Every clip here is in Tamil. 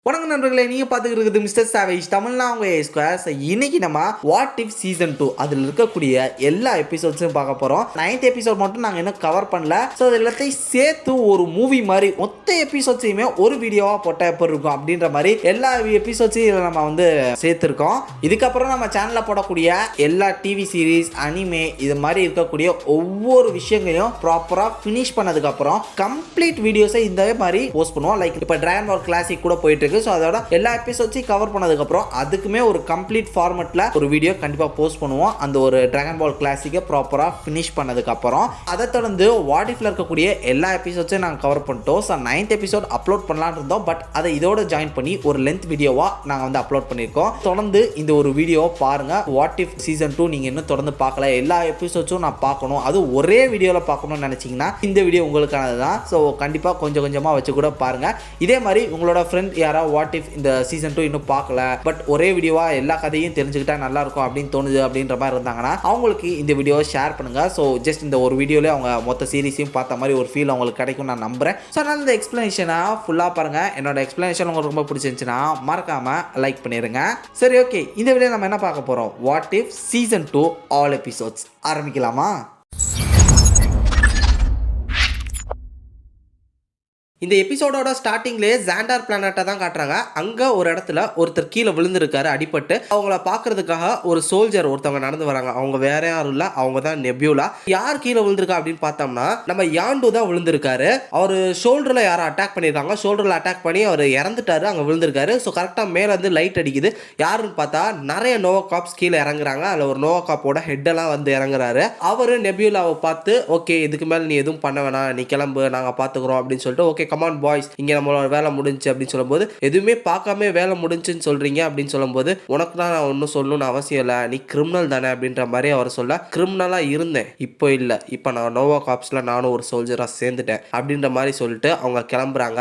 வணக்கம் நண்பர்களே, நீங்க பார்த்துக்கிட்டு இருக்குது மிஸ்டர் சாவேஜ் தமிழ்னா அவங்க ஸ்கொயர். இன்னைக்கு நம்ம வாட் இஃப் சீசன் 2 அதில் இருக்கக்கூடிய எல்லா எபிசோட்ஸும் பார்க்க போறோம். 9th எபிசோட் மட்டும் நாங்கள் இன்னும் கவர் பண்ணல. ஸோ அது எல்லாத்தையும் சேர்த்து ஒரு மூவி மாதிரி மொத்த எபிசோட்ஸையுமே ஒரு வீடியோவாக போட்டால் எப்படி இருக்கும் அப்படின்ற மாதிரி எல்லா எபிசோட்ஸையும் இதில் நம்ம வந்து சேர்த்துருக்கோம். இதுக்கப்புறம் நம்ம சேனலில் போடக்கூடிய எல்லா டிவி சீரீஸ், அனிமே இது மாதிரி இருக்கக்கூடிய ஒவ்வொரு விஷயங்களையும் ப்ராப்பராக ஃபினிஷ் பண்ணதுக்கப்புறம் கம்ப்ளீட் வீடியோஸை இந்த மாதிரி போஸ்ட் பண்ணுவோம். லைக் இப்போ டிராகன் பால் கிளாசிக் கூட போயிட்டு இருக்கு. ஸோ அதோட எல்லா எபிசோட்ஸையும் கவர் பண்ணதுக்கப்புறம் அதுக்குமே ஒரு கம்ப்ளீட் ஃபார்மெட்டில் ஒரு வீடியோ கண்டிப்பாக போஸ்ட் பண்ணுவோம். அந்த ஒரு டிராகன் பால் கிளாசிக்கை ப்ராப்பராக ஃபினிஷ் பண்ணதுக்கப்புறம் அதை தொடர்ந்து வாட் இஃப்ல இருக்கக்கூடிய எல்லா எபிசோட்ஸையும் நாங்கள் கவர் பண்ணிட்டோம். ஸோ 9th எபிசோட் அப்லோட் பண்ணலான்னு இருந்தோம். பட் அதை இதோட ஜாயின் பண்ணி ஒரு லென்த் வீடியோவாக நாங்கள் வந்து அப்லோட் பண்ணியிருக்கோம். தொடர்ந்து இந்த ஒரு வீடியோவை பாருங்கள். வாட் இஃப் சீசன் 2 நீங்கள் இன்னும் தொடர்ந்து பார்க்கல, எல்லா எபிசோட்ஸும் நான் பார்க்கணும், அது ஒரே வீடியோவில் பார்க்கணும்னு நினச்சிங்கன்னா இந்த வீடியோ உங்களுக்கானது தான். ஸோ கண்டிப்பாக கொஞ்சம் கொஞ்சமாக வச்சு கூட பாருங்கள். இதே மாதிரி உங்களோட ஃப்ரெண்ட் யாராவது வாட் இஃப் இந்த சீசன் 2 இன்னும் பார்க்கல, பட் ஒரே வீடியோவா எல்லா கதையும் தெரிஞ்சுக்கிட்டா நல்லா இருக்கும் அப்படின்னு தோணுது அப்படின்ற மாதிரி இருந்தாங்கன்னா அவங்களுக்கு இந்த வீடியோவை ஷேர் பண்ணுங்க. ஸோ ஜஸ்ட் இந்த ஒரு வீடியோலேயே அவங்க மொத்த சீரிஸையும் பார்த்த மாதிரி ஒரு ஃபீல் அவங்களுக்கு கிடைக்கும் நான் நம்புறேன். ஸோ அதனால இந்த எக்ஸ்பிளனேஷனை ஃபுல்லாக பாருங்க. என்னோட எக்ஸ்பிளனேஷன் உங்களுக்கு ரொம்ப பிடிச்சிருந்துச்சுன்னா மறக்காம லைக் பண்ணிடுங்க. சரி, ஓகே, இந்த வீடியோ நம்ம என்ன பார்க்க போறோம்? What if season 2 all episodes ஆரம்பிக்கலாமா? இந்த எபிசோடோட ஸ்டார்டிங்லேயே ஜாண்டார் பிளானட்டை தான் காட்டுறாங்க. அங்கே ஒரு இடத்துல ஒருத்தர் கீழே விழுந்திருக்காரு, அடிபட்டு. அவங்கள பார்க்கறதுக்காக ஒரு சோல்ஜர் ஒருத்தவங்க நடந்து வராங்க. அவங்க வேற யாரும் இல்லை, அவங்க தான் நெபியூலா. யார் கீழே விழுந்திருக்கா அப்படின்னு பார்த்தோம்னா நம்ம யாண்டு தான் விழுந்திருக்காரு. அவர் ஷோல்டரில் யாரும் அட்டாக் பண்ணியிருக்காங்க. ஷோல்டரில் அட்டாக் பண்ணி அவர் இறந்துட்டாரு, அங்கே விழுந்திருக்காரு. ஸோ கரெக்டாக மேலே வந்து லைட் அடிக்குது. யாருன்னு பார்த்தா நிறைய நோவா காப்ஸ் கீழே இறங்குறாங்க. அதில் ஒரு நோவா காப்போட ஹெட்டெல்லாம் வந்து இறங்குறாரு. அவர் நெபியூலாவை பார்த்து, ஓகே இதுக்கு மேலே நீ எதுவும் பண்ண வேணாம், நீ கிளம்பு, நாங்கள் பார்த்துக்குறோம் அப்படின்னு சொல்லிட்டு, ஓகே கமான் பாய்ஸ், இங்க நம்மளோட வேலை முடிஞ்சு அப்படின்னு சொல்லும்போது, எதுவுமே பார்க்காம வேலை முடிஞ்சுன்னு சொல்றீங்க அப்படின்னு சொல்லும்போது, உனக்கு தான் நான் ஒன்றும் சொல்லணும்னு அவசியம் இல்லை, நீ கிரிமினல் தானே அப்படின்ற மாதிரி அவர் சொல்ல, கிரிமினலா இருந்தேன், இப்போ இல்லை, இப்போ நான் நோவா காப்ஸ்ல நானும் ஒரு சோல்ஜரா சேர்ந்துட்டேன் அப்படின்ற மாதிரி சொல்லிட்டு அவங்க கிளம்புறாங்க.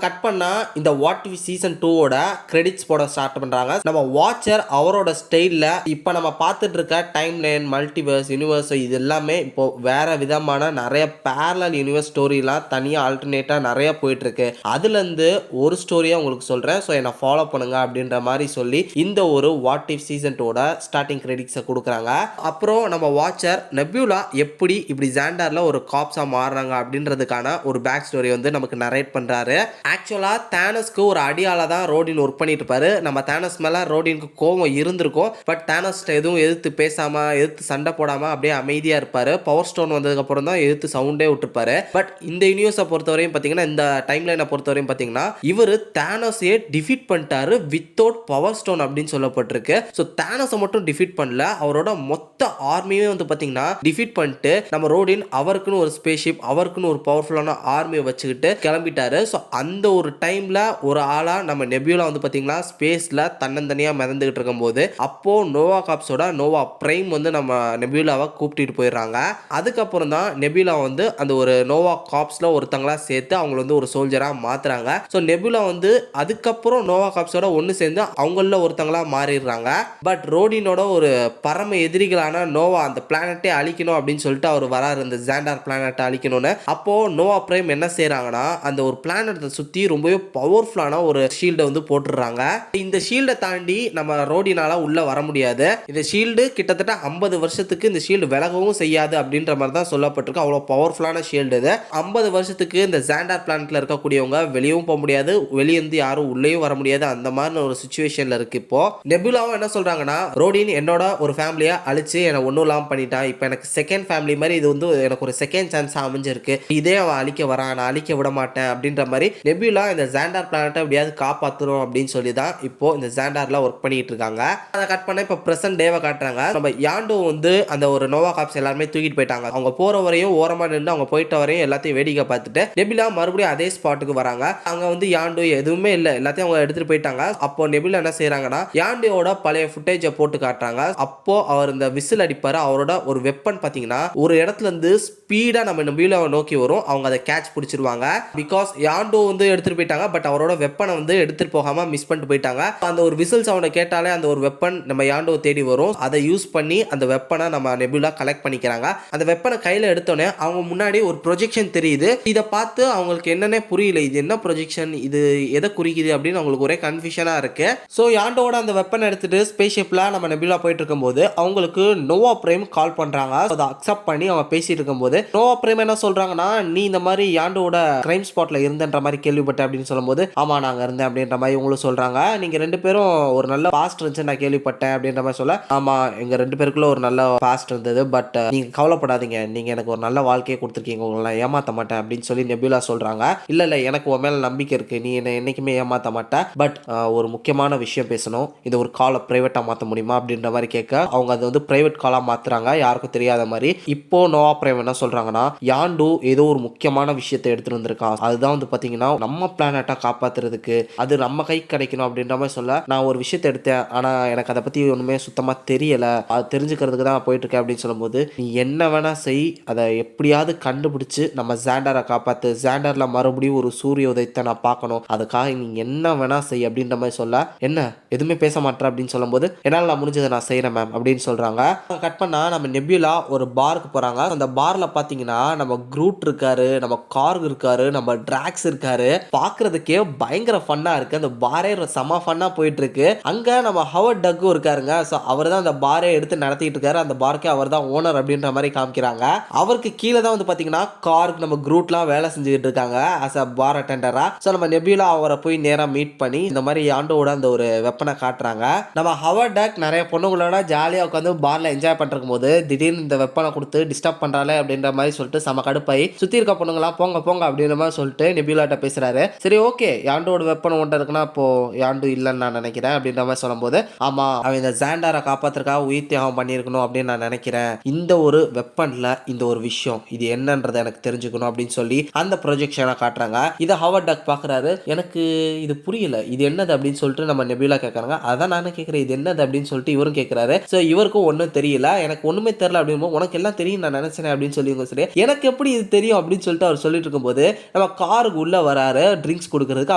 கட் பண்ணா இந்த வாட் இஃப் சீசன் 2ஓட கிரெடிட்ஸ் போட ஸ்டார்ட் பண்றாங்க. நம்ம வாட்சர் அவரோட ஸ்டைல்ல இப்போ நம்ம பார்த்துட்டு இருக்க டைம் லைன், மல்டிவர்ஸ், யூனிவர்ஸ் இது எல்லாமே இப்போ வேற விதமான நிறைய பேரலல் யூனிவர்ஸ் ஸ்டோரிலாம் தனியாக ஆல்டர்னேட்டா நிறைய போயிட்டு இருக்கு. அதுல இருந்து ஒரு ஸ்டோரியா உங்களுக்கு சொல்றேன். ஸோ என்ன ஃபாலோ பண்ணுங்க அப்படின்ற மாதிரி சொல்லி இந்த ஒரு வாட் இஃப் சீசன் 2ஓட ஸ்டார்டிங் கிரெடிட்ஸை கொடுக்குறாங்க. அப்புறம் நம்ம வாட்சர் நெபியூலா எப்படி இப்படி ஜாண்டார்ல ஒரு காப்ஸா மாறுறாங்க அப்படின்றதுக்கான ஒரு பேக் ஸ்டோரி வந்து நமக்கு நரேட் பண்றாரு. ஆக்சுவலா தானஸ்க்கு ஒரு அடியால தான் ரோடின் ஒர்க் பண்ணிட்டு இருப்பாரு. நம்ம தானஸ் மேல ரோடினுக்கு கோவம் இருந்திருக்கும். பட் தானஸ் எதுவும் எதிர்த்து பேசாம, எதிர்த்து சண்டை போடாம அப்படியே அமைதியா இருப்பாரு. பவர் ஸ்டோன் வந்ததுக்கு அப்புறம் தான் எதிர்த்து சவுண்டே விட்டுருப்பாரு. பட் இந்த யூனிவர்ஸை பொறுத்தவரையும் பார்த்தீங்கன்னா, இந்த டைம் லைனை பொறுத்தவரையும் பார்த்தீங்கன்னா இவர் தானோஸையே டிஃபீட் பண்ணிட்டாரு வித்தவுட் பவர் ஸ்டோன் அப்படின்னு சொல்லப்பட்டிருக்கு. ஸோ தானோஸை மட்டும் டிஃபீட் பண்ணல, அவரோட மொத்த ஆர்மியே வந்து பார்த்தீங்கன்னா டிஃபீட் பண்ணிட்டு நம்ம ரோடின் அவருக்குன்னு ஒரு ஸ்பேஸ்ஷிப், அவருக்குன்னு ஒரு பவர்ஃபுல்லான ஆர்மியை வச்சுக்கிட்டு கிளம்பிட்டாரு. ஸோ அந்த ஒரு டைம்ல ஒரு ஆளா நம்ம நெபியூலா வந்து பார்த்தீங்கன்னா ஸ்பேஸ்ல தன்னந்தனியாக மிதந்துகிட்டு இருக்கும்போது அப்போ நோவா காப்ஸோட நோவா பிரைம் வந்து நம்ம நெபியூலாவை கூப்பிட்டு போயிடுறாங்க. அதுக்கப்புறம் தான் நெபியூலா வந்து அந்த ஒரு நோவா காப்ஸ்ல ஒருத்தங்களா சேர்த்து அவங்களை வந்து ஒரு சோல்ஜரா மாத்துறாங்க. ஸோ நெபுலா வந்து அதுக்கப்புறம் நோவா காப்ஸோட ஒன்று சேர்ந்து அவங்கள ஒருத்தங்களா மாறிடுறாங்க. பட் ரோடினோட ஒரு பரம எதிரிகளான நோவா அந்த பிளானட்டை அழிக்கணும் அப்படின்னு சொல்லிட்டு அவர் வராரு, இந்த ஜாண்டார் பிளானட்டை அழிக்கணும்னு. அப்போ நோவா பிரைம் என்ன செய்யறாங்கன்னா அந்த ஒரு பிளானட்டை சுற்றி ரொம்பவே பவர்ஃபுல்லான ஒரு ஷீல்டை வந்து போட்டுடுறாங்க. இந்த ஷீல்டை தாண்டி நம்ம ரோடினால உள்ள வர முடியாது. இந்த ஷீல்டு கிட்டத்தட்ட 50 வருஷத்துக்கு இந்த ஷீல்டு விலகவும் செய்யாது அப்படின்ற மாதிரி தான் சொல்லப்பட்டிருக்கு. அவ்வளோ பவர்ஃபுல்லான ஷீல்டு இது. 50 வருஷத்துக்கு இந்த ஜாண்டார் பிளானட்ல இருக்கக்கூடியவங்க வெளியவும் போக முடியாது, வெளியேந்து யாரும் உள்ளேயும் வர முடியாது. அந்த மாதிரி ஒரு சிச்சுவேஷன்ல இருக்கு. இப்போ நெபுலாவும் என்ன சொல்றாங்கன்னா, ரோடின் என்னோட ஒரு ஃபேமிலியை அழிச்சு என்னை ஒன்றும் இல்லாமல் பண்ணிட்டான், இப்போ எனக்கு செகண்ட் ஃபேமிலி மாதிரி இது வந்து எனக்கு ஒரு செகண்ட் சான்ஸ் அமைஞ்சிருக்கு, இதே அவன் அழிக்க வரான், நான் அழிக்க விட மாட்டேன் அப்படின்ற மாதிரி நெபுலா இந்த ஜாண்டார் பிளானட்டை எப்படியாவது காப்பாற்றணும் அப்படின்னு சொல்லி தான் இப்போ இந்த ஜாண்டார்ல ஒர்க் பண்ணிட்டு இருக்காங்க. அதை கட் பண்ண இப்போ பிரசன்ட் டேவை காட்டுறாங்க. நம்ம யாண்டு வந்து அந்த ஒரு நோவா காப்ஸ் எல்லாருமே தூக்கிட்டு போயிட்டாங்க. அவங்க போற வரையும் ஓரமா நின்று அவங்க போயிட்ட வரையும் எல்லாத்தையும் வேடிக்கை பார்த்துட்டு நெபுலா மறுபடியும் அதே ஸ்பாட்டுக்கு வராங்க. அங்க வந்து யாண்டு எதுவுமே இல்லை, எல்லாத்தையும் அவங்க எடுத்துட்டு போயிட்டாங்க. அப்போ நெபுலா என்ன செய்யறாங்கன்னா யாண்டியோட பழைய ஃபுட்டேஜை போட்டு காட்டுறாங்க. அப்போ அவர் இந்த விசில் அடிப்பாரு. அவரோட ஒரு வெப்பன் பாத்தீங்கன்னா ஒரு இடத்துல இருந்து ஸ்பீடா நம்ம நெபுலாவை நோக்கி வரும். அவங்க அதை கேட்ச் பிடிச்சிருவாங்க. பிகாஸ் யாண்டோ வந்து எடுத்துட்டு போயிட்டாங்க, பட் அவரோட வெப்பனை வந்து எடுத்துட்டு போகாம மிஸ் பண்ணிட்டு போயிட்டாங்க. அந்த ஒரு விசில் சவுண்டை கேட்டாலே அந்த ஒரு வெப்பன் நம்ம யாண்டோ தேடி வரும். அதை யூஸ் பண்ணி அந்த வெப்பனை நம்ம நெபுலா கலெக்ட் பண்ணிக்கிறாங்க. அந்த வெப்பனை கையில எடுத்தோன்னே அவங்க முன்னாடி ஒரு ப்ரொஜெக்ஷன் தெரியுது. இதை பார்த்து அவங்களுக்கு என்னன்னே புரியல. இது என்ன ப்ரொஜெக்ஷன், இது எதை குறிக்குது அப்படின்னு அவங்களுக்கு ஒரே கன்ஃபியூஷனா இருக்கு. ஸோ யாண்டோட அந்த வெப்பன் எடுத்துட்டு ஸ்பேஸ் ஷிப்ல நம்ம நெபுலா போயிட்டு இருக்கும்போது அவங்களுக்கு நோவா பிரைம் கால் பண்றாங்க. அதை அக்செப்ட் பண்ணி அவங்க பேசிட்டு இருக்கும்போது நோவா பிரைம் என்ன சொல்றாங்கன்னா, நீ இந்த மாதிரி யாண்டோட கிரைம் ஸ்பாட்ல இருந்தன்ற மாதிரி கேள்விப்பட்டேன் அப்படின்னு சொல்லும்போது, ஆமா நாங்க இருந்தேன் அப்படின்ற மாதிரி இவங்களும் சொல்றாங்க. நீங்க ரெண்டு பேரும் ஒரு நல்ல பாஸ்ட் இருந்துச்சு நான் கேள்விப்பட்டேன் அப்படின்ற மாதிரி சொல்ல, ஆமா எங்க ரெண்டு பேருக்குள்ள ஒரு நல்ல பாஸ்ட் இருந்தது, பட் நீங்க கவலைப்படாதீங்க, நீங்க எனக்கு ஒரு நல்ல வாழ்க்கையை கொடுத்துருக்கீங்க, உங்களை ஏமாத்த மாட்டேன் அப்படின்னு சொல்லி நெபுலா சொல்றாங்க. இல்ல இல்ல எனக்கு உன் மேல நம்பிக்கை இருக்கு, நீ என்ன என்னைக்குமே ஏமாத்த மாட்டேன், பட் ஒரு முக்கியமான விஷயம் பேசணும், இது ஒரு காலை பிரைவேட்டா மாத்த முடியுமா அப்படின்ற மாதிரி கேட்க அவங்க அது வந்து பிரைவேட் காலா மாத்துறாங்க யாருக்கும் தெரியாத மாதிரி. இப்போ நோவா பிரைம் என்ன சொல்றாங்கன்னா, யாண்டு ஏதோ ஒரு முக்கியமான விஷயத்தை எடுத்துட்டு வந்திருக்கான், அதுதான் வந்து பாத்தீங்கன்னா நம்ம பிளானட்டா காப்பாத்துறதுக்கு அது நம்ம கை கிடைக்கணும் அப்படின்ற மாதிரி சொல்ல, நான் ஒரு விஷயத்தை எடுத்தேன் ஆனா எனக்கு அதை பத்தி ஒண்ணுமே சுத்தமா தெரியல, அது தெரிஞ்சுக்கிறதுக்கு தான் போயிட்டு இருக்கேன் அப்படின்னு சொல்லும்போது, நீ என்ன வேணா செய், அதை எப்படியாவது கண்டுபிடிச்சு நம்ம ஜாண்டரை காப்பாத்து, ஜாண்டர்ல மறுபடியும் ஒரு சூரிய உதயத்தை நான் பார்க்கணும், அதுக்காக நீ என்ன வேணா செய் அப்படின்ற மாதிரி சொல்ல, என்ன எதுவுமே பேச மாட்டேன் அப்படின்னு சொல்லும்போது, என்னால் நான் முடிஞ்சதை நான் செய்யறேன் மேம் அப்படின்னு சொல்றாங்க. கட் பண்ணா நம்ம நெபுலா ஒரு பாருக்கு போறாங்க. அந்த பார்ல பாத்தீங்கன்னா நம்ம க்ரூட் இருக்காரு, நம்ம கார்க் இருக்காரு, நம்ம டிராக்ஸ் இருக்காரு, பாக்குறதுக்கே பயங்கர ஃபன்னா இருக்கு. அந்த பாரே செம ஃபன்னா போயிட்டு இருக்கு. அங்க நம்ம ஹவர்ட் டக்கும் இருக்காருங்க. ஸோ அவர் தான் அந்த பாரே எடுத்து நடத்திட்டு இருக்காரு. அந்த பார்க்கே அவர் தான் ஓனர் அப்படின்ற மாதிரி காமிக்கிறாங்க. அவருக்கு கீழே தான் வந்து பாத்தீங்கன்னா கார்க் நம்ம க்ரூட்லாம் வேலை செஞ்சுக்கிட்டு இருக்காங்க அஸ் அ பார் அட்டெண்டரா. ஸோ நம்ம நெபுலா அவரை போய் நேரா மீட் பண்ணி இந்த மாதிரி யாண்டோட அந்த ஒரு வெப்பனை காட்டுறாங்க. நம்ம ஹவர்ட் டக் நிறைய பொண்ணுங்களோட ஜாலியா உட்காந்து பார்ல என்ஜாய் பண்ணிருக்கும் போது திடீர்னு இந்த வெப்பனை கொடுத்து டிஸ்டர்ப் பண்றாளே அப்படின்ற மாதிரி சொல்லிட்டு செம கடுப்பாய் சுத்தி இருக்க பொண்ணுங்களா போங்க போங்க அப்படின்ற மாதிரி சொல்லிட்டு நெபுலாட்ட பேசுறாரு. சரி ஓகே யாண்டோட வெப்பன் ஒன்றை இருக்குன்னா அப்போ யாண்டு இல்லைன்னு நான் நினைக்கிறேன் அப்படின்ற மாதிரி சொல்லும்போது, ஆமா அவன் இந்த ஜாண்டாரை காப்பாத்துறதுக்காக உயிர் தியாகம் பண்ணியிருக்கணும் அப்படின்னு நான் நினைக்கிறேன், இந்த ஒரு வெப்பன்ல இந்த ஒரு விஷயம் இது என்னன்றதை எனக்கு தெரிஞ்சுக்கணும் அப்படின்னு சொல்லி அந்த ப்ரொஜெக்ஷனை காட்டுறாங்க. இதை ஹவர்ட் டக் பாக்குறாரு. எனக்கு இது புரியல, இது என்னது அப்படின்னு சொல்லிட்டு நம்ம நெபுலா கேட்கறாங்க. அதான் நானும் கேட்கிறேன் இது என்னது அப்படின்னு சொல்லிட்டு இவரும் கேட்கிறாரு. ஸோ இவருக்கும் ஒன்றும் தெரியல, எனக்கு ஒண்ணுமே தெரியல அப்படின்னு, உனக்கு எல்லாம் தெரியும் நான் நினைச்சேன் அப்படின்னு சொல்லி சரி எனக்கு எப்படி இது தெரியும் அப்படின்னு சொல்லிட்டு அவர் சொல்லிட்டு இருக்கும்போது நம்ம காருக்கு உள்ள வராரு ட்ரிங்க்ஸ் கொடுக்கறதுக்கு.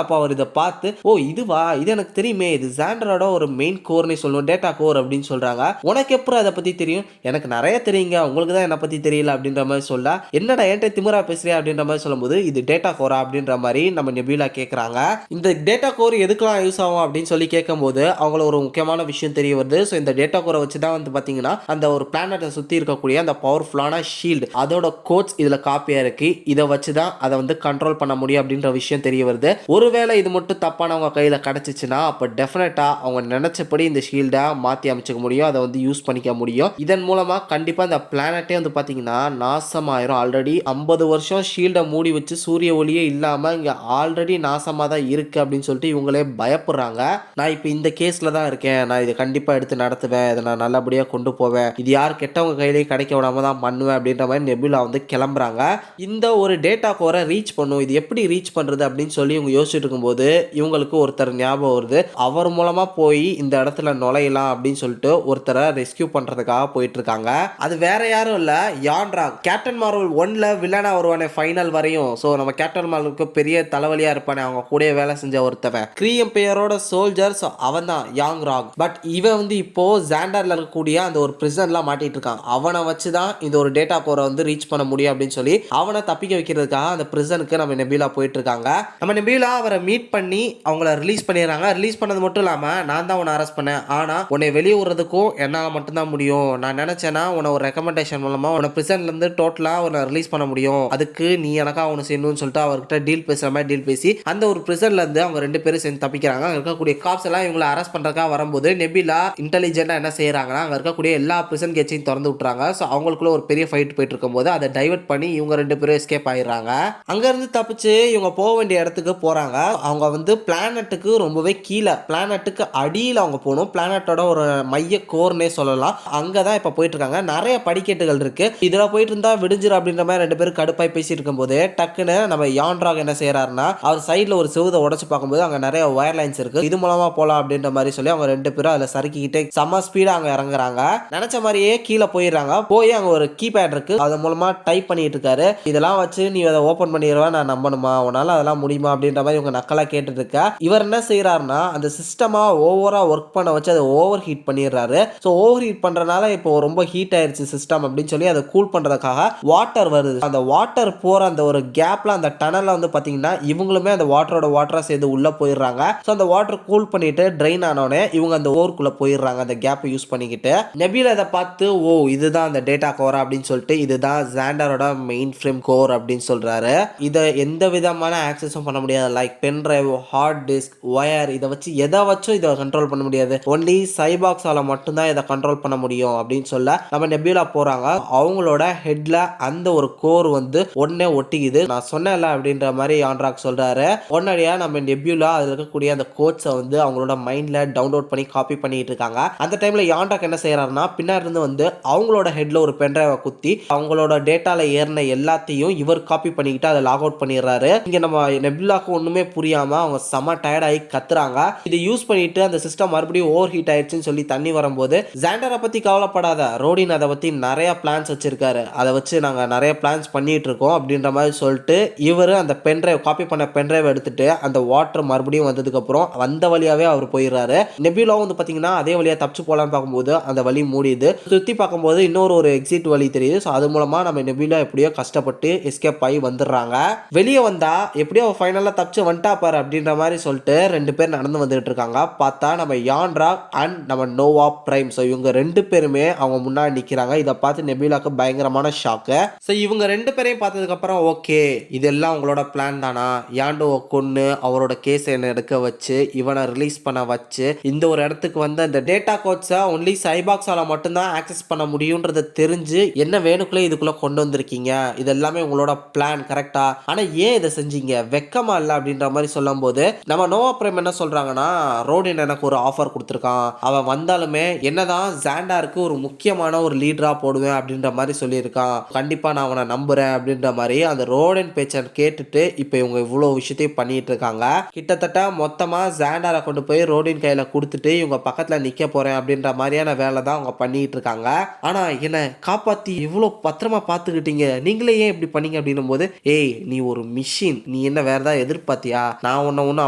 அப்போ அவர் இதை பார்த்து, ஓ இதுவா, இது எனக்கு தெரியுமே, இது ஜாண்டரோட ஒரு மெயின் கோர்னே சொல்லுவோம், டேட்டா கோர் அப்படின்னு சொல்றாங்க. உனக்கு எப்படி அதை பத்தி தெரியும்? எனக்கு நிறைய தெரியுங்க, உங்களுக்கு தான் என்னை பத்தி தெரியல அப்படின்ற மாதிரி சொல்ல, என்னடா என்கிட்ட திமிரா பேசுறியா அப்படின்ற மாதிரி சொல்லும்போது, இது டேட்டா கோரா அப்படின்ற மாதிரி நம்ம நெபுலா கேட்கறாங்க. இந்த டேட்டா கோர் எதுக்கெல்லாம் யூஸ் ஆகும் அப்படின்னு சொல்லி கேட்கும்போது அவங்கள ஒரு முக்கியமான விஷயம் தெரிய வருது. ஸோ இந்த டேட்டா கோரை வச்சு தான் வந்து பாத்தீங்கன்னா அந்த ஒரு பிளானட்டை சுத்தி இருக்கக்கூடிய அந்த பவர்ஃபுல்லான ஷீல்டு அதோட கோட்ஸ் இதுல காப்பியா இருக்கு, இதை வச்சு தான் அதை வந்து கண்ட்ரோல் பண்ண முடியும் அப்படின்ற விஷயம் தெரிய வருது. ஒருவேளை இது மட்டும் தப்பானவங்க கையில கிடைச்சிச்சுன்னா அப்ப டெஃபினட்டா அவங்க நினைச்சபடி இந்த ஷீல்டை மாத்தி அமைச்சுக்க முடியும், அதை வந்து யூஸ் பண்ணிக்க முடியும். இதன் மூலமா கண்டிப்பா இந்த பிளானட்டே வந்து பாத்தீங்கன்னா நாசமாயிரும். ஆல்ரெடி 50 வருஷம் ஷீல்டை மூடி வச்சு சூரிய ஒளியே இல்லாம இங்க ஆல்ரெடி நாசமா தான் இருக்கு அப்படின்னு சொல்லிட்டு இவங்களே பயப்படுறாங்க. நான் இப்போ இந்த கேஸ்ல தான் இருக்கேன், நான் இதை கண்டிப்பா எடுத்து நடத்துவேன், இதை நான் நல்லபடியா கொண்டு போவேன், இது யார் கெட்டவங்க கையிலேயே கிடைக்க விடாம தான் பண்ணுவேன் அப்படின்ற மாதிரி நெபுலா வந்து கிளம்புறாங்க. இந்த ஒரு டேட்டா கோரை ரீச் பண்ணும், இது எப்படி ரீச் பண்றது அப்படின்னு சொல்லி இவங்க யோசிச்சுட்டு இருக்கும்போது இவங்களுக்கு ஒருத்தர் ஞாபகம் வருது. அவர் மூலமா போய் இந்த இடத்துல நுழையலாம் அப்படின்னு சொல்லிட்டு ஒருத்தரை ரெஸ்கியூ பண்றதுக்காக போயிட்டு இருக்காங்க. அது வேற யாரும் இல்ல, யாண்ட்ராக். கேப்டன் மார்வல் 1ல வில்லனா வருவானே ஃபைனல் வரையும். ஸோ நம்ம கேப்டன் மார்வலுக்கு பெரிய தலைவலியா இருப்பானே, அவங்க கூட வேலை செஞ்ச ஒருத்தவன் கிரீம் பேரோட சோல்ஜர், அவன் தான் யாங் ராக். பட் இவன் வந்து இப்போ ஜாண்டர்ல இருக்கக்கூடிய அந்த ஒரு பிரிசன்லாம் மாட்டிட்டு இருக்கான். அவனை வச்சு தான் இந்த ஒரு டேட்டா கோரை வந்து ரீச் பண்ண முடியும் அப்படின்னு சொல்லி அவனை தப்பிக்க வைக்கிறதுக்காக அந்த பிரிசனுக்கு நம்ம நெபுலா போயிட்டு இருக்காங்க. நம்ம நெபுலா அவரை மீட் பண்ணி அவங்கள ரிலீஸ் பண்ணிடுறாங்க. ரிலீஸ் பண்ணது மட்டும் இல்லாம, நான் தான் உன்னை அரெஸ்ட் பண்ணேன், ஆனா உன்னை வெளியே விடுறதுக்கும் என்னால் மட்டும்தான் முடியும், நான் நினைச்சேன்னா உன்னை ஒரு ரெக்கமெண்டேஷன் மூலமா உன்னை பிரிசன்ல இருந்து டோட்டலா உன்னை ரிலீஸ் பண்ண முடியும், அதுக்கு நீ எனக்கா அவனு செய்யணும்னு சொல்லிட்டு அவர்கிட்ட டீல் பேசுற மாதிரி டீல் பேசி அந்த ஒரு பிரிசன்ல இருந்து அவங்க ரெண்டு பேரும் சேர்ந்து தப்பிக்கிறாங்க. அங்க இருக்கக்கூடிய காப்ஸ் எல்லாம் இவங்களை அரெஸ்ட் பண்றதுக்காக வரும்போது நெபுலா இன்டெலிஜென்ட்டா என்ன செய்யறாங்கன்னா அங்க இருக்கக்கூடிய எல்லா பிரிசன் கேட்சையும் திறந்து விட்டுறாங்க. ஸோ அவங்களுக்குள்ள ஒரு பெரிய ஃபைட் போயிட்டு இருக்கும்போது அதை டைவர்ட் பண்ணி இவங்க ரெண்டு பேரும் எஸ்கேப் ஆயிடுறாங்க. அங்க இருந்து தப்பிச்சு இவங்க போக வேண்டிய இடத்துக்கு போறாங்க. அவங்க வந்து பிளானட்டுக்கு ரொம்பவே கீழே, பிளானட்டுக்கு அடியில் அவங்க போகணும். பிளானட்டோட ஒரு மைய கோர்னே சொல்லலாம். அங்கதான் இப்ப போயிட்டு இருக்காங்க. நிறைய படிக்கட்டுகள் இருக்கு. இதுல போயிட்டு இருந்தா விடிஞ்சிரும் அப்படின்ற மாதிரி ரெண்டு பேரும் கடுப்பாய் பேசிட்டு இருக்கும்போது டக்குன்னு நம்ம யாண்ட்ராக் என்ன செய்யறாருன்னா அவர் சைட்ல ஒரு செவுதை உடச்சு பார்க்கும்போது அங்க நிறைய வயர் லைன்ஸ் இருக்கு, இது மூலமா போலாம் அப்படின்ற மாதிரி சொல்லி அவங்க ரெண்டு பேரும் அதுல சறுக்கிக்கிட்டு செம்ம ஸ்பீடா அங்க இறங்குறாங்க. நினைச்ச மாதிரியே கீழே போயிடுறாங்க. போய் அங்க ஒரு கீபேட் இருக்கு, அது மூலமா டைப் பண்ணிட்டு இருக்காரு. இதெல்லாம் வச்சு நீ அதை ஓபன் பண்ணிடுவா, நான் நம்பணுமா, உன்னால அதெல்லாம் முடியுமா அப்படின்ற மாதிரி இவங்க நக்கலா கேட்டுட்டு இருக்க. இவர் என்ன செய்யறாருன்னா அந்த சிஸ்டமா ஓவரா ஒர்க் பண்ண வச்சு அதை ஓவர் ஹீட் பண்ணிடுறாரு. ஸோ ஓவர் ஹீட் பண்றதுனால இப்போ ரொம்ப ஹீட் ஆயிருச்சு சிஸ்டம் அப்படின்னு சொல்லி அதை கூல் பண்றதுக்காக வாட்டர் வருது. அந்த வாட்டர் போற அந்த ஒரு கேப்ல அந்த டனல்ல வந்து பாத்தீங்கன்னா இவங்களுமே அந்த வாட்டரா சேர்ந்து உள்ள போயிடுறாங்க. ஸோ அந்த வாட்டர் கூல் பண்ணிட்டு ட்ரெயின் ஆனோடனே இவங்க அந்த ஓர்க்குள்ள போயிடுறாங்க அந்த கேப்பை யூஸ் பண்ணிக்கிட்டு. நெபியூலா இதை பார்த்து ஓ இதுதான் அந்த டேட்டா கோர் அப்படின்னு சொல்லிட்டு இதுதான் ஜாண்டரோட மெயின் ஃப்ரேம் கோர் அப்படின்னு சொல்றாரு. இதை எந்த விதமான ஆக்சஸும் பண்ண முடியாது. Like pen drive, hard disk, wire இதை வச்சு எதை வச்சும் இதை கண்ட்ரோல் பண்ண முடியாது. ஒன்லி சைபாக்ஸால மட்டும்தான் இதை கண்ட்ரோல் பண்ண முடியும் அப்படின்னு சொல்ல நம்ம நெபியூலா போறாங்க. அவங்களோட ஹெட்ல அந்த ஒரு கோர் வந்து ஒன்னே ஒட்டிக்குது. நான் சொன்னேன்ல அப்படின்ற மாதிரி ஆண்ட்ராக் சொல்றாரு. உடனடியா நம்ம நெபியூலா அதுல இருக்கக்கூடிய அந்த கோட்ஸை வந்து அவங்களோட மைண்ட்ல டவுன்லோட் பண்ணி காப்பி பண்ணிட்டு இருக்காங்க. அந்த டைம்ல ஆண்ட்ராக் என்ன செய்யறாருன்னா பின்னாடி இருந்து வந்து அவங்களோட ஹெட்ல ஒரு பென்ட்ரைவை குத்தி அவங்களோட டேட்டால ஏறின எல்லாத்தையும் இவர் காப்பி பண்ணிக்கிட்டு அதை லாக் அவுட் பண்ணிடுறாரு. இங்க நம்ம நெபியூலாக்கு ஒண்ணுமே புரியாம அவங்க செம டயர்ட் ஆகி கத்துறாங்க. இதை யூஸ் பண்ணிட்டு அந்த சிஸ்டம் மறுபடியும் ஓவர் ஹீட் ஆயிடுச்சுன்னு சொல்லி தண்ணி வரும்போது ஜாண்டரை பத்தி கவலைப்படாத, ரோடின் அதை பத்தி நிறைய பிளான்ஸ் வச்சிருக்காரு, அதை வச்சு நாங்க நிறைய பிளான்ஸ் பண்ணிட்டு இருக்கோம் அப்படின்ற மாதிரி சொல்லிட்டு இவர் அந்த பென்ட்ரைவ் காப்பி பண்ண பென்ட்ரைவ் எடுத்துட்டு அந்த வாட்டர் மறுபடியும் வந்ததுக்கு அப்புறம் வந்த வழியாவே அவர் போயிடுறாரு. நெபியூலாவும் வந்து பாத்தீங்கன்னா அதே வழியா தப்பிச்சு போலான்னு பார்க்கும்போது அந்த வழி மூடிது. சுத்தி பார்க்கும்போது இன்னொரு எக்ஸிட் வழி தெரியுது. ஸோ அது மூலமா நம்ம நெபியூலா எப்படியோ கஷ்டப்பட்டு எஸ்கேப் ஆகி வந்துடுறாங்க. வெளியே வந்தா எப்படியோ ஃபைனலாக தப்பிச்சு வந்துட்டா பாரு அப்படின்ற மாதிரி சொல்லிட்டு 2 பேர் நடந்து வந்துட்டு இருக்காங்க. பார்த்தா நம்ம யாண்ட்ராக் அண்ட் நம்ம நோவா பிரைம். ஸோ இவங்க 2 பேருமே அவங்க முன்னாடி நிற்கிறாங்க. இதை பார்த்து நெபியூலாக்கு பயங்கரமான ஷாக்கு. ஸோ இவங்க 2 பேரையும் பார்த்ததுக்கு அப்புறம் ஓகே இதெல்லாம் உங்களோட பிளான் தானா, யாண்டோவை கொன்னு அவரோட கேஸ் என்ன எடுக்க வச்சு இவனை ரிலீஸ் பண்ண வச்சு இந்த ஒரு இடத்துக்கு வந்து அந்த டேட்டா கோட்ஸை ஒன்லி சைபாக்ஸால மட்டும்தான் ஆக்சஸ் பண்ண முடியும்ன்றதை தெரிஞ்சு என்ன வேணுக்குள்ளே இதுக்குள்ள கொண்டு வந்திருக்கீங்க, இது எல்லாமே உங்களோட பிளான் கரெக்டா, ஆனா ஏன் இதை செஞ்சீங்க, வெக்கமா இல்லை அப்படின்ற மாதிரி சொல்லும் போது நம்ம நோவா பிரைம் என்ன சொல்றாங்கன்னா ரோடின் எனக்கு ஒரு ஆஃபர் கொடுத்துருக்கான், அவன் வந்தாலுமே என்னதான் ஜாண்டாருக்கு ஒரு முக்கியமான ஒரு லீடரா போடுவேன் அப்படின்ற மாதிரி சொல்லியிருக்கான், கண்டிப்பா நான் அவனை நம்புறேன் அப்படின்ற மாதிரி அந்த ரோடின் பேச்சை கேட்டுட்டு இப்போ இவங்க இவ்வளோ விஷயத்தையும் பண்ணிட்டு இருக்காங்க. கிட்டத்தட்ட மொத்தமா ஜாண்டாரை கொண்டு போய் ரோடின் கையில கொடுத்துட்டு இவங்க பக்கத்துல நிக்க போறேன் அப்படின்ற மாதிரியான வேலை தான் அவங்க பண்ணிட்டு இருக்காங்க. ஆனா என்ன காப்பாத்தி இவ்வளோ பத்திரமா பார்த்துக்கிட்டீங்க, நீங்களே ஏன் இப்படி பண்ணீங்க அப்படின்னும் போது ஏய் நீ ஒரு மிஷின், நீ என்ன வேற ஏதாவது எதிர்பார்த்தியா, நான் ஒன்றும்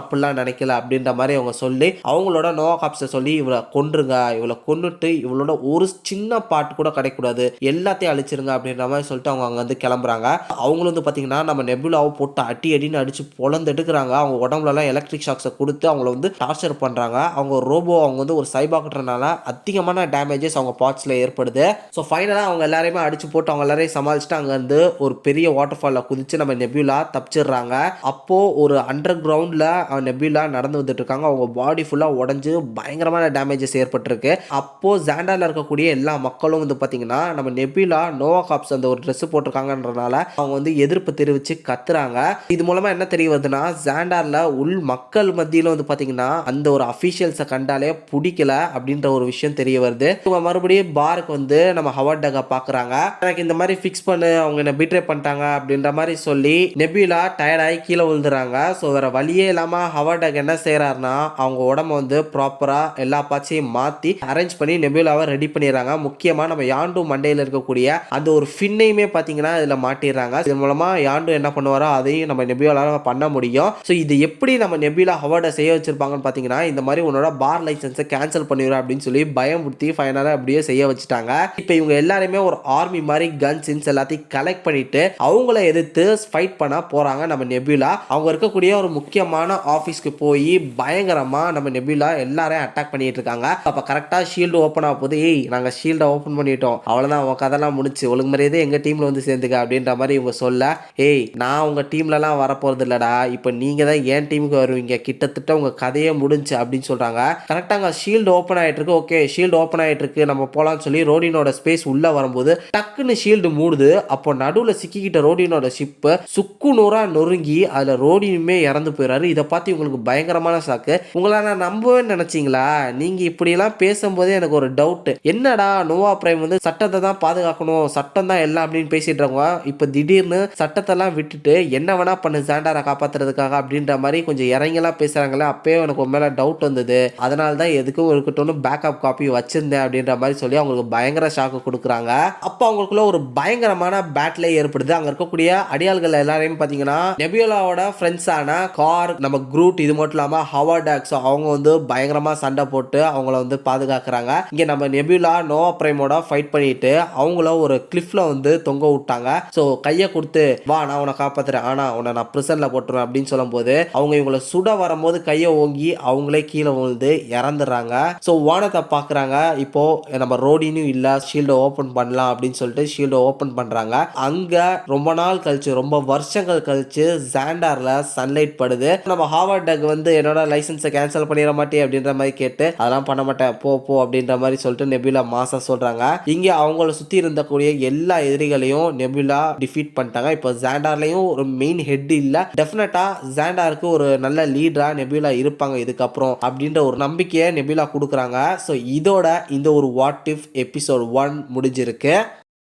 அப்படிலாம் நினைக்கல அப்படின்ற மாதிரி அவங்க சொல்லி அவங்களோட நோவா காப்ஸை சொல்லி இவளை கொன்றுங்க, இவளை கொன்னுட்டு இவளோட ஒரு சின்ன பாட்டு கூட கிடைக்கூடாது, எல்லாத்தையும் அழிச்சிருங்க அப்படின்ற மாதிரி சொல்லிட்டு அவங்க அங்க வந்து கிளம்புறாங்க. அவங்களும் வந்து பாத்தீங்கன்னா நம்ம நெபுலாவை போட்டு அடின்னு அடிச்சு பொழந்து எடுக்கிறாங்க. அவங்க உடம்புல எலக்ட்ரிக் ஷாக்ஸை கொடுத்து அவங்கள வந்து டார்ச்சர் பண்றாங்க. அவங்க ரோபோ அவங்க வந்து ஒரு சைபாக்ன்றனால அதிகமான டேமேஜஸ் அவங்க பார்ட்ஸ்ல ஏற்படுது. ஸோ ஃபைனலாக அவங்க எல்லாரையுமே அடிச்சு போட்டு அவங்க எல்லாரையும் சமாளிச்சுட்டு அங்கேருந்து ஒரு பெரிய வாட்டர் ஃபாலில் குதிச்சு நம்ம நெபியூலா தப்பிச்சிடுறாங்க. அப்போ ஒரு அண்டர் கிரவுண்டில் நெபியூலா நடந்து வந்துட்டு இருக்காங்க. அவங்க பாடி ஃபுல்லாக உடஞ்சு பயங்கரமான டேமேஜஸ் ஏற்பட்டிருக்கு. அப்போ ஜாண்டால இருக்கக்கூடிய எல்லா மக்களும் வந்து பார்த்தீங்கன்னா நம்ம நெபியூலா நோவா காப்ஸ் அந்த ஒரு ட்ரெஸ் போட்டிருக்காங்கன்றனால அவங்க வந்து எதிர்ப்பு தெரிவித்து கத்துறாங்க. இது மூலமா என்ன தெரிய வருதுன்னா ஜாண்டார்ல உள் மக்கள் மத்தியில் வந்து பார்த்தீங்கன்னா அந்த ஒரு அஃபீஷியல்ஸை கண்டாலே பிடிக்கல அப்படின்ற ஒரு விஷயம் தெரிய வருது. இவங்க மறுபடியும் பாருக்கு வந்து நம்ம ஹவார்ட் டக்கை பார்க்குறாங்க. எனக்கு இந்த மாதிரி ஃபிக்ஸ் பண்ணு, அவங்க என்ன பீட்ரே பண்ணிட்டாங்க அப்படின்ற மாதிரி சொல்லி நெபியூலா டயர்டாகி கீழே விழுந்துறாங்க. ஸோ வேற வழியே இல்லாமல் ஹவார்ட் டக் என்ன செய்யறாருன்னா அவங்க உடம்ப வந்து ப்ராப்பராக எல்லா பார்ட்ஸையும் மாற்றி அரேஞ்ச் பண்ணி நெபியூலாவை ரெடி பண்ணிடுறாங்க. முக்கியமாக நம்ம யாண்டு மண்டையில் இருக்கக்கூடிய அந்த ஒரு ஃபின்னையுமே பார்த்தீங்கன்னா இதில் மாட்டிடுறாங்க. இதன் மூலமாக யாண்டு என்ன பண்ணுவாரோ அதையும் நம்ம நெபியூலால பண்ண முடியும். ஸோ இது எப்படி நம்ம நெபியூலா ஹவார்டை செய்ய வச்சிருப்பாங்கன்னு பார்த்தீங்கன்னா இந்த மாதிரி உன்னோட பார் லைசன்ஸை கேன்சல் பண்ணிடுறோம் அப்படின்னு சொல்லி பயமுறுத்தி ஃபைனலாக அப்படியே செய்ய வச்சுட்டாங்க. இப்போ இவங்க எல்லாருமே ஒரு ஆர்மி மாதிரி கன்ஸ் எல்லாத்தையும் கலெக்ட் பண்ணிட்டு அவங்கள எதிர்த்து ஃபைட் பண்ண போறாங்க. நம்ம நெபியூலா அவங்க இருக்கக்கூடிய ஒரு முக்கியமான ஆஃபீஸ்க்கு போய் பயங்கரமா நம்ம நெபியூலா எல்லாரையும் அட்டாக் பண்ணிட்டு இருக்காங்க. அப்போ கரெக்டாக ஷீல்டு ஓப்பன் ஆக போது ஏய் நாங்கள் ஷீல்டை ஓப்பன் பண்ணிட்டோம், அவ்வளோதான் உங்க கதெல்லாம் முடிச்சு ஒழுங்கு மாதிரியே எங்க டீம்ல வந்து சேர்ந்துக்க அப்படின்ற மாதிரி இவங்க சொல்ல ஏய் நான் உங்க டீம்லலாம் வரப்போறது இல்லடா, இப்போ நீங்க தான் என் டீமுக்கு வருவீங்க, கிட்டத்தட்ட உங்க கதையே முடிஞ்சு அப்படின்னு சொல்றாங்க. கரெக்டாக அங்கே ஷீல்டு ஓப்பன் ஆகிட்டு இருக்கு. ஓகே ஷீல்டு ஓப்பன் ஆகிட்டு இருக்கு நம்ம போகலான்னு சொல்லி ரோடினோட ஸ்பேஸ் உள்ள வரும்போது டக்குன்னு ஷீல்டு மூடுது. அப்போ நடுவில் சிக்கிக்கிட்ட ரோடினோட ஷிப்பு சுக்கு நூறா நொறுங்கி அதில் ரோடினுமே இறந்து போயிடாரு. இதை பார்த்து உங்களுக்கு பயங்கரமான சாக்கு. உங்களை நான் நம்பவே நினைச்சிங்களா, நீங்க இப்படியெல்லாம் பேசும்போதே எனக்கு ஒரு டவுட், என்னடா நோவா பிரைம் வந்து சட்டத்தை தான் பாதுகாக்கணும், சட்டம் தான் எல்லாம் அப்படின்னு பேசிட்டு இருக்கோம், இப்போ திடீர்னு சட்டத்தெல்லாம் விட்டுட்டு என்ன வேணா பண்ணு ஜாண்டாரை காப்பாத்துறதுக்காக அப்படின்ற மாதிரி கொஞ்சம் இறங்கலாம் பேசுறாங்களே. அப்பயே எனக்கு மேல டவுட் வந்தது, அதனால தான் எதுக்கும் இருக்கட்டும் பேக்கப் காப்பி வச்சிருந்தேன் அப்படின்ற மாதிரி சொல்லி அவங்களுக்கு பயங்கர ஷாக்கு கொடுக்குறாங்க. அப்போ அவங்களுக்குள்ள ஒரு பயங்கரமான பேட்டிலே ஏற்படுது. அங்க இருக்கக்கூடிய அடியாள்கள் எல்லாரையும் பாத்தீங்கன்னா நெபியூலாவோட ஃப்ரெண்ட்ஸான கார், நம்ம குரூட், இது மட்டும் இல்லாம ஹவார்ட் டாக்ஸ் அவங்க வந்து பயங்கரமா சண்டை போட்டு அவங்கள வந்து பாதுகாக்கிறாங்க. இங்க நம்ம நெபியூலா நோவா பிரைமோட ஃபைட் பண்ணிட்டு அவங்கள ஒரு கிளிஃப்ல வந்து தொங்க விட்டாங்க. ஸோ கையை கொடுத்து வா நான் உனக்கு காப்பாத்துறேன், ஆனா உன்னை நான் பிரிசன்ல போட்டுருவேன் அப்படின்னு சொல்லும்போது அவங்க இவங்களை சுட வரும்போது கையை ஓங்கி அவங்களே கீழே விழுந்து இறந்துடுறாங்க. ஸோ வானத்தை பார்க்குறாங்க. இப்போ நம்ம ரோடினும் இல்லை, ஷீல்டை ஓப்பன் பண்ணலாம் அப்படின்னு சொல்லிட்டு ஷீல்டை ஓப்பன் பண்ணுறாங்க. அங்கே ரொம்ப நாள் கழிச்சு, ரொம்ப வருஷங்கள் கழிச்சு ஜாண்டார்ல சன்லைட் படுது. நம்ம ஹார்வர்ட் டக் வந்து என்னோட லைசன்ஸை கேன்சல் பண்ணிட மாட்டே அப்படின்ற மாதிரி கேட்டு அதெல்லாம் பண்ண மாட்டேன் போ போ அப்படின்ற மாதிரி சொல்லிட்டு நெபுலா மாசா சொல்றாங்க. இங்கே அவங்கள சுற்றி இருந்தக்கூடிய எல்லா எதிரிகளையும் நெபுலா டிஃபீட் பண்ணிட்டாங்க. இப்போ ஜாண்டார்லையும் ஒரு மெயின் ஹெட் இல்லை. டெஃபினட்டா ஜாண்டாருக்கு ஒரு நல்ல லீடரா நெபுலா இருப்பாங்க இதுக்கப்புறம் அப்படின்ற ஒரு நம்பிக்கையை நெபுலா கொடுக்குறாங்க. ஸோ இதோட இந்த ஒரு வாட் இஃப் எபிசோட் 1 முடிஞ்சிருக்கு.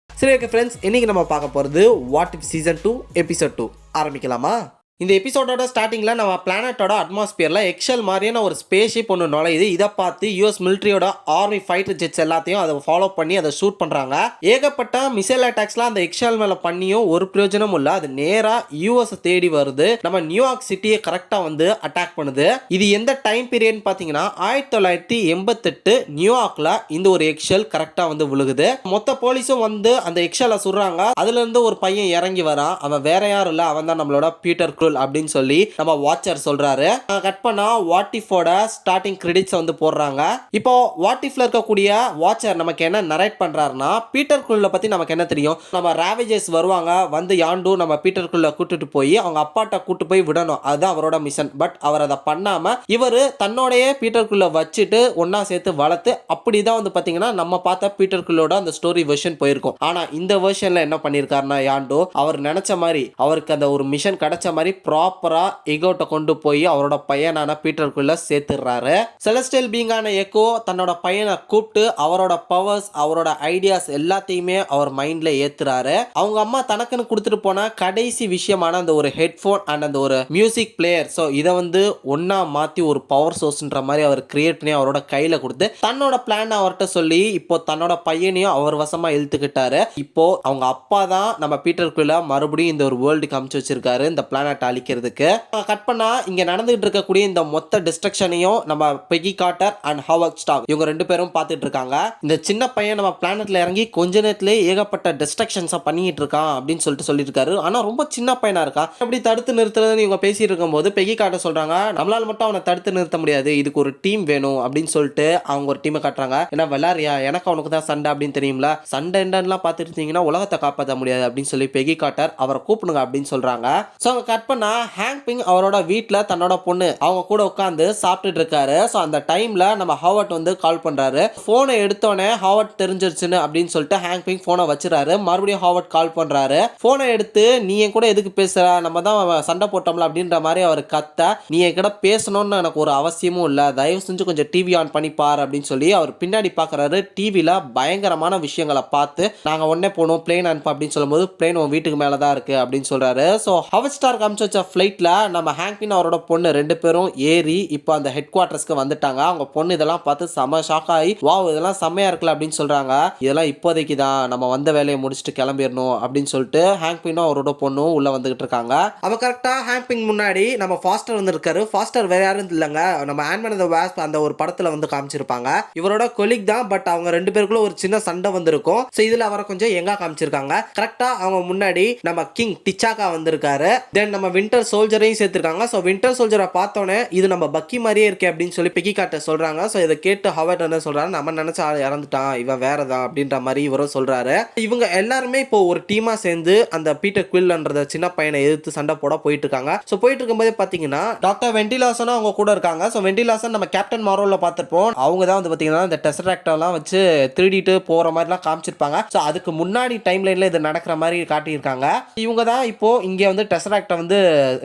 சரி ஓகே ஃப்ரெண்ட்ஸ், இன்னைக்கு நம்ம பார்க்க போகிறது வாட் இஃப் சீசன் 2 எபிசோட் 2 ஆரம்பிக்கலாமா? இந்த எபிசோடோட ஸ்டார்டிங்கில் நம்ம பிளானட்டோட அட்மாஸ்பியரில் எக்ஷல் மாதிரியான ஒரு ஸ்பேஸ்ஷிப் ஒன்று நுழையுது. இதை பார்த்து யூஎஸ் மிலிட்ரியோட ஆர்மி ஃபைட்டர் ஜெட்ஸ் எல்லாத்தையும் அதை ஃபாலோ பண்ணி அதை ஷூட் பண்ணுறாங்க. ஏகப்பட்ட மிசைல் அட்டாக்ஸ்லாம் அந்த எக்ஷல் மேலே பண்ணியும் ஒரு பிரயோஜனமும் இல்லை. அது நேராக யூஎஸ் தேடி வருது. நம்ம நியூயார்க் சிட்டியை கரெக்டாக வந்து அட்டாக் பண்ணுது. இது எந்த டைம் பீரியட்னு பார்த்தீங்கன்னா 1988 நியூயார்க்கில் இந்த ஒரு எக்ஷல் கரெக்டாக வந்து விழுகுது. மொத்த போலீஸும் வந்து அந்த எக்ஷலை சுடுறாங்க. அதுலேருந்து ஒரு பையன் இறங்கி வரான். அவன் வேற யாரும் இல்லை, அவன் தான் நம்மளோட பீட்டர் க்ரூல் அப்படின்னு சொல்லி நம்ம வாட்சர் சொல்றாரு. கட் பண்ணா வாட் இஃபோட ஸ்டார்டிங் கிரெடிட்ஸ் வந்து போடுறாங்க. இப்போ வாட் இஃப்ல இருக்கக்கூடிய வாட்சர் நமக்கு என்ன நரேட் பண்றாருன்னா, பீட்டர் க்ரூல பத்தி நமக்கு என்ன தெரியும், நம்ம ராவேஜஸ் வருவாங்க, வந்து யாண்டு நம்ம பீட்டர் க்ரூல கூட்டிட்டு போய் அவங்க அப்பாட்ட கூட்டு போய் விடணும், அதுதான் அவரோட மிஷன். பட் அவர் அதை பண்ணாம இவர் தன்னோடைய பீட்டர் க்ரூல வச்சுட்டு ஒன்னா சேர்த்து வளர்த்து அப்படிதான் வந்து பாத்தீங்கன்னா நம்ம பார்த்த பீட்டர் க்ரூலோட அந்த ஸ்டோரி வெர்ஷன் போயிருக்கும். ஆனா இந்த வெர்ஷன்ல என்ன பண்ணிருக்காருன்னா, யாண்டோ அவர் நினைச்ச மாதிரி அவருக்கு அந்த ஒரு மிஷன் கிடைச்ச மாதிரி ப்ராப்பரா எகோட்ட கொண்டு போய் அவரோட பையனான பீட்டருக்குள்ள சேர்த்துறாரு. செலஸ்டியல் பீங்கான எக்கோ தன்னோட பையனை கூப்பிட்டு அவரோட பவர்ஸ், அவரோட ஐடியாஸ் எல்லாத்தையுமே அவர் மைண்ட்ல ஏத்துறாரு. அவங்க அம்மா தனக்குன்னு கொடுத்துட்டு போன கடைசி விஷயமான அந்த ஒரு ஹெட்ஃபோன் அண்ட் அந்த ஒரு மியூசிக் பிளேயர், ஸோ இதை வந்து ஒன்னா மாத்தி ஒரு பவர் சோர்ஸ்ன்ற மாதிரி அவர் கிரியேட் பண்ணி அவரோட கையில கொடுத்து தன்னோட பிளான் அவர்கிட்ட சொல்லி இப்போ தன்னோட பையனையும் அவர் வசமா இழுத்துக்கிட்டாரு. இப்போ அவங்க அப்பா தான் நம்ம பீட்டருக்குள்ள மறுபடியும் இந்த ஒரு வேர்ல்டுக்கு அமைச்சு வச்சிருக்காரு இந்த பிளானட் அழிக்கிறதுக்கு. கட் பண்ணா இங்க நடந்துட்டு இருக்கக்கூடிய இந்த மொத்த டிஸ்ட்ரக்ஷனையும் நம்ம Peggy Carter and Howard Stark இவங்க ரெண்டு பேரும் பார்த்துட்டு இருக்காங்க. இந்த சின்ன பையன் நம்ம பிளானட்ல இறங்கி கொஞ்ச நேரத்திலே ஏகப்பட்ட டிஸ்ட்ரக்ஷன்ஸ் பண்ணிட்டு இருக்கான் அப்படின்னு சொல்லிட்டு இருக்காரு. ஆனா ரொம்ப சின்ன பையனா இருக்கா, எப்படி தடுத்து நிறுத்துறதுன்னு இவங்க பேசிட்டு இருக்கும்போது பெகி கார்ட்டர் சொல்றாங்க, நம்மளால மட்டும் அவனை தடுத்து நிறுத்த முடியாது, இதுக்கு ஒரு டீம் வேணும் அப்படின்னு சொல்லிட்டு அவங்க ஒரு டீமை காட்டுறாங்க. ஏன்னா வெளாரியா, எனக்கு அவனுக்கு தான் சண்டை அப்படின்னு தெரியும்ல, சண்டை என்னலாம் பார்த்துட்டு இருந்தீங்கன்னா உலகத்தை காப்பாற்ற முடியாது அப்படின்னு சொல்லி பெகி கார்ட்டர் அவரை கூப்பிடுங்க அப்படின்னு சொல்றாங்க. ஸோ கட் பண்ணா ஹேங்க் பிங் அவரோட வீட்டில் தன்னோட பொண்ணு அவங்க கூட உட்காந்து சாப்பிட்டுட்டு இருக்காரு. ஸோ அந்த டைம்ல நம்ம ஹாவர்ட் வந்து கால் பண்றாரு. போனை எடுத்தோடனே ஹாவர்ட் தெரிஞ்சிருச்சுன்னு அப்படின்னு சொல்லிட்டு ஹேங்க் பிங் போனை வச்சிடறாரு. மறுபடியும் ஹாவர்ட் கால் பண்றாரு. போனை எடுத்து நீ என் கூட எதுக்கு பேசுற, நம்ம தான் சண்டை போட்டோம்ல அப்படின்ற மாதிரி அவர் கத்த, நீ என் கூட பேசணும்னு எனக்கு ஒரு அவசியமும் இல்லை, தயவு செஞ்சு கொஞ்சம் டிவி ஆன் பண்ணி பாரு அப்படின்னு சொல்லி அவர் பின்னாடி பாக்குறாரு. டிவில பயங்கரமான விஷயங்களை பார்த்து நாங்க உடனே போனோம், பிளேன் அனுப்ப அப்படின்னு சொல்லும்போது பிளேன் உன் வீட்டுக்கு மேலதான் இருக்கு அப்படின்னு சொல்றாரு. ஸோ ஹாவர்ட் ஸ்டார் காமிச்சு வச்ச ஃபிளைட்ல நம்ம ஹேங்க் பின் அவரோட பொண்ணு ரெண்டு பேரும் ஏறி இப்போ அந்த ஹெட் குவார்டர்ஸ்க்கு வந்துட்டாங்க. அவங்க பொண்ணு இதெல்லாம் பார்த்து செம ஷாக் ஆகி, வாவ் இதெல்லாம் செம்மையா இருக்குல்ல அப்படின்னு சொல்றாங்க. இதெல்லாம் இப்போதைக்கு தான், நம்ம வந்த வேலையை முடிச்சுட்டு கிளம்பிடணும் அப்படின்னு சொல்லிட்டு ஹேங்க் பின்னும் அவரோட பொண்ணும் உள்ள வந்துகிட்டு இருக்காங்க. அவ கரெக்டா ஹேங்க் பின் முன்னாடி நம்ம ஃபாஸ்டர் வந்து இருக்காரு. ஃபாஸ்டர் வேற யாரும் இல்லைங்க, நம்ம ஆண்ட்மேன் அண்ட் தி வாஸ்ப் அந்த ஒரு படத்துல வந்து காமிச்சிருப்பாங்க. இவரோட கொலிக் தான். பட் அவங்க ரெண்டு பேருக்குள்ள ஒரு சின்ன சண்டை வந்திருக்கும். ஸோ இதுல அவரை கொஞ்சம் எங்கா காமிச்சிருக்காங்க. கரெக்டா அவங்க முன்னாடி நம்ம கிங் டிச்சாக்கா வந்திருக்காரு. தென் நம்ம வின்டர் சோல்ஜரையும் சேர்த்திருக்காங்க. ஸோ வின்டர் சோல்ஜரை பார்த்தோன்னே இது நம்ம பக்கி மாதிரியே இருக்கே அப்படின்னு சொல்லி பெக்கி கார்ட்டர் சொல்றாங்க. ஸோ இதை கேட்டு ஹாவர்ட் என்ன சொல்றாரு, நம்ம நினைச்ச ஆள் இறந்துட்டான், இவன் வேறதான் அப்படின்ற மாதிரி இவரும் சொல்றாரு. இவங்க எல்லாருமே இப்போ ஒரு டீமா சேர்ந்து அந்த பீட்டர் குவில்ன்ற சின்ன பையனை எதிர்த்து சண்டை போட போயிட்டு இருக்காங்க. ஸோ போயிட்டு இருக்கும்போதே பாத்தீங்கன்னா டாக்டர் வெண்டிலாசனும் அவங்க கூட இருக்காங்க. ஸோ வெண்டிலாசன் நம்ம கேப்டன் மார்வல்ல பார்த்திருப்போம். அவங்க தான் வந்து பாத்தீங்கன்னா இந்த டெசராக்டெல்லாம் வச்சு திருடிட்டு போற மாதிரிலாம் காமிச்சிருப்பாங்க. ஸோ அதுக்கு முன்னாடி டைம் லைன்ல இது நடக்கிற மாதிரி காட்டியிருக்காங்க. இவங்க தான் இப்போ இங்க வந்து டெசராக்டை வந்து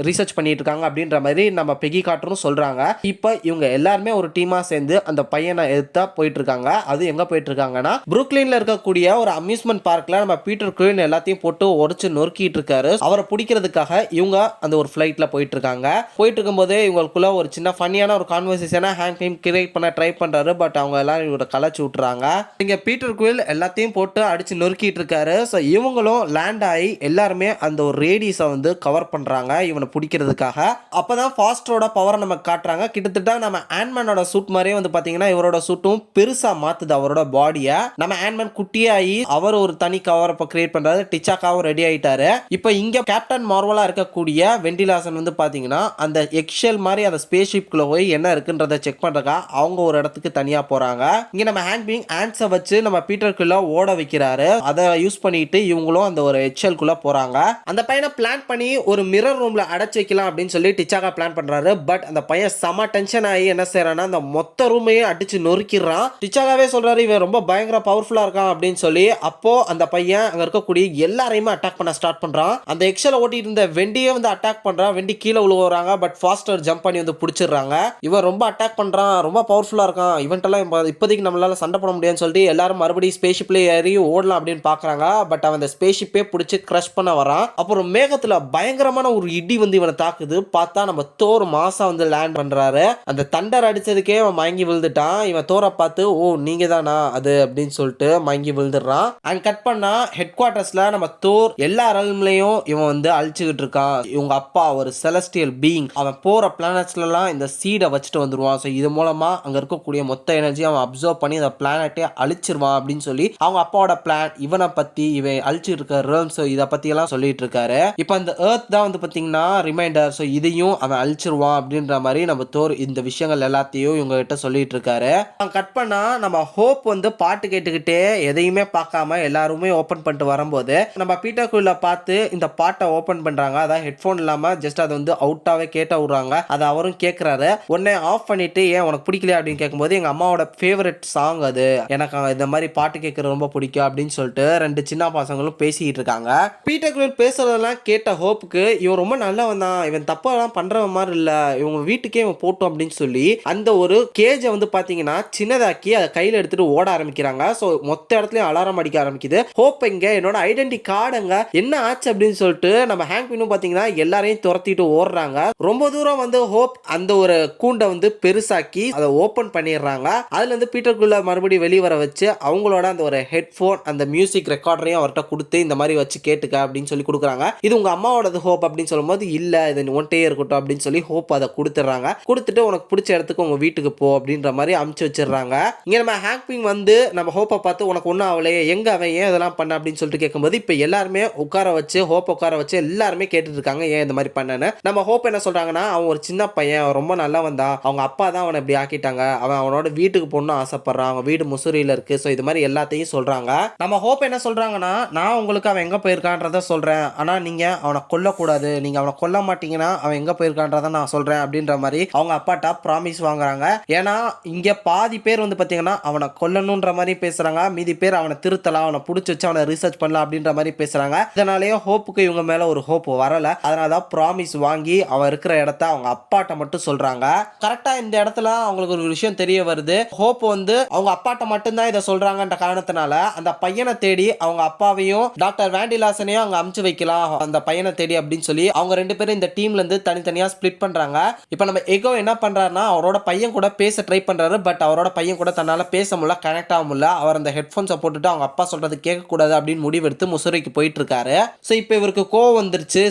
ரிசர்ச் பண்ணிட்டு இருக்காங்க அப்படின்ற மாதிரி நம்ம பெகி கார்ட்டரும் சொல்றாங்க. இப்போ இவங்க எல்லாருமே ஒரு டீமா சேர்ந்து அந்த பையனை எதிர்த்தா போயிட்டு இருக்காங்க. அது எங்க போயிட்டு இருக்காங்கன்னா, புரூக்லின்ல இருக்கக்கூடிய ஒரு அம்யூஸ்மெண்ட் பார்க்ல நம்ம பீட்டர் குயின் எல்லாத்தையும் போட்டு உடைச்சு நொறுக்கிட்டு இருக்காரு. அவரை பிடிக்கிறதுக்காக இவங்க அந்த ஒரு ஃபிளைட்ல போயிட்டு இருக்காங்க. போயிட்டு இருக்கும்போதே இவங்களுக்குள்ள ஒரு சின்ன ஃபன்னியான ஒரு கான்வர்சேஷனை ஹேங்க் பிங் கிரியேட் பண்ண ட்ரை பண்றாரு. பட் அவங்க எல்லாரும் இவரை கலாச்சு விட்டுறாங்க. இங்க பீட்டர் குயில் எல்லாத்தையும் போட்டு அடிச்சு நொறுக்கிட்டு இருக்காரு. ஸோ இவங்களும் லேண்ட் ஆகி எல்லாருமே அந்த ஒரு ரேடியஸை வந்து கவர் பண்றாங்க. போறாங்க இவனை பிடிக்கிறதுக்காக. அப்பதான் ஃபாஸ்டரோட பவரை நமக்கு காட்டுறாங்க. கிட்டத்தட்ட நம்ம ஆண்ட்மேனோட சூட் மாதிரியே வந்து பாத்தீங்கன்னா இவரோட சூட்டும் பெருசா மாத்துது அவரோட பாடிய. நம்ம ஆண்ட்மேன் குட்டியாகி அவர் ஒரு தனி கவர் கிரியேட் பண்றாரு. டிச்சாக்காவும் ரெடி ஆயிட்டாரு. இப்போ இங்க கேப்டன் மார்வலா இருக்கக்கூடிய வெண்டிலாசன் வந்து பாத்தீங்கன்னா அந்த எக்ஷெல் மாதிரி அந்த ஸ்பேஸ் ஷிப்குள்ள போய் என்ன இருக்குன்றத செக் பண்றதுக்காக அவங்க ஒரு இடத்துக்கு தனியா போறாங்க. இங்க நம்ம ஹேங்க்பிங் ஆன்ஸை வச்சு நம்ம பீட்டருக்குள்ள ஓட வைக்கிறாரு. அதை யூஸ் பண்ணிட்டு இவங்களும் அந்த ஒரு எக்ஷெல்குள்ள போறாங்க. அந்த பையனை பிளான் பண்ணி ஒரு மிரர் ரூம்ல அடைச்சு வைக்கலாம் அப்படின்னு சொல்லி டிச்சாக்கா பிளான் பண்றாரு. பட் அந்த பையன் செம டென்ஷன் ஆகி என்ன செய்யறான்னா அந்த மொத்த ரூமையும் அடிச்சு நொறுக்கிறான். டிச்சாக்காவே சொல்றாரு இவன் ரொம்ப பயங்கர பவர்ஃபுல்லா இருக்கான் அப்படின்னு சொல்லி. அப்போ அந்த பையன் அங்க இருக்கக்கூடிய எல்லாரையுமே அட்டாக் பண்ண ஸ்டார்ட் பண்றான். அந்த எக்ஷெல் ஓட்டிட்டு இருந்த வெண்டியே வந்து அட்டாக் பண்றான். வெண்டி கீழே விழுவுறாங்க. பட் ஃபாஸ்டர் ஜம்ப் பண்ணி வந்து பிடிச்சிடுறாங்க. இவன் ரொம்ப அட்டாக் பண்றான், ரொம்ப பவர்ஃபுல்லா இருக்கான், இவன்ட்டெல்லாம் இப்போதைக்கு நம்மளால சண்டை போட முடியாதுன்னு சொல்லிட்டு எல்லாரும் மறுபடியும் ஸ்பேஸ் ஷிப்ல ஏறி ஓடலாம் அப்படின்னு பாக்குறாங்க. பட் அவன் அந்த ஸ்பேஸ் ஷிப்பே பிடிச்சி கிரஷ் பண்ண வரான். அப்புறம் மேகத்துல பயங்கரமான ஒரு இடி வந்து இவனை தாக்குது. பார்த்தா நம்ம தோர் மாசா வந்து லேண்ட் பண்றாரு. அந்த தண்டர் அடிச்சதுக்கே அவன் மயங்கி விழுந்துட்டான். இவன் தோரை பார்த்து ஓ நீங்க தானா அது அப்படின்னு சொல்லிட்டு மயங்கி விழுந்துடுறான். அங்க கட் பண்ணா ஹெட் குவார்டர்ஸ்ல நம்ம தோர் எல்லா ரல்ம்லயும் இவன் வந்து அழிச்சுக்கிட்டு இருக்கான். இவங்க அப்பா ஒரு செலஸ்டியல் பீயிங், அவன் போற பிளானட்ஸ்ல எல்லாம் இந்த சீடை வச்சுட்டு வந்துருவான். ஸோ இது மூலமா அங்க இருக்கக்கூடிய மொத்த எனர்ஜி அவன் அப்சர்வ் பண்ணி அந்த பிளானட்டே அழிச்சிருவான் அப்படின்னு சொல்லி அவங்க அப்பாவோட பிளான். இவனை பத்தி இவன் அழிச்சிட்டு இருக்க ரல்ம்ஸ் இதை பத்தி எல்லாம் சொல்லிட்டு இருக்காரு. இப்போ அந்த எர்த் தான் வந்து பாத்தீங்கன்னா ரிமைண்டர். ஸோ இதையும் அவன் அழிச்சிருவான் அப்படின்ற மாதிரி நம்ம தோர் இந்த விஷயங்கள் எல்லாத்தையும் இவங்க கிட்ட சொல்லிட்டு இருக்காரு. கட் பண்ணா நம்ம ஹோப் வந்து பாட்டு கேட்டுக்கிட்டே எதையுமே பார்க்காம எல்லாருமே ஓபன் பண்ணிட்டு வரும்போது நம்ம பீட்டருக்குள்ள பார்த்து இந்த பாட்டை ஓபன் பண்றாங்க. அதான் ஹெட்போன் இல்லாம ஜஸ்ட் அதை வந்து அவுட்டாவே கேட்ட விடுறாங்க. அதை அவரும் கேட்கிறாரு. உடனே ஆஃப் பண்ணிட்டு ஏன் உனக்கு பிடிக்கல அப்படின்னு கேட்கும்போது எங்க அம்மாவோட ஃபேவரட் சாங் அது, எனக்கு இந்த மாதிரி பாட்டு கேட்கறது ரொம்ப பிடிக்கும் அப்படின்னு சொல்லிட்டு ரெண்டு சின்ன பசங்களும் பேசிக்கிட்டு இருக்காங்க. பீட்டருக்குள்ள பேசுறதெல்லாம் கேட்ட ஹோப்புக்கு இவன் ரொம்ப நல்லவன் தான், இவன் தப்பெல்லாம் பண்றவன் மாதிரி இல்ல, இவங்க வீட்டுக்கே இவன் போட்டோம் அப்படின்னு சொல்லி அந்த ஒரு கேஜை வந்து பாத்தீங்கன்னா சின்னதாக்கி அதை கையில எடுத்துட்டு ஓட ஆரம்பிக்கிறாங்க. ஸோ மொத்த இடத்துலயும் அலாரம் அடிக்க ஆரம்பிக்குது. ஹோப் எங்க என்னோட ஐடென்டி கார்டுங்க என்ன ஆச்சு அப்படின்னு சொல்லிட்டு நம்ம ஹேங்க் பின்னும் பாத்தீங்கன்னா எல்லாரையும் துரத்திட்டு ஓடுறாங்க. ரொம்ப தூரம் வந்து ஹோப் அந்த ஒரு கூண்டை வந்து பெருசாக்கி அதை ஓபன் பண்ணிடுறாங்க. அதுல இருந்து பீட்டருக்குள்ள மறுபடியும் வெளியே வர வச்சு அவங்களோட அந்த ஒரு ஹெட்போன் அந்த மியூசிக் ரெக்கார்டரையும் அவர்கிட்ட கொடுத்து இந்த மாதிரி வச்சு கேட்டுக்க அப்படின்னு சொல்லி கொடுக்குறாங்க. இது உங்க அம்மாவோடது ஹோப் அப்படின்னு சொல்லும்போது இல்ல இது ஒன்டே இருக்கட்டும் அப்படின்னு சொல்லி ஹோப் அதை கொடுத்துறாங்க. கொடுத்துட்டு உனக்கு பிடிச்ச இடத்துக்கு உங்க வீட்டுக்கு போ அப்படின்ற மாதிரி அமுச்சு வச்சிடறாங்க. இங்க நம்ம ஹேங்க்பிங் வந்து நம்ம ஹோப்பை பார்த்து உனக்கு ஒன்றும் அவளையே எங்க அவன் ஏன் இதெல்லாம் பண்ண அப்படின்னு சொல்லிட்டு கேட்கும்போது இப்போ எல்லாருமே உட்கார வச்சு ஹோப் உட்கார வச்சு எல்லாருமே கேட்டுட்டு இருக்காங்க ஏன் இந்த மாதிரி பண்ணனு. நம்ம ஹோப் என்ன சொல்றாங்கன்னா அவன் ஒரு சின்ன பையன் ரொம்ப நல்லா வந்தான், அவங்க அப்பா தான் அவனை இப்படி ஆக்கிட்டாங்க, அவன் அவனோட வீட்டுக்கு போகணும்னு ஆசைப்படுறான், அவங்க வீடு முசூரியில இருக்கு. ஸோ இது மாதிரி எல்லாத்தையும் சொல்றாங்க. நம்ம ஹோப் என்ன சொல்றாங்கன்னா நான் உங்களுக்கு அவன் எங்க போயிருக்கான்றத சொல்றேன், ஆனா நீங்க அவனை கொல்லக்கூடாது, நீங்க அவனை கொல்ல மாட்டீங்கன்னா அவன் எங்க போயிருக்கான்றத நான் சொல்றேன் அப்படின்ற மாதிரி அவங்க அப்பாட்டா ப்ராமிஸ் வாங்குறாங்க. ஏன்னா இங்க பாதி பேர் வந்து பாத்தீங்கன்னா அவனை கொல்லணுன்ற மாதிரி பேசுறாங்க, மீதி பேர் அவனை திருத்தலாம், அவனை பிடிச்சி வச்சு அவனை ரிசர்ச் பண்ணலாம் அப்படின்ற மாதிரி பேசுறாங்க. இதனாலேயே ஹோப்புக்கு இவங்க மேல ஒரு ஹோப் வரல. அதனாலதான் ப்ராமிஸ் வாங்கி அவன் இருக்கிற இடத்த அவங்க அப்பாட்ட மட்டும் சொல்றாங்க. கரெக்டா இந்த இடத்துல அவங்களுக்கு ஒரு விஷயம் தெரிய வருது. ஹோப் வந்து அவங்க அப்பாட்ட மட்டும்தான் இதை சொல்றாங்கன்ற காரணத்தினால அந்த பையனை தேடி அவங்க அப்பாவையும் டாக்டர் வேண்டிலாசனையும் அங்க அமுச்சு வைக்கலாம் அந்த பையனை தேடி அப்படின்னு சொல்லி அவங்க ரெண்டு பேரும் இந்த டீம்ல இருந்து தனித்தனியா ஸ்பிளிட் பண்றாங்க. இப்போ நம்ம எகோ என்ன பண்றாருன்னா அவரோட பையன் கூட பேச ட்ரை பண்றாரு. பட் அவரோட பையன் கூட தன்னால பேச முடியல, கனெக்ட் ஆக முடியல. அவர் அந்த ஹெட்போன்ஸை போட்டுட்டு அவங்க அப்பா சொல்றது கேட்க கூடாது அப்படின்னு முடிவெடுத்து முசூரிக்கு போயிட்டு இருக்காரு. ஸோ இப்போ இவருக்கு கோவம் வந்துருச்சு.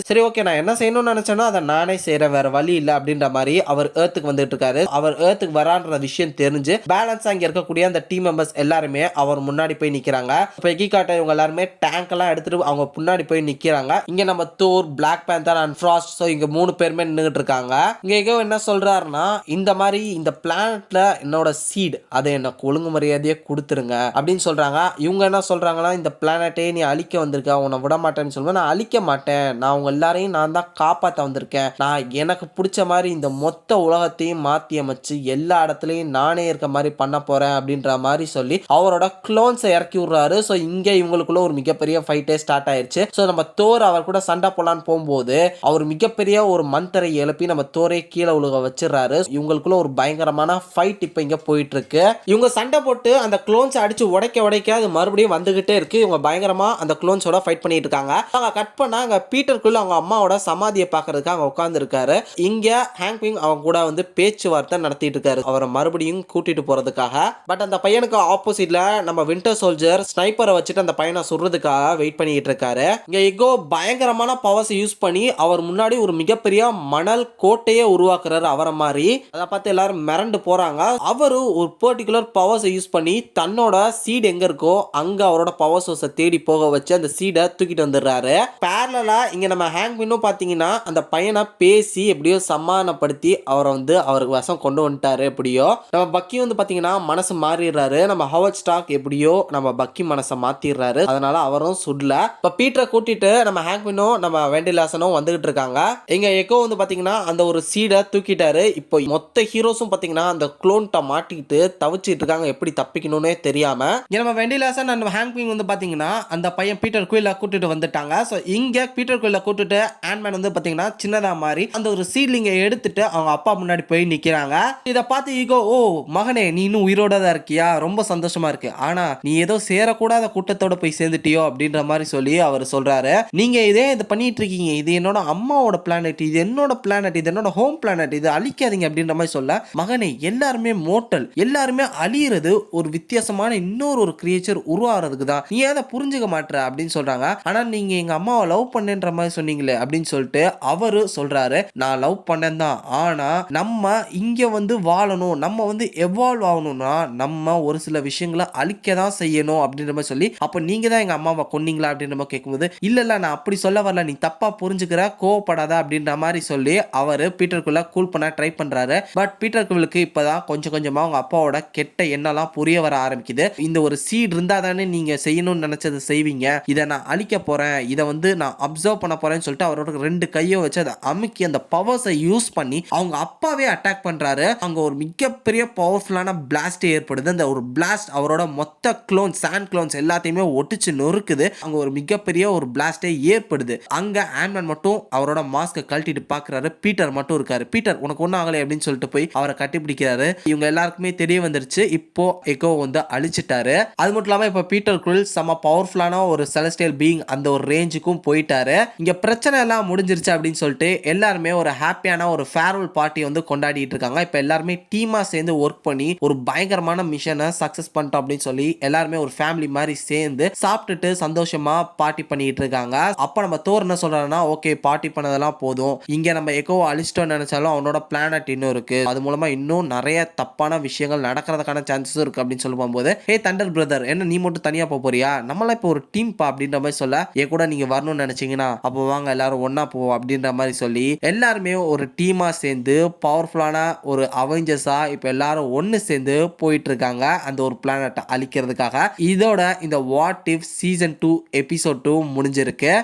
சரி ஓகே நான் என்ன செய்யணும்னு நினைச்சேனோ அதை நானே செய்யறேன், வேற வழி இல்லை அப்படின்ற மாதிரி அவர் ஏர்த்துக்கு வந்துட்டு இருக்காரு. அவர் ஏர்த்துக்கு வரான்ற விஷயம் தெரிஞ்சு பேலன்ஸ் அங்க இருக்கக்கூடிய அந்த டீம் மெம்பர்ஸ் எல்லாருமே அவர் முன்னாடி போய் நிக்கிறாங்க. இப்போ எகிகாட்டர் இவங்க எல்லாருமே டேங்க் எல்லாம் எடுத்துட்டு அவங்க முன்னாடி போய் நிக்கிறாங்க. இங்க நம்ம Thor, Black Panther and Frost, so இங்க 3 பேருமே நின்றுட்டு இருக்காங்க. இங்க எகோ என்ன சொல்றாருன்னா இந்த மாதிரி இந்த பிளானட்ல என்னோட சீட் அதை எனக்கு ஒழுங்கு மரியாதையே கொடுத்துருங்க அப்படின்னு சொல்றாங்க. இவங்க என்ன சொல்றாங்கன்னா இந்த பிளானட்டே நீ அழிக்க வந்திருக்க, உன்னை விட மாட்டேன்னு சொல்லுவேன். நான் அழிக்க மாட்டேன், நான் உங்க எல்லாரையும் நான் தான் காப்பாற்ற வந்திருக்கேன், நான் எனக்கு பிடிச்ச மாதிரி இந்த மொத்த உலகத்தையும் மாற்றி அமைச்சு எல்லா இடத்துலையும் நானே இருக்க மாதிரி பண்ண போறேன் அப்படின்ற மாதிரி சொல்லி அவரோட க்ளோன்ஸை இறக்கி விடுறாரு. ஸோ இங்க இவங்களுக்குள்ள ஒரு மிகப்பெரிய ஃபைட்டே ஸ்டார்ட் ஆயிடுச்சு. ஸோ நம்ம தோர் அவர் கூட சண்டை போலான்னு போகும்போது அவர் மிகப்பெரிய ஒரு மந்தரை எழுப்பி நம்ம தோரே கீழே உலக வச்சிடறாரு. இவங்களுக்குள்ள ஒரு பயங்கரமான ஃபைட் இப்போ இங்க போயிட்டு இருக்கு. இவங்க சண்டை போட்டு அந்த க்ளோன்ஸ் அடிச்சு உடைக்க அது மறுபடியும் வந்துகிட்டே இருக்கு. இவங்க பயங்கரமா அந்த க்ளோன்ஸோட ஃபைட் பண்ணிட்டு இருக்காங்க. அவங்க கட் பண்ணா அங்க பீட்டருக்குள்ள அவங்க அம்மாவோட சமாதியை பார்க்கறதுக்கு அங்க உட்கார்ந்து இருக்காரு. இங்க ஹேங்க்பிங் அவங்க கூட வந்து பேச்சுவார்த்தை நடத்திட்டு இருக்காரு அவரை மறுபடியும் கூட்டிட்டு போறதுக்காக. பட் அந்த பையனுக்கு ஆப்போசிட்ல நம்ம வின்டர் சோல்ஜர் ஸ்னைப்பரை வச்சுட்டு அந்த பையனை சுடுறதுக்காக வெயிட் பண்ணிட்டு இருக்காரு. இங்க எகோ பயங்கரமான பவர்ஸ் யூஸ் பண்ணி அவர் முன்னாடி ஒரு மிகப்பெரிய மணல் கோட்டையே உருவாக்குறாரு அவரை மாதிரி. அதை பார்த்து எல்லாரும் மிரண்டு போறாங்க. அவரு ஒரு பர்டிகுலர் பவர்ஸை யூஸ் பண்ணி தன்னோட சீட் எங்க இருக்கோ அங்க அவரோட பவர் சோர்ஸை தேடி போக வச்சு அந்த சீடை தூக்கிட்டு வந்துடுறாரு. பேரலா இங்க நம்ம ஹேங்க் பின்னும் பாத்தீங்கன்னா அந்த பையனை பேசி எப்படியோ சமாதானப்படுத்தி அவரை வந்து அவருக்கு வசம் கொண்டு வந்துட்டாரு. எப்படியோ நம்ம பக்கி வந்து பாத்தீங்கன்னா மனசு மாறிடுறாரு. நம்ம ஹவர்ட் ஸ்டார்க் எப்படியோ நம்ம பக்கி மனசை மாத்திடுறாரு. அதனால அவரும் சுடல. இப்ப பீட்டரை கூட்டிட்டு நம்ம ஹேங்க் பின்னும் நம்ம வெண்டிலாசனும் வந்துகிட்டு இருக்காங்க. எங்க எக்கோ வந்து பாத்தீங்கன்னா அந்த ஒரு சீடை தூக்கிட்டாரு. இப்போ மொத்த ஹீரோஸும் பாத்தீங்கன்னா அந்த குளோன்ட்ட மாட்டிக்கிட்டு தவிச்சிட்டு இருக்காங்க, எப்படி தப்பிக்கணும்னே தெரியாம. நம்ம வெண்டிலாசன் அண்ட் ஹேங்க் பின் வந்து பாத்தீங்கன்னா அந்த பையன் பீட்டர் குயில கூட்டிட்டு வந்துட்டாங்க. சோ இங்க பீட்டர் குயில கூட்டிட்டு ஆண்ட்மேன் வந்து பாத்தீங்கன்னா சின்னதா மாறி அந்த ஒரு சீட்லிங்க எடுத்துட்டு அவங்க அப்பா முன்னாடி போய் நிக்கிறாங்க. இத பார்த்து ஈகோ, ஓ மகனே நீ இன்னும் உயிரோட தான் இருக்கியா, ரொம்ப சந்தோஷமா இருக்கு, ஆனா நீ ஏதோ சேரக்கூடாத கூட்டத்தோட போய் சேர்ந்துட்டியோ அப்படின்ற மாதிரி சொல்லி அவர் சொல்றாரு. நீங்க இதே இது பண்ணிட்டு இருக்கீங்க, இது என்னோட அம்மாவோட பிளானட், இது என்னோட பிளானட், இது என்னோட ஹோம் பிளானட், இது அழிக்காதீங்க அப்படின்ற மாதிரி சொல்ல, மகனே எல்லாருமே மோட்டல், எல்லாருமே அழியிறது ஒரு வித்தியாசமான இன்னொரு ஒரு கிரியேச்சர் உருவாகிறதுக்கு தான், நீ அதை புரிஞ்சுக்க மாட்டேற அப்படின்னு சொல்றாங்க. ஆனா நீங்க எங்க அம்மாவை லவ் பண்ணேன்ற மாதிரி சொன்னீங்களே அப்படின்னு சொல்லிட்டு அவரு சொல்றாரு, நான் லவ் பண்ணேன் தான், ஆனா நம்ம இங்க வந்து வாழணும், நம்ம வந்து எவால்வ் ஆகணும்னா நம்ம ஒரு சில விஷயங்களை அழிக்க தான் செய்யணும் அப்படின்ற மாதிரி சொல்லி, அப்ப நீங்க தான் எங்க அம்மாவை கொன்னீங்களா அப்படின்ற மாதிரி கேட்கும்போது, இல்ல இல்ல நான் அப்படி சொல்ல வரல, நீ தப்பா புரிஞ்சுக்கிற, கோவப்படாத அப்படின்ற மாதிரி சொல்லி அவரு பீட்டருக்குள்ள கூல் பண்ண ட்ரை பண்றாரு. பட் பீட்டருக்குள்ளுக்கு இப்பதான் கொஞ்சம் கொஞ்சமா அவங்க அப்பாவோட கெட்ட எண்ணெல்லாம் புரிய வர ஆரம்பிக்குது. இந்த ஒரு சீட் இருந்தா தானே நீங்க செய்யணும்னு நினைச்சதை செய்வீங்க, இதை நான் அழிக்க போறேன், இதை வந்து நான் அப்சர்வ் பண்ண போறேன்னு சொல்லிட்டு அவரோட 2 கையை வச்சு அதை அமுக்கி அந்த பவர்ஸை யூஸ் பண்ணி அவங்க அப்பாவே அட்டாக் பண்றாரு. அங்க ஒரு மிகப்பெரிய பவர்ஃபுல்லான பிளாஸ்ட் ஏற்படுது. அந்த ஒரு பிளாஸ்ட் அவரோட மொத்த க்ளோன்ஸ், சாண்ட் க்ளோன்ஸ் எல்லாத்தையுமே ஒட்டிச்சு நொறுக்குது. அங்க ஒரு மிகப்பெரிய ஒரு பிளாஸ்டே ஏற்படுது. அங்க ஆண்ட்மேன் மட்டும் அவரோட மாஸ்கை கழட்டிட்டு பாக்குறாரு. பீட்டர் மட்டும் இருக்காரு. பீட்டர் உனக்கு ஒன்றும் ஆகலை அப்படின்னு சொல்லிட்டு போய் அவரை கட்டிப்பிடிக்கிறாரு. இவங்க எல்லாருக்குமே தெரிய வந்துருச்சு, இப்போ எக்கோ வந்து அழிச்சிட்டாரு. அது மட்டும் இல்லாம இப்போ பீட்டர் குரில் செம பவர்ஃபுல்லான ஒரு செலஸ்டியல் பீயிங் அந்த ஒரு ரேஞ்சுக்கும் போயிட்டாரு. இங்க பிரச்சனை எல்லாம் முடிஞ்சிருச்சு அப்படின்னு சொல்லிட்டு எல்லாருமே ஒரு ஹாப்பியான ஒரு ஃபேர்வெல் பார்ட்டி வந்து கொண்டாடிட்டு இருக்காங்க. இப்போ எல்லாருமே டீமா சேர்ந்து ஒர்க் பண்ணி ஒரு பயங்கரமான மிஷனை சக்சஸ் பண்ணிட்டோம் அப்படின்னு சொல்லி எல்லாருமே ஒரு ஃபேமிலி மாதிரி சேர்ந்து சாப்பிட்டுட்டு சந்தோஷமா பார்ட்டி பண்ணிட்டு இருக்காங்க. அப்ப நம்ம தோர் என்ன சொல்றாருன்னா, ஓகே பார்ட்டி பண்ணதெல்லாம் போதும், இங்க நம்ம எக்கோ அழிச்சிட்டோம்னு நினைச்சாலும் அவனோட பிளானட் இன்னும் இருக்கு, அது மூலமா இன்னும் நிறைய தப்பான விஷயங்கள் நடக்கிறதுக்கான சான்சஸ் இருக்கு அப்படின்னு சொல்லி போகும்போது, ஹே தண்டர் பிரதர் என்ன நீ மட்டும் தனியா போறியா, நம்மளாம் இப்போ ஒரு டீம் பா அப்படின்ற மாதிரி சொல்ல, என் கூட நீங்க வரணும்னு நினைச்சீங்கன்னா அப்போ வாங்க எல்லாரும் ஒன்னா போவோம் அப்படின்ற மாதிரி சொல்லி எல்லாருமே ஒரு டீமா சேர்ந்து பவர்ஃபுல்லான ஒரு அவெஞ்சர்ஸா இப்போ எல்லாரும் ஒன்னு சேர்ந்து போயிட்டு இருக்காங்க அந்த ஒரு பிளானட்டை அழிக்கிறதுக்காக. இதோட இந்த வாட் இஃப் சீசன் 2 எபிசோட் 2 முடிஞ்சிருக்கு.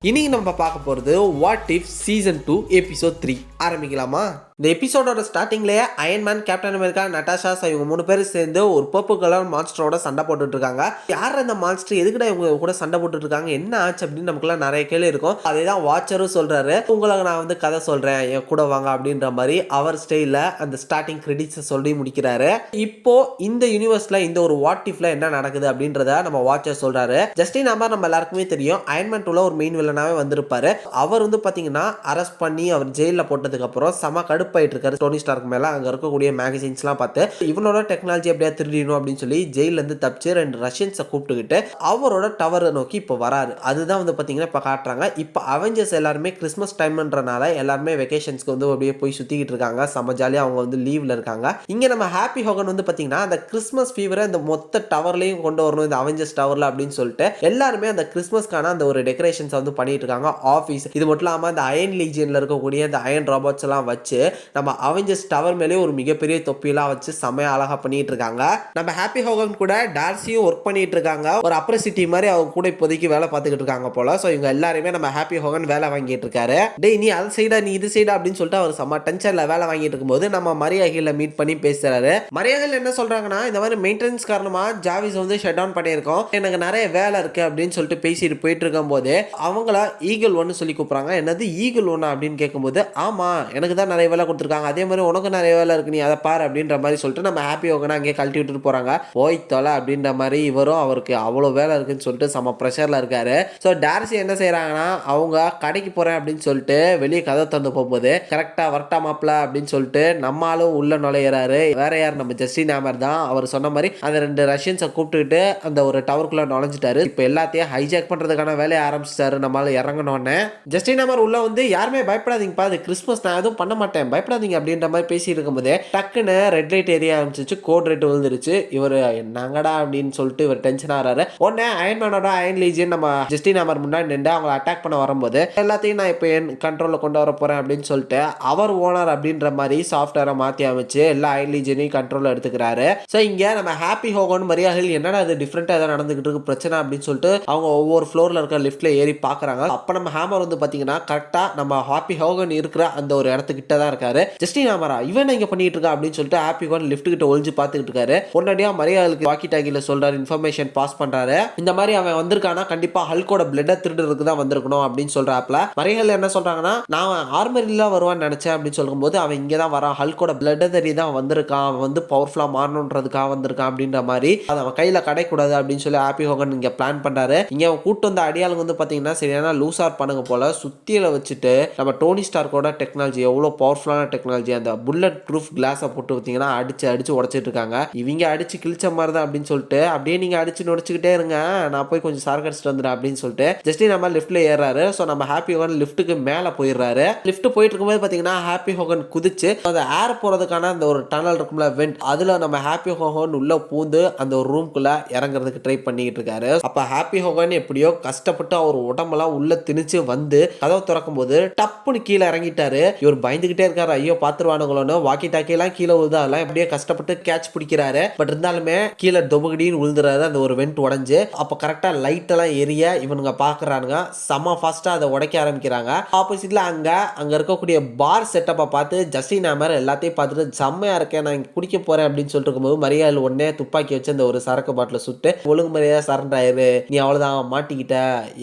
இன்னைக்கு நம்ம பார்க்க போறது வாட் இஃப் சீசன் 2 எபிசோட் 3 ஆரம்பிக்கலாமா? இந்த எபிசோடோட ஸ்டார்டிங்லேயே அயன்மேன், கேப்டன் அமெரிக்கா, நட்டாஷா இவங்க 3 பேர் சேர்ந்து ஒரு பர்பிள் கலர் மான்ஸ்டரோட சண்டை போட்டுட்டு இருக்காங்க. யார் அந்த மான்ஸ்டர், எதுக்குடா இவங்க கூட சண்டை போட்டுட்டு இருக்காங்க, என்ன ஆச்சு அப்படின்னு நமக்குலாம் நிறைய கேள்வி இருக்கும். அதே தான் வாட்சரும் சொல்றாரு, உங்களுக்கு நான் வந்து கதை சொல்றேன் என் கூட வாங்க அப்படின்ற மாதிரி அவர் ஸ்டைல அந்த ஸ்டார்டிங் கிரெடிட்ஸை சொல்லி முடிக்கிறாரு. இப்போ இந்த யூனிவர்ஸ்ல இந்த ஒரு வாட் இஃப்ல என்ன நடக்குது அப்படின்றத நம்ம வாட்சர் சொல்றாரு. ஜஸ்டின் அமர் நம்ம எல்லாருக்குமே தெரியும், அயன்மேன் 2ல ஒரு மெயின் வில்லனாவே வந்திருப்பாரு. அவர் வந்து பாத்தீங்கன்னா அரெஸ்ட் பண்ணி அவர் ஜெயில போட்டதுக்கு அப்புறம் செம கடுப்பாயிட்டு இருக்காரு டோனி ஸ்டார்க் மேல. அங்க இருக்கக்கூடிய மேகசின்ஸ்லாம் பார்த்து இவனோட டெக்னாலஜி எப்படியா திருடிடணும் அப்படின்னு சொல்லி ஜெயில இருந்து தப்பிச்சு 2 ரஷ்யன்ஸை கூப்பிட்டுக்கிட்டு அவரோட டவரை நோக்கி இப்போ வராரு. அதுதான் வந்து பாத்தீங்கன்னா இப்போ காட்டுறாங்க. இப்போ அவெஞ்சர்ஸ் எல்லாருமே கிறிஸ்மஸ் டைம்ன்றனால எல்லாருமே வெக்கேஷன்ஸ்க்கு வந்து அப்படியே போய் சுத்திக்கிட்டு இருக்காங்க. செம ஜாலியா அவங்க வந்து லீவ்ல இருக்காங்க. இங்க நம்ம ஹாப்பி ஹோகன் வந்து பாத்தீங்கன்னா அந்த கிறிஸ்மஸ் ஃபீவரை இந்த மொத்த டவர்லயும் கொண்டு வரணும் இந்த அவெஞ்சர்ஸ் டவர்ல அப்படின்னு சொல்லிட்டு எல்லாருமே அந்த கிறிஸ்மஸ்க்கான அந்த ஒரு டெக்கரேஷன்ஸ் வந்து பண்ணிட்டு இருக்காங்க. ஆஃபீஸ் இது மட்டும் இல்லாம அந்த அயன் லீஜியன்ல இருக்கக்கூடிய அந்த அயன் ராபோட்ஸ் எல்லாம் வச்சு நம்ம அவெஞ்சர்ஸ் டவர் மேலே ஒரு மிகப்பெரிய தொப்பியெல்லாம் வச்சு செமையா அழகா பண்ணிட்டு இருக்காங்க. நம்ம ஹாப்பி ஹோகன் கூட டார்சியும் ஒர்க் பண்ணிட்டு இருக்காங்க. ஒரு அப்ரசிட்டி மாதிரி அவங்க கூட இப்போதைக்கு வேலை பார்த்துக்கிட்டு இருக்காங்க போல. ஸோ இவங்க எல்லாருமே நம்ம ஹாப்பி ஹோகன் வேலை வாங்கிட்டு இருக்காரு. டேய் நீ அது சைடா நீ இது சைடா அப்படின்னு சொல்லிட்டு அவர் செம்ம டென்ஷன்ல வேலை வாங்கிட்டு இருக்கும்போது நம்ம மரியாதையில மீட் பண்ணி பேசுறாரு. மரியாதையில் என்ன சொல்றாங்கன்னா, இந்த மாதிரி மெயின்டெனன்ஸ் காரணமா ஜாவிஸ் வந்து ஷட் டவுன் பண்ணியிருக்கோம், எனக்கு நிறைய வேலை இருக்கு அப்படின்னு சொல்லிட்டு பேசிட்டு போயிட்டு இருக்கும் போது அவங்கள ஈகிள் ஒன்னு சொல்லி கூப்பிடுறாங்க. என்னது ஈகிள் ஒன்னா அப்படின்னு கேட்கும்போது, ஆமா எனக்கு தான் நிறைய வேலை கொடுத்துருக்காங்க, அதே மாதிரி உனக்கு நிறைய வேலை இருக்கு, நீ அதை பாரு அப்படின்ற மாதிரி சொல்லிட்டு நம்ம ஹாப்பி ஹோகனை அங்கேயே கழட்டி விட்டுட்டு போறாங்க. போய் தொலை அப்படின்ற மாதிரி இவரும் அவருக்கு அவ்வளோ வேலை இருக்குன்னு சொல்லிட்டு செம ப்ரெஷர்ல இருக்காரு. ஸோ டார்சி என்ன செய்யறாங்கன்னா அவங்க கடைக்கு போறேன் அப்படின்னு சொல்லிட்டு வெளியே கதை திறந்து போகும்போது கரெக்டா வரட்டா மாப்ள அப்படின்னு சொல்லிட்டு நம்மளும் உள்ள நுழையிறாரு. வேற யார், நம்ம ஜஸ்டின் ஹேமர் தான். அவர் சொன்ன மாதிரி அந்த 2 ரஷ்யன்ஸை கூப்பிட்டுக்கிட்டு அந்த ஒரு டவருக்குள்ள நுழைஞ்சிட்டாரு. இப்போ எல்லாத்தையும் ஹைஜாக் பண்றதுக்கான வேலையை ஆரம்பிச்சிட்டாரு. நம்மளால இறங்கணும்னு ஜஸ்டின் ஹேமர் உள்ள வந்து யாருமே பயப்படாதீங்கப்பா, அது கிறிஸ்மஸ், நான் எதுவும் பண்ண மாட்டேன், பயப்படாதீங்க அப்படின்ற மாதிரி பேசி இருக்கும்போது டக்குன்னு ரெட் லைட் ஏரியா ஆரம்பிச்சிச்சு. கோட் ரெட் விழுந்துருச்சு. இவர் என்னங்கடா அப்படின்னு சொல்லிட்டு இவர் டென்ஷன் ஆறாரு. உடனே அயன்மேனோட அயன் லீஜியன் நம்ம ஜஸ்டின் ஹேமர் முன்னாடி நின்று அவங்களை அட்டாக் பண்ண வரும்போது எல்லாத்தையும் நான் இப்போ என் கண்ட்ரோலில் கொண்டு வர போறேன் அப்படின்னு சொல்லிட்டு அவர் ஓனர் அப்படின்ற மாதிரி சாஃப்ட்வேரை மாற்றி அமைச்சு எல்லா அயன் லீஜியனையும் கண்ட்ரோலில் எடுத்துக்கிறாரு. ஸோ இங்கே நம்ம ஹாப்பி ஹோகன் மரியாதைகள் என்னடா அது டிஃப்ரெண்டாக ஏதாவது நடந்துகிட்டு இருக்கு பிரச்சனை அப்படின்னு சொல்லிட்டு அவங்க ஒவ்வொரு ஃப்ளோரில் இருக்கிற லிஃப்ட்ல ஏறி பார்க்குறாங்க. அப்போ நம்ம ஹேமர் வந்து பார்த்தீங்கன்னா கரெக்டாக நம்ம ஹாப்பி ஹோகன் இருக்கிற அந்த ஒரு இடத்துக்கிட்ட தான் இருக்காரு. ஜஸ்டின் ஹேமரா இவன் இங்கே பண்ணிட்டு இருக்கா அப்படின்னு சொல்லிட்டு ஹாப்பி ஹோகன் லிஃப்ட் கிட்ட ஒழிஞ்சு பார்த்துக்கிட்டு இருக்காரு. உடனடியாக மரியாதைகளுக்கு வாக்கி டாக்கியில் சொல்றாரு, இன்ஃபர்மேஷன் பாஸ் பண்றாரு. இந்த மாதிரி அவன் வந்திருக்கானா கண்டிப்பா ஹல்கோட பிளட்டை திருடுறதுக்கு தான் வந்திருக்கணும் அப்படின்னு சொல்றாப்ல. மரியாதை என்ன சொல்றாங்கன்னா நான் ஆர்மரில வருவான்னு நினைச்சேன் அப்படின்னு சொல்லும்போது அவன் இங்கே தான் வரான், ஹல்கோட பிளட்டை தெரிய தான் வந்திருக்கான், அவன் வந்து பவர்ஃபுல்லா மாறணுன்றதுக்காக வந்திருக்கான் அப்படின்ற மாதிரி அதை அவன் கையில கடைக்கூடாது அப்படின்னு சொல்லி ஹாப்பி ஹோகன் இங்க பிளான் பண்றாரு. இங்க அவன் கூட்டு வந்த அடியாளுங்க வந்து பாத்தீங்கன்னா சரியான லூசார் பண்ணுங்க போல சுத்தியில வச்சுட்டு நம்ம டோனி ஸ்டார்க்கோட டெக்னாலஜி எவ்வளவு பவர்ஃபுல்லான டெக்னாலஜி அந்த புல்லட் ப்ரூஃப் கிளாஸை போட்டு பார்த்தீங்கன்னா அடிச்சு அடிச்சு உடச்சிட்டு இருக்காங்க. இவங்க அடிச்சு கிழிச்ச மாதிரி தான் அப்படின்னு சொல்லிட்டு அப்படியே நீங்க அடிச்சு நொடிச்சுக்கிட்டே இருங்க, நான் போய் கொஞ்சம் சார்கடிச்சிட்டு வந்துடுறேன் அப்படின்னு சொல்லிட்டு ஜஸ்டின் நம்ம லிஃப்ட்ல ஏறாரு. ஸோ நம்ம ஹாப்பி ஹோகன் லிஃப்ட்டுக்கு மேலே போயிடுறாரு. லிஃப்ட் போயிட்டு இருக்கும்போது பார்த்தீங்கன்னா ஹாப்பி ஹோகன் குதிச்சு அந்த ஏர் போறதுக்கான அந்த ஒரு டனல் இருக்கும்ல வெண்ட், அதுல நம்ம ஹாப்பி ஹோகன் உள்ள பூந்து அந்த ஒரு ரூம்குள்ள இறங்குறதுக்கு ட்ரை பண்ணிட்டு இருக்காரு. அப்ப ஹாப்பி ஹோகன் எப்படியோ கஷ்டப்பட்டு அவர் உடம்பெல்லாம் உள்ள திணிச்சு வந்து கதவை திறக்கும் போது டப்புன்னு கீழே இறங்கிட்டாரு. இவர் பயந்துகிட்டே இருக்காரு, ஐயோ பாத்துருவானுங்களோன்னு. வாக்கி டாக்கி எல்லாம் கீழே விழுது, அதெல்லாம் எப்படியோ கஷ்டப்பட்டு கேட்ச் பிடிக்கிறாரு. பட் இருந்தாலுமே கீழே தொபுகடின்னு விழுந்துறாரு அந்த ஒரு வெண்ட் உடஞ்சு. அப்ப கரெக்டா லைட் எல்லாம் எரிய இவனுங்க பாக்குறானுங்க, செம ஃபாஸ்டா அதை உடைக்க ஆரம்பிக்கிறாங்க. ஆப்போசிட்ல அங்க இருக்கக்கூடிய பார் செட்டப்பை பார்த்து ஜஸ்டின் ஹேமர் எல்லாத்தையும் பார்த்துட்டு செம்மையா இருக்கேன், நான் இங்க குடிக்க போறேன் அப்படின்னு சொல்லிட்டு இருக்கும்போது மரியாதை உடனே துப்பாக்கி வச்சு அந்த ஒரு சரக்கு பாட்டில சுட்டு ஒழுங்கு மரியாதை சரண்டர் ஆயிரு, நீ அவ்வளவுதான் மாட்டிக்கிட்ட,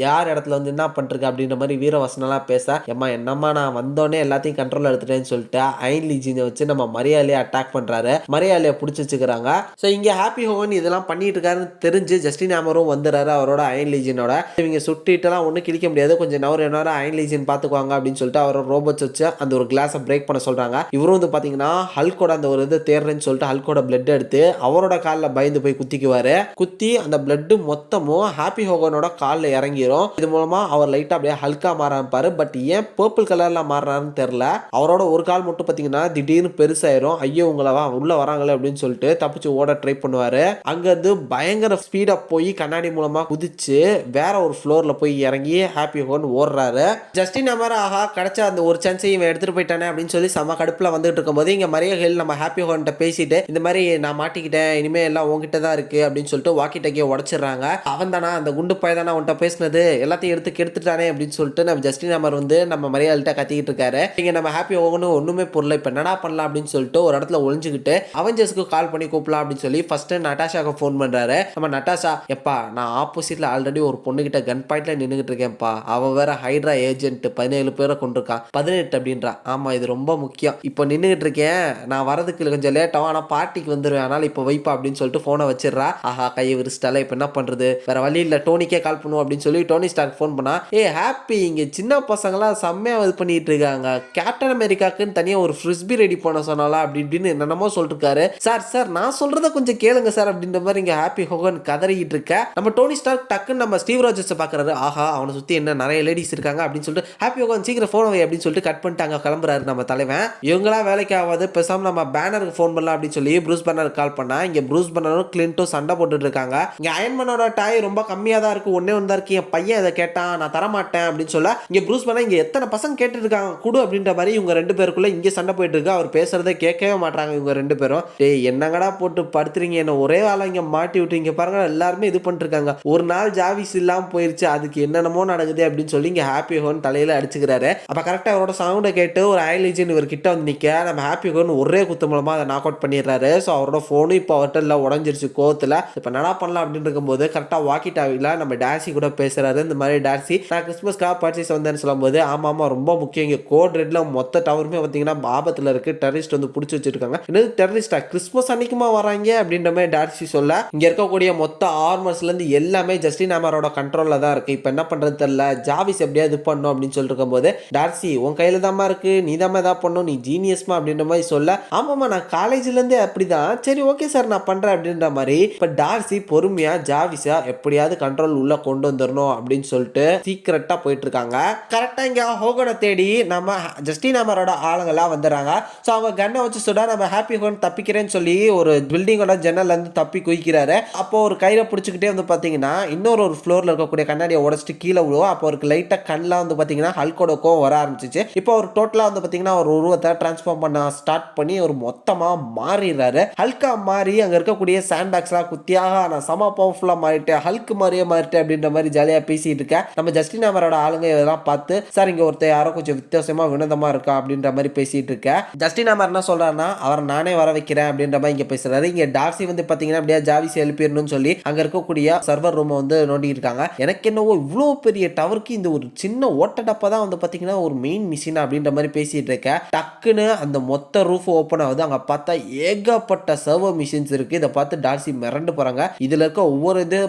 யார் இடத்துல வந்து என்ன பண்றீங்க அப்படின்ற மாதிரி வீரவசனெல்லாம் பேச, எம்மா என்னம்மா நான் வந்தோடனே எல்லாத்தையும் கண்ட்ரோல் எடுத்துட்டேன்னு சொல்லிட்டு அயன் லீஜினை வச்சு நம்ம மரியாதையை அட்டாக் பண்றாரு. மரியாதையை பிடிச்சி வச்சுக்கிறாங்க. ஸோ இங்க ஹாப்பி ஹோகன் இதெல்லாம் பண்ணிட்டு இருக்காருன்னு தெரிஞ்சு ஜஸ்டின் ஹேமரும் வந்துடுறாரு அவரோட அயன் லீஜினோட. இவங்க சுட்டிட்டுலாம் ஒன்றும் கிழிக்க முடியாது, கொஞ்சம் நேரம் அயன் லீஜின் பார்த்துக்குவாங்க அப்படின்னு சொல்லிட்டு அவரோட ரோபோட்ஸ் வச்சு அந்த ஒரு கிளாஸை பிரேக் பண்ண சொல்றாங்க. இவரும் வந்து பாத்தீங்கன்னா ஹல்கோட அந்த ஒரு இது தேர்றேன்னு சொல்லிட்டு ஹல்கோட பிளட் எடுத்து அவரோட காலில் பயந்து போய் குத்திக்குவாரு. குத்தி அந்த பிளட் மொத்தமும் ஹாப்பி ஹோகனோட காலில் இறங்கிரும். இது மூலமா அவர் லைட்டா அப்படியே ஹல்கா மாற ஆரம்பிப்பாரு. பட் ஏன் பர்பிள் கலர்ல மாறுறாருன்னு தெரியல. அவரோட ஒரு கால் மட்டும் பாத்தீங்கன்னா திடீர்னு பெருசாயிரும். ஐயோ உங்களவா உள்ள வராங்களே அப்படின்னு சொல்லிட்டு தப்பிச்சு ஓட ட்ரை பண்ணுவாரு. அங்க இருந்து பயங்கர ஸ்பீடா போய் கண்ணாடி மூலமா குதிச்சு வேற ஒரு ஃப்ளோர்ல போய் இறங்கி ஹாப்பி ஹோகன் ஓடுறாரு. ஜஸ்டின் ஹேமர் ஆஹா கிடைச்ச அந்த ஒரு சான்ஸை இவன் எடுத்துட்டு போயிட்டானே அப்படின்னு சொல்லி செம கடுப்புல வந்துட்டு இருக்கும்போது இங்க மரியாதைகள் நம்ம ஹாப்பி ஹோகன்ட்ட பேசிட்டு இந்த மாதிரி நான் மாட்டிக்கிட்டேன், இனிமே எல்லாம் உங்ககிட்ட தான் இருக்கு அப்படின்னு சொல்லிட்டு வாக்கி டாக்கியை உடைச்சிடுறாங்க. அவன் தானா அந்த குண்டு பையன் தானே உன்ட்ட பேசினது, எல்லாத்தையும் எடுத்து கெடுத்துட்டானே அப்படின்னு சொல்லிட்டு நம்ம ஜஸ்டின் ஹேமர் வந்து நம்ம மரியாதைகிட்ட கத்திக்கிட்டு இருக்காரு. இங்க நம்ம ஹாப்பி ஹோகன் ஒண்ணுமே பொருள், இப்ப என்னடா பண்ணலாம் அப்படின்னு சொல்லிட்டு ஒரு இடத்துல ஒளிஞ்சுக்கிட்டு அவெஞ்சர்ஸ்க்கு கால் பண்ணி கூப்பிடலாம் அப்படின்னு சொல்லி ஃபர்ஸ்ட் நட்டாஷாக்கு ஃபோன் பண்றாரு. நம்ம நட்டாஷா, எப்பா நான் ஆப்போசிட்ல ஆல்ரெடி ஒரு பொண்ணுகிட்ட கன் பாயிண்ட்ல நின்றுகிட்டு இருக்கேன்ப்பா, அவ வேற ஹைட்ரா ஏஜென்ட் 17 பேரை கொண்டிருக்கான், 18 அப்படின்றா. ஆமா இது ரொம்ப முக்கியம், இப்போ நின்றுகிட்டு இருக்கேன், நான் வரதுக்கு கொஞ்சம் லேட் ஆகும், ஆனா பார்ட்டிக்கு வந்துருவேன், அதனால இப்போ வைப்பா அப்படின்னு சொல்லிட்டு போனை வச்சிடறா. ஆஹா கையை விரிச்சிட்டால, இப்போ என்ன பண்றது, வேற வழி இல்ல டோனிக்கே கால் பண்ணுவோம் அப்படின்னு சொல்லி டோனி ஸ்டார்க் ஃபோன் பண்ணா. ஏ ஹாப்பி இங்க சின்ன பசங்களாம் செம்மையா இது பண்ணிட்டு இருக்காங்க, கேப்டன் அமெரிக்காக்குன்னு தனியா ஒரு ஃப்ரிஸ்பி ரெடி பண்ண சொன்னாலா அப்படி இப்படின்னு என்னென்னமோ சொல்லிட்டு இருக்காரு. சார் நான் சொல்றத கொஞ்சம் கேளுங்க சார் அப்படின்ற மாதிரி இங்க ஹாப்பி ஹோகன் கதறிட்டு இருக்க. நம்ம டோனி ஸ்டார்க் டக்குன்னு நம்ம ஸ்டீவ் ராஜர்ஸ் பாக்குறாரு. ஆஹா அவனை சுத்தி என்ன நிறைய லேடிஸ் இருக்காங்க அப்படின்னு சொல்லிட்டு ஹாப்பி ஹோகன் சீக்கிரம் போன் வை அப்படின்னு சொல்லிட்டு கட் பண்ணிட்டாங்க. கிளம்புறாரு நம்ம தலைவன். இவங்களா வேலைக்கு ஆகாது, பேசாம நம்ம பேனருக்கு ஃபோன் பண்ணலாம் அப்படின்னு சொல்லி ப்ரூஸ் பேனர் கால் பண்ணா. இங்க ப்ரூஸ் பேனரும் கிளின்ட்டும் சண்டை போட்டுட்டு இருக்காங்க. இங்க அயன்மேனோட டாய் ரொம்ப கம்மியா தான் இருக்கு, ஒன்னே ஒன்று தான் இருக்கு, என் பையன் இதை கேட்டான் நான் தரமாட்டேன் அப்படின்னு சொல்ல இங்க ப்ரூஸ் பேனர் இங்க எத்தனை பசங்க கேட்டு இருக்காங்க குடு அப்படின்ற மாதிரி இவங்க 2 பேருக்குள்ள இங்க சண்டை போயிட்டு இருக்கு. அவர் பேசுறதை கேட்கவே மாட்டாங்க இவங்க 2 பேரும். டேய் என்னங்கடா போட்டு படுத்துறீங்க, என்ன ஒரே ஆளா இங்க மாட்டி விட்டுறீங்க பாருங்க, எல்லாருமே இது பண்ணிட்டு இருக்காங்க, ஒரு நாள் ஜாவிஸ் இல்லாம போயிருச்சு, அதுக்கு என்னென்னமோ நடக்குது அப்படின்னு சொல்லி இங்க ஹாப்பி ஹோகன் தலையில அடிச்சுக்கிறாரு. அப்ப கரெக்டா அவரோட சவுண்டை கேட்டு ஒரு ஐலிஜன் இவர் கிட்ட வந்து நிக்க நம்ம ஹாப்பி ஹோகன் ஒரே குத்து மூலமா அதை நாக் அவுட் பண்ணிடுறாரு. ஸோ அவரோட போனும் இப்போ அவர்கிட்ட உடஞ்சிருச்சு கோவத்துல. இப்போ என்ன பண்ணலாம் அப்படின்னு இருக்கும்போது கரெக்டா வாக்கி டாவில நம்ம டார்சி கூட பேசுறாரு. இந்த மாதிரி டார்சி நான் கிறிஸ்மஸ்க்காக பர்ச்சேஸ் வந்தேன்னு சொல்லும்போது ஆமா ரொம்ப முக்கியம், இங்க கோட் ரெட்ல மொத்த டவர் டவருமே பார்த்தீங்கன்னா ஆபத்தில் இருக்கு, டெரரிஸ்ட் வந்து பிடிச்சி வச்சிருக்காங்க. என்னது டெரரிஸ்டா, கிறிஸ்மஸ் அன்னைக்குமா வராங்க அப்படின்ற மாதிரி டார்சி சொல்ல, இங்க இருக்கக்கூடிய மொத்த ஆர்மர்ஸ்ல இருந்து எல்லாமே ஜஸ்டின் ஹேமரோட கண்ட்ரோல்ல தான் இருக்கு. இப்போ என்ன பண்றது தெரியல, ஜாவிஸ் எப்படியாவது இது பண்ணும் அப்படின்னு சொல்லிட்டு இருக்கும்போது டார்சி உன் கையில தான்மா இருக்கு, நீ தான் ஏதாவது பண்ணும், நீ ஜீனியஸ்மா அப்படின்ற மாதிரி சொல்ல, ஆமாம்மா நான் காலேஜ்ல இருந்தே அப்படிதான், சரி ஓகே சார் நான் பண்றேன் அப்படின்ற மாதிரி இப்போ டார்சி பொறுமையா ஜாவிஸா எப்படியாவது கண்ட்ரோல் உள்ள கொண்டு வந்துடணும் அப்படின்னு சொல்லிட்டு சீக்கிரட்டா போயிட்டு இருக்காங்க. கரெக்டா இங்க ஹோகனை தேடி நம்ம ஜஸ்டின் ஹேமரோட ஆளுங்கெல்லாம் வந்துடுறாங்க. ஸோ அவங்க கன்னை வச்சு சுடா நம்ம ஹாப்பி ஹோகன் தப்பிக்கிறேன்னு சொல்லி ஒரு பில்டிங்கோட ஜன்னல்ல இருந்து தப்பி குதிக்கிறாரு. அப்போ ஒரு கையில பிடிச்சிக்கிட்டே வந்து பாத்தீங்கன்னா இன்னொரு ஃப்ளோர்ல இருக்கக்கூடிய கண்ணாடியை உடச்சிட்டு கீழே விழுவோம். அப்போ ஒரு லைட்டா கண்லாம் வந்து பாத்தீங்கன்னா ஹல்கோட கோவம் வர ஆரம்பிச்சிச்சு. இப்போ ஒரு டோட்டலா வந்து பாத்தீங்கன்னா ஒரு உருவத்தை டிரான்ஸ்ஃபார்ம் பண்ண ஸ்டார்ட் பண்ணி ஒரு மொத்தமா மாறிடுறாரு. ஹல்கா மாறி அங்க இருக்கக்கூடிய சாண்ட் பேக்ஸ்லாம் குத்தியாக நான் சம பவர்ஃபுல்லா மாறிட்டேன், ஹல்க் மாதிரியே மாறிட்டேன் அப்படின்ற மாதிரி ஜாலியா பேசிட்டு இருக்கேன். நம்ம ஜஸ்டின் ஹேமரோட ஆளுங்க இதெல்லாம் பார்த்து சார் இங்க ஒருத்தர் யாரோ கொஞ்சம் வித்தியாசமா வினோதமா இருக்கா அப்படின்ற மாதிரி பேசிட்டு இருக்கேன். ஜஸ்டின் ஹேமர் என்ன சொல்றாருன்னா அவர் நானே வர வைக்கிறேன் அப்படின்ற மாதிரி இங்க பேசுறாரு. இங்க டார்சி வந்து பாத்தீங்கன்னா அப்படியே ஜாவிஸ் எழுப்பிடணும்னு சொல்லி அங்க இருக்கக்கூடிய சர்வர் ரூம் வந்து நோண்டி இருக்காங்க. எனக்கு என்னவோ இவ்வளோ பெரிய டவருக்கு இந்த ஒரு சின்ன ஓட்டடப்பா தான் வந்து பாத்தீங்கன்னா ஒரு மெயின் மிஷின் அப்படின்ற மாதிரி பேசிட்டு இருக்கேன். டக்குன்னு அந்த மொத்த ரூஃப் ஓப்பன் ஆகுது. அங்க பார்த்தா ஏகப்பட்ட சர்வர் மிஷின்ஸ் இருக்கு. இதை பார்த்து டார்சி மிரண்டு போறாங்க. இதுல இருக்க ஒவ்வொரு இது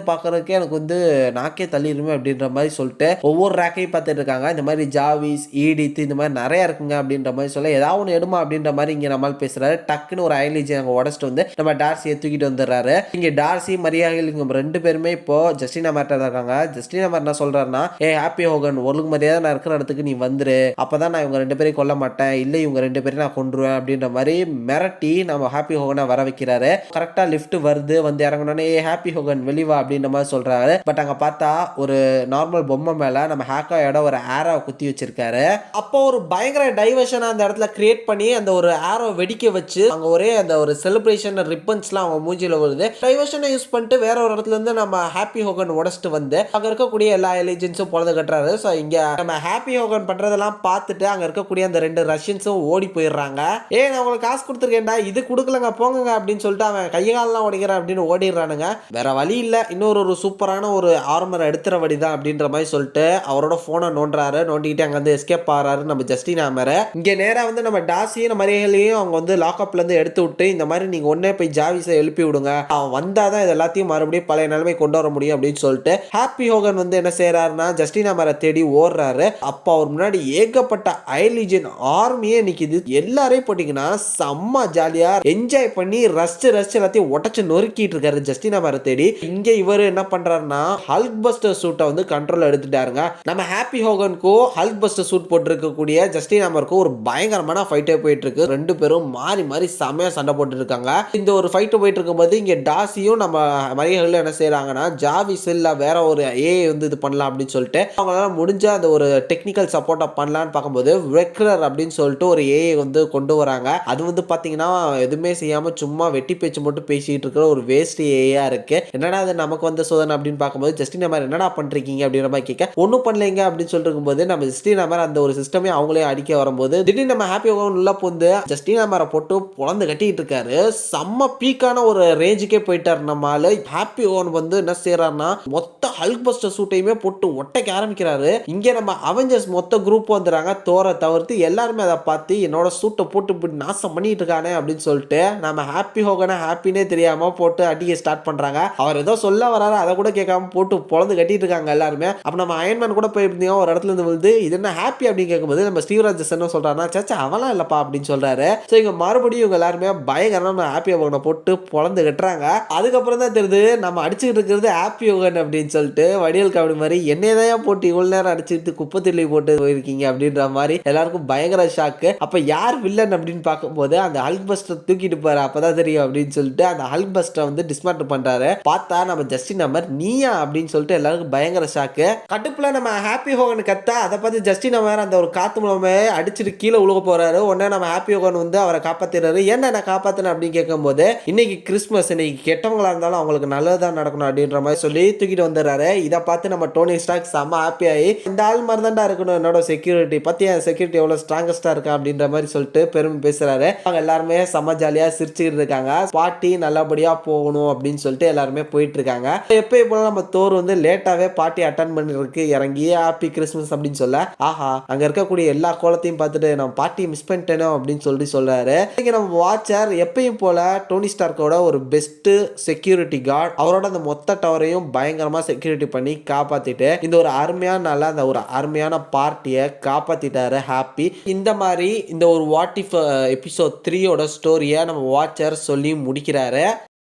பாக்குறதுக்கே எனக்கு வந்து நாக்கே தள்ளிடுமே அப்படின்ற மாதிரி சொல்லிட்டு ஒவ்வொரு ரேக்கையும் பார்த்துட்டு இருக்காங்க. இந்த மாதிரி ஜாவிஸ் ஈடித் இந்த மாதிரி நிறைய இருக்குங்க அப்படின்ற மாதிரி சொல்ல ஏதாவது ஒன்று எடுமா அப்படின்ற மாதிரி இங்க நம்மால் பேசுறாரு. டக்குன்னு ஒரு ஐலேஜ் அங்க உடச்சிட்டு வந்து நம்ம டார்சியை தூக்கிட்டு வந்துடுறாரு. இங்க டார்சி மரியாதைகள் ரெண்டு பேருமே இப்போ ஜஸ்டின் ஹேமர்ட்ட இருக்காங்க. ஜஸ்டின் ஹேமர் என்ன சொல்றாருன்னா ஹாப்பி ஹோகன் ஒழுங்கு மரியாதை நான் இருக்கிற இடத்துக்கு நீ வந்துரு, அப்பதான் நான் இவங்க ரெண்டு பேரையும் கொல்ல மாட்டேன், இல்ல இவங்க ரெண்டு பேரையும் நான் கொன்றுவேன் அப்படின்ற மாதிரி மிரட்டி நம்ம ஹாப்பி ஹோகனை வர வைக்கிறாரு. கரெக்டா லிஃப்ட் வருது, வந்து இறங்கணும்னே ஹாப்பி ஹோகன் வெளிவா அப்படின்ற மாதிரி சொல்றாரு. பட் அங்க பார்த்தா ஒரு நார்மல் பொம்மை மேல நம்ம ஹேக்காயோட ஒரு ஆரோ குத்தி வச்சிருக்காரு. அப்போ ஒரு பயங்கர டைவர்ஷன் அந்த இடத்துல கிரியேட் பண்ணி அந்த ஒரு ஆரோ வெடிக்க வச்சு அங்க ஒரே அந்த ஒரு செலிப்ரேஷன் ரிப்பன்ஸ்லாம் அவங்க மூஞ்சில வருது. டைவர்ஷனை யூஸ் பண்ணிட்டு வேற ஒரு இடத்துல இருந்து நம்ம ஹாப்பி ஹோகன் உடச்சிட்டு வந்து அங்க இருக்கக்கூடிய எல்லா எலிஜென்ஸும் பொழுது கட்டுறாரு. ஸோ இங்க நம்ம ஹாப்பி ஹோகன் பண்றதெல்லாம் பார்த்துட்டு அங்க இருக்கக்கூடிய அந்த ரெண்டு ரஷ்யன்ஸும் ஓடி போயிடுறாங்க. நான் உங்களுக்கு காசு கொடுத்துருக்கேன்டா, இது கொடுக்கலங்க போங்க அப்படின்னு சொல்லிட்டு அவன் கையாலெல்லாம் ஓடிக்கிறேன் அப்படின்னு ஓடிடுறானுங்க. வேற வழி இல்ல, இன்னொரு ஒரு சூப்பரான ஒரு ஆர்மர் எடுத்துற வழிதான் அப்படின்ற மாதிரி சொல்லிட்டு அவரோட போனை நோண்டுறாரு. நோண்டிட்டு அங்க வந்து எஸ்கேப் ஆறாரு நம்ம ஜஸ்டின் ஹேமர். இங்க நேரா வந்து நம்ம டார்சியும் மரியலையும் அவங்க வந்து லாக்அப்ல இருந்து எடுத்து விட்டு இந்த மாதிரி நீங்க ஒன்னே போய் ஜாவிஸை எழுப்பி விடுங்க, அவன் வந்தாதான் இது எல்லாத்தையும் மறுபடியும் பழைய நிலைமை கொண்டு வர முடியும் அப்படின்னு சொல்லிட்டு ஹாப்பி ஹோகன் வந்து என்ன செய்யறாருன்னா ஜஸ்டின் ஹேமரை தேடி ஓடுறாரு. அப்போ அவர் முன்னாடி ஏகப்பட்ட ஐலீஜன் ஆர்மியே நிக்குது. எல்லாரையும் போட்டீங்கன்னா செம்ம ஜாலியா என்ஜாய் பண்ணி ரஸ்ட் எல்லாத்தையும் உடச்சு நொறுக்கிட்டு இருக்காரு ஜஸ்டின் ஹேமரை தேடி. இங்க இவர் என்ன பண்றாருன்னா ஹல்க் பஸ்டர் சூட்டை வந்து கண்ட்ரோல் எடுத்துட்டாருங்க. நம்ம ஹாப்பி ஹோகனுக்கும் ஹல்க் பஸ்டர் சூட் போட்டு இருக்கக்கூடிய ஜஸ்டின் ஹேமருக்கும் ஒரு பயங்கரமான ஃபைட்டே போயிட்டு இருக்கு. ரெண்டு பேரும் மாறி மாறி செமையா சண்டை போட்டு இருக்காங்க. இந்த ஒரு ஃபைட் போயிட்டு இருக்கும்போது இங்க டார்சியும் நம்ம மரியர்கள் என்ன செய்யறாங்கன்னா ஜாவிஸ் இல்ல வேற ஒரு வந்து இது பண்ணலாம் அப்படின்னு சொல்லிட்டு அவங்களால முடிஞ்ச அந்த ஒரு டெக்னிக்கல் சப்போர்ட்டா பண்ணலாம்னு பார்க்கும்போது வெக்ரர் அப்படின்னு சொல்லிட்டு ஒரு வந்து கொண்டு வராங்க. அது வந்து பாத்தீங்கன்னா எதுவுமே செய்யாம சும்மா வெட்டி பேச்சு மட்டும் பேசிட்டு இருக்கிற ஒரு வேஸ்ட் ஏயா இருக்கு. என்னடா அது நமக்கு வந்த சோதனை அப்படின்னு பார்க்கும்போது ஜஸ்டின் ஹேமர் என்னடா பண்றீங்க அப்படின்ற மாதிரி கேட்க ஒன்னும் பண்ணலைங்க அப்படின்னு சொல்லிட்டு இருக்கும்போது நம்ம ஜஸ்டின் ஹேமர் அந்த ஒரு சிஸ்டமே அவங்களே அடிக்க வரும்போது திடீர்னு நம்ம ஹாப்பி ஹோகன் உள்ள புந்து ஜஸ்டின் ஹேமரை போட்டு பொழந்து கட்டிட்டு இருக்காரு. செம்ம பீக்கான ஒரு ரேஞ்சுக்கே போயிட்டாரு நம்ம ஆளு. ஹாப்பி ஹோகன் வந்து என்ன செய்யறாருன்னா மொத்த ஹல்க் பஸ்டர் சூட்டையுமே போட்டு ஒட்டைக்க ஆரம்பிக்கிறாரு. இங்க நம்ம அவெஞ்சர்ஸ் மொத்த குரூப் வந்துறாங்க, தோரை தவிர்த்து எல்லாருமே அதை பார்த்து என்னோட சூட்டை போட்டு இப்படி நாசம் பண்ணிட்டு இருக்கானே அப்படின்னு சொல்லிட்டு நம்ம ஹாப்பி ஹோகனை ஹாப்பினே தெரியாம போட்டு அடிக்க ஸ்டார்ட் பண்றாங்க. அவர் ஏதோ சொல்ல வராரு அதை கூட கேட்காம போட்டு பொழந்து கட்டிட்டு இருக்காங்க எல்லாருமே. அப்ப நம்ம அயன்மேன் கூட போயிருந்தீங்க ஒரு இடத்துல இருந்து விழுந்து இது என்ன ஹாப்பி அப்படின்னு கேட்கும்போது நம்ம ஸ்டீவ்ராஜ் என்ன சொல்றாருன்னா சச்சா அவெல்லாம் இல்லப்பா அப்படின்னு சொல்றாரு. ஸோ இங்க மறுபடியும் இவங்க எல்லாருமே பயங்கரமா ஹாப்பி ஹோகனை போட்டு பொழந்து கட்டுறாங்க. அதுக்கப்புறம் தான் தெரியுது நம்ம அடிச்சுட்டு இருக்கிறது ஹாப்பி ஹோகன் அப்படின்னு சொல்லிட்டு வடிவேல் காமெடி மாதிரி என்னையதான் போட்டு இவ்வளவு நேரம் அடிச்சுட்டு குப்பத்திலே போட்டு போயிருக்கீங்க அப்படின்ற மாதிரி எல்லாருக்கும் பயங்கர ஷாக்கு. அப்ப யார் வில்லன் அப்படின்னு பார்க்கும்போது அந்த ஹல்க் பஸ்டர் தூக்கிட்டு போற அப்பதான் தெரியும் அப்படின்னு சொல்லிட்டு அந்த ஹல்க் பஸ்டர் வந்து டிஸ்மேண்டில் பண்றாரு. பார்த்தா நம்ம ஜஸ்டின் ஹேமர் நீயா அப்படின்னு சொல்லிட்டு எல்லாருக்கும் பயங்கர ஷாக்கு. கடுப்புல நம்ம ஹாப்பி ஹோகன் கத்தா அதை பார்த்து ஜஸ்டின் ஹேமர் அந்த ஒரு காத்து மூலமே அடிச்சுட்டு கீழே உழுக போறாரு. உடனே நம்ம ஹாப்பி ஹோகன் வந்து அவரை காப்பாத்திடுறாரு. என்ன நான் காப்பாத்தின அப்படின்னு கேட்கும்போது இன்னைக்கு கிறிஸ்மஸ், இன்னைக்கு கெட்டவங்களா இருந்தாலும் அவங்களுக்கு நல்லதான் நடக்கணும் அப்படின்ற மாதிரி சொல்லி தூக்கிட்டு வந்துடுறாரு. இதை பார்த்து நம்ம டோனி ஸ்டார்க் செம்ம ஹாப்பி ஆகி இந்த ஆள் மாதிரி தான்டா இருக்கணும் என்னோட செக்யூரிட்டி பத்தியா, செக்யூரிட்டி எவ்வளவு ஸ்ட்ராங்கஸ்டா இருக்கா அப்படின்ற மாதிரி சொல்லிட்டு பெருமை பேசுறாரு. அவங்க எல்லாருமே செம்ம ஜாலியா சிரிச்சுக்கிட்டு இருக்காங்க. பார்ட்டி நல்லபடியா போகணும் அப்படின்னு சொல்லிட்டு எல்லாருமே போயிட்டு இருக்காங்க. எப்பயும் போல நம்ம தோர் வந்து லேட்டாவே பார்ட்டி அட்டன் பண்ணிருக்கு இறங்கி ஹாப்பி கிறிஸ்மஸ் அப்படின்னு சொல்ல ஆஹா அங்க இருக்கக்கூடிய எல்லா கோலத்தையும் பார்த்துட்டு சொல்லு, நான் பார்ட்டியை மிஸ் பண்ணிட்டேனோ அப்படின்னு சொல்றாரு. இன்னைக்கு நம்ம வாட்சர் எப்பயும் போல டோனி ஸ்டார்க்கோட ஒரு பெஸ்ட் செக்யூரிட்டி கார்டு, அவரோட அந்த மொத்த டவரையும் பயங்கரமா செக்யூரிட்டி பண்ணி காப்பாத்திட்டு இந்த ஒரு அருமையான நாள் அந்த ஒரு அருமையான பார்ட்டியை காப்பாத்திட்டாரு ஹாப்பி. இந்த மாதிரி இந்த ஒரு வாட் இஃப் எபிசோட் 3யோட ஸ்டோரியை நம்ம வாட்சர் சொல்லி முடிக்கிறாரு.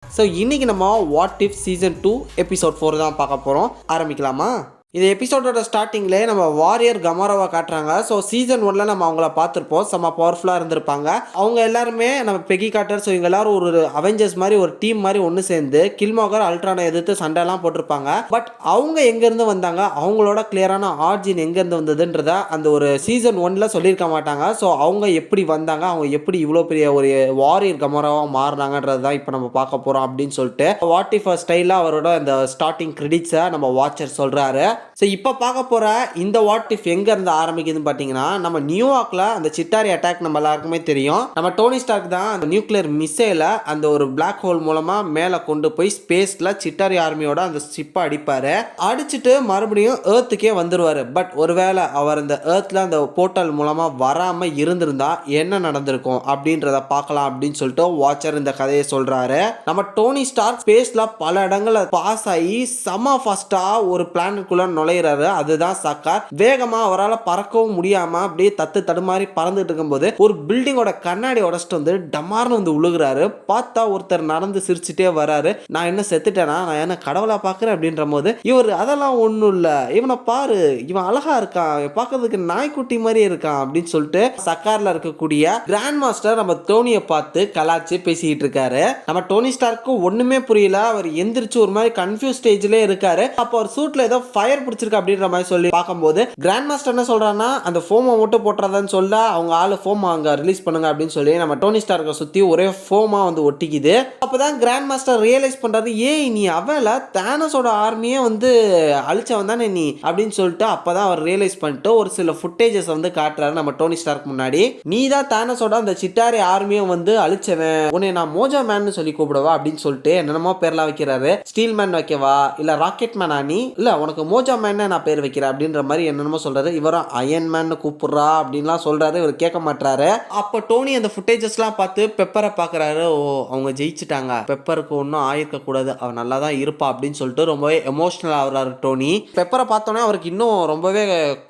ஸோ இன்னைக்கு நம்ம வாட் இஃப் சீசன் 2 எபிசோட் 4 தான் பார்க்க போகிறோம். ஆரம்பிக்கலாமா? இந்த எபிசோடோட ஸ்டார்டிங்லேயே நம்ம வாரியர் கமாராவை காட்டுறாங்க. ஸோ சீசன் 1ல் நம்ம அவங்கள பார்த்துருப்போம், செம்ம பவர்ஃபுல்லாக இருந்திருப்பாங்க. அவங்க எல்லாருமே நம்ம பெகி கார்ட்டர், ஸோ இவங்க எல்லாரும் ஒரு அவெஞ்சர்ஸ் மாதிரி ஒரு டீம் மாதிரி ஒன்று சேர்ந்து கில்மோகர் அல்ட்ரானை எதிர்த்து சண்டைலாம் போட்டிருப்பாங்க. பட் அவங்க எங்கேருந்து வந்தாங்க, அவங்களோட கிளியரான ஆர்ஜின் எங்கேருந்து வந்ததுன்றத அந்த ஒரு சீசன் 1ல் சொல்லியிருக்க மாட்டாங்க. ஸோ அவங்க எப்படி வந்தாங்க, அவங்க எப்படி இவ்வளோ பெரிய ஒரு வாரியர் கமாராவாக மாறினாங்கன்றது தான் இப்போ நம்ம பார்க்க போகிறோம் அப்படின்னு சொல்லிட்டு வாட் இஃப் ஸ்டைலில் அவரோட அந்த ஸ்டார்டிங் கிரெடிட்ஸை நம்ம வாட்சர் சொல்கிறாரு. ஸோ இப்போ பார்க்க போகிற இந்த வாட் இஃப் எங்கே இருந்து ஆரம்பிக்குதுன்னு பார்த்தீங்கன்னா, நம்ம நியூயார்க்கில் அந்த சிட்டாரி அட்டாக் நம்ம எல்லாருக்குமே தெரியும். நம்ம டோனி ஸ்டார்க் தான் அந்த நியூக்ளியர் மிசைலை அந்த ஒரு பிளாக் ஹோல் மூலமாக மேலே கொண்டு போய் ஸ்பேஸில் சிட்டாரி ஆர்மியோட அந்த ஷிப்பை அடிப்பார். அடிச்சுட்டு மறுபடியும் ஏர்த்துக்கே வந்துடுவார். பட் ஒருவேளை அவர் அந்த ஏர்த்தில் அந்த போர்ட்டல் மூலமாக வராமல் இருந்திருந்தா என்ன நடந்திருக்கும் அப்படின்றத பார்க்கலாம் அப்படின்னு சொல்லிட்டு வாட்சர் இந்த கதையை சொல்கிறாரு. நம்ம டோனி ஸ்டார்க் ஸ்பேஸில் பல இடங்களில் பாஸ் ஆகி செம ஃபாஸ்ட்டாக ஒரு பிளானட்குள்ளே நுழையிறாரு. அதுதான் சக்கார். வேகமா அவரால் பறக்கவும் முடியாம அப்படியே தத்து தடுமாறி பறந்துட்டு இருக்கும்போது ஒரு பில்டிங்கோட கண்ணாடி உடச்சிட்டு வந்து டமார்னு வந்து உழுகுறாரு. பார்த்தா ஒருத்தர் நடந்து சிரிச்சுட்டே வராரு. நான் என்ன செத்துட்டேனா, நான் என்ன கடவுளா பாக்குறேன் அப்படின்ற போது இவர் அதெல்லாம் ஒன்றும் இல்லை, இவனை பாரு, இவன் அழகா இருக்கான், பார்க்கறதுக்கு நாய்க்குட்டி மாதிரி இருக்கான் அப்படின்னு சொல்லிட்டு சக்கார்ல இருக்கக்கூடிய கிராண்ட் மாஸ்டர் நம்ம டோனியை பார்த்து கலாச்சு பேசிக்கிட்டு இருக்காரு. நம்ம டோனி ஸ்டார்க்கு ஒண்ணுமே புரியல. அவர் எந்திரிச்சு ஒரு மாதிரி கன்ஃபியூஸ் ஸ்டேஜ்ல இருக்காரு. அப்போ ஒரு சூட்ல ஏதோ ஃபயர் பிடிச்சிருக்கு அப்படின்ற மாதிரி சொல்லி பார்க்கும்போது கிராண்ட் மாஸ்டர் என்ன சொல்றான்னா, அந்த ஃபோமை மட்டும் போட்டுறதான்னு சொல்ல அவங்க ஆளு ஃபோம் அங்க ரிலீஸ் பண்ணுங்க அப்படின்னு சொல்லி நம்ம டோனி ஸ்டார்க்கை சுத்தி ஒரே ஃபோமா வந்து ஒட்டிக்குது. அப்பதான் கிராண்ட் மாஸ்டர் ரியலைஸ் பண்றாரு, ஏய் நீ அவல தானோஸோட ஆர்மியே வந்து அழிச்சவன் தானே நீ அப்படின்னு சொல்லிட்டு அப்பதான் அவர் ரியலைஸ் பண்ணிட்டு ஒரு சில ஃபுட்டேஜஸ் வந்து காட்டுறாரு நம்ம டோனி ஸ்டார்க் முன்னாடி. நீ தான் தானோஸோட அந்த சிட்டாரி ஆர்மியை வந்து அழிச்சவன், உன்னை நான் மோஜா மேன் சொல்லி கூப்பிடுவா அப்படின்னு சொல்லிட்டு என்னென்னமோ பேர்லாம் வைக்கிறாரு. ஸ்டீல் மேன் வைக்கவா, இல்ல ராக்கெட் மேனா, நீ இல்ல உனக்கு மோஜா மேன் நான் பேர் வைக்கிறேன் அப்படின்ற மாதிரி என்னென்னமோ சொல்றாரு. இவரும் அயன் மேன் கூப்பிடுறா அப்படின்லாம் சொல்றாரு. இவர் கேட்க மாட்டாரு. அப்போ டோனி அந்த ஃபுட்டேஜஸ்லாம் பார்த்து பெப்பரை பார்க்குறாரு. ஓ அவங்க ஜெயிச்சுட்டாங்க, பெப்பருக்கு ஒன்றும் ஆயிருக்க கூடாது, அவன் நல்லா தான் இருப்பா அப்படின்னு சொல்லிட்டு ரொம்பவே எமோஷனல் ஆகுறாரு டோனி. பெப்பரை பார்த்தோன்னே அவருக்கு இன்னும் ரொம்பவே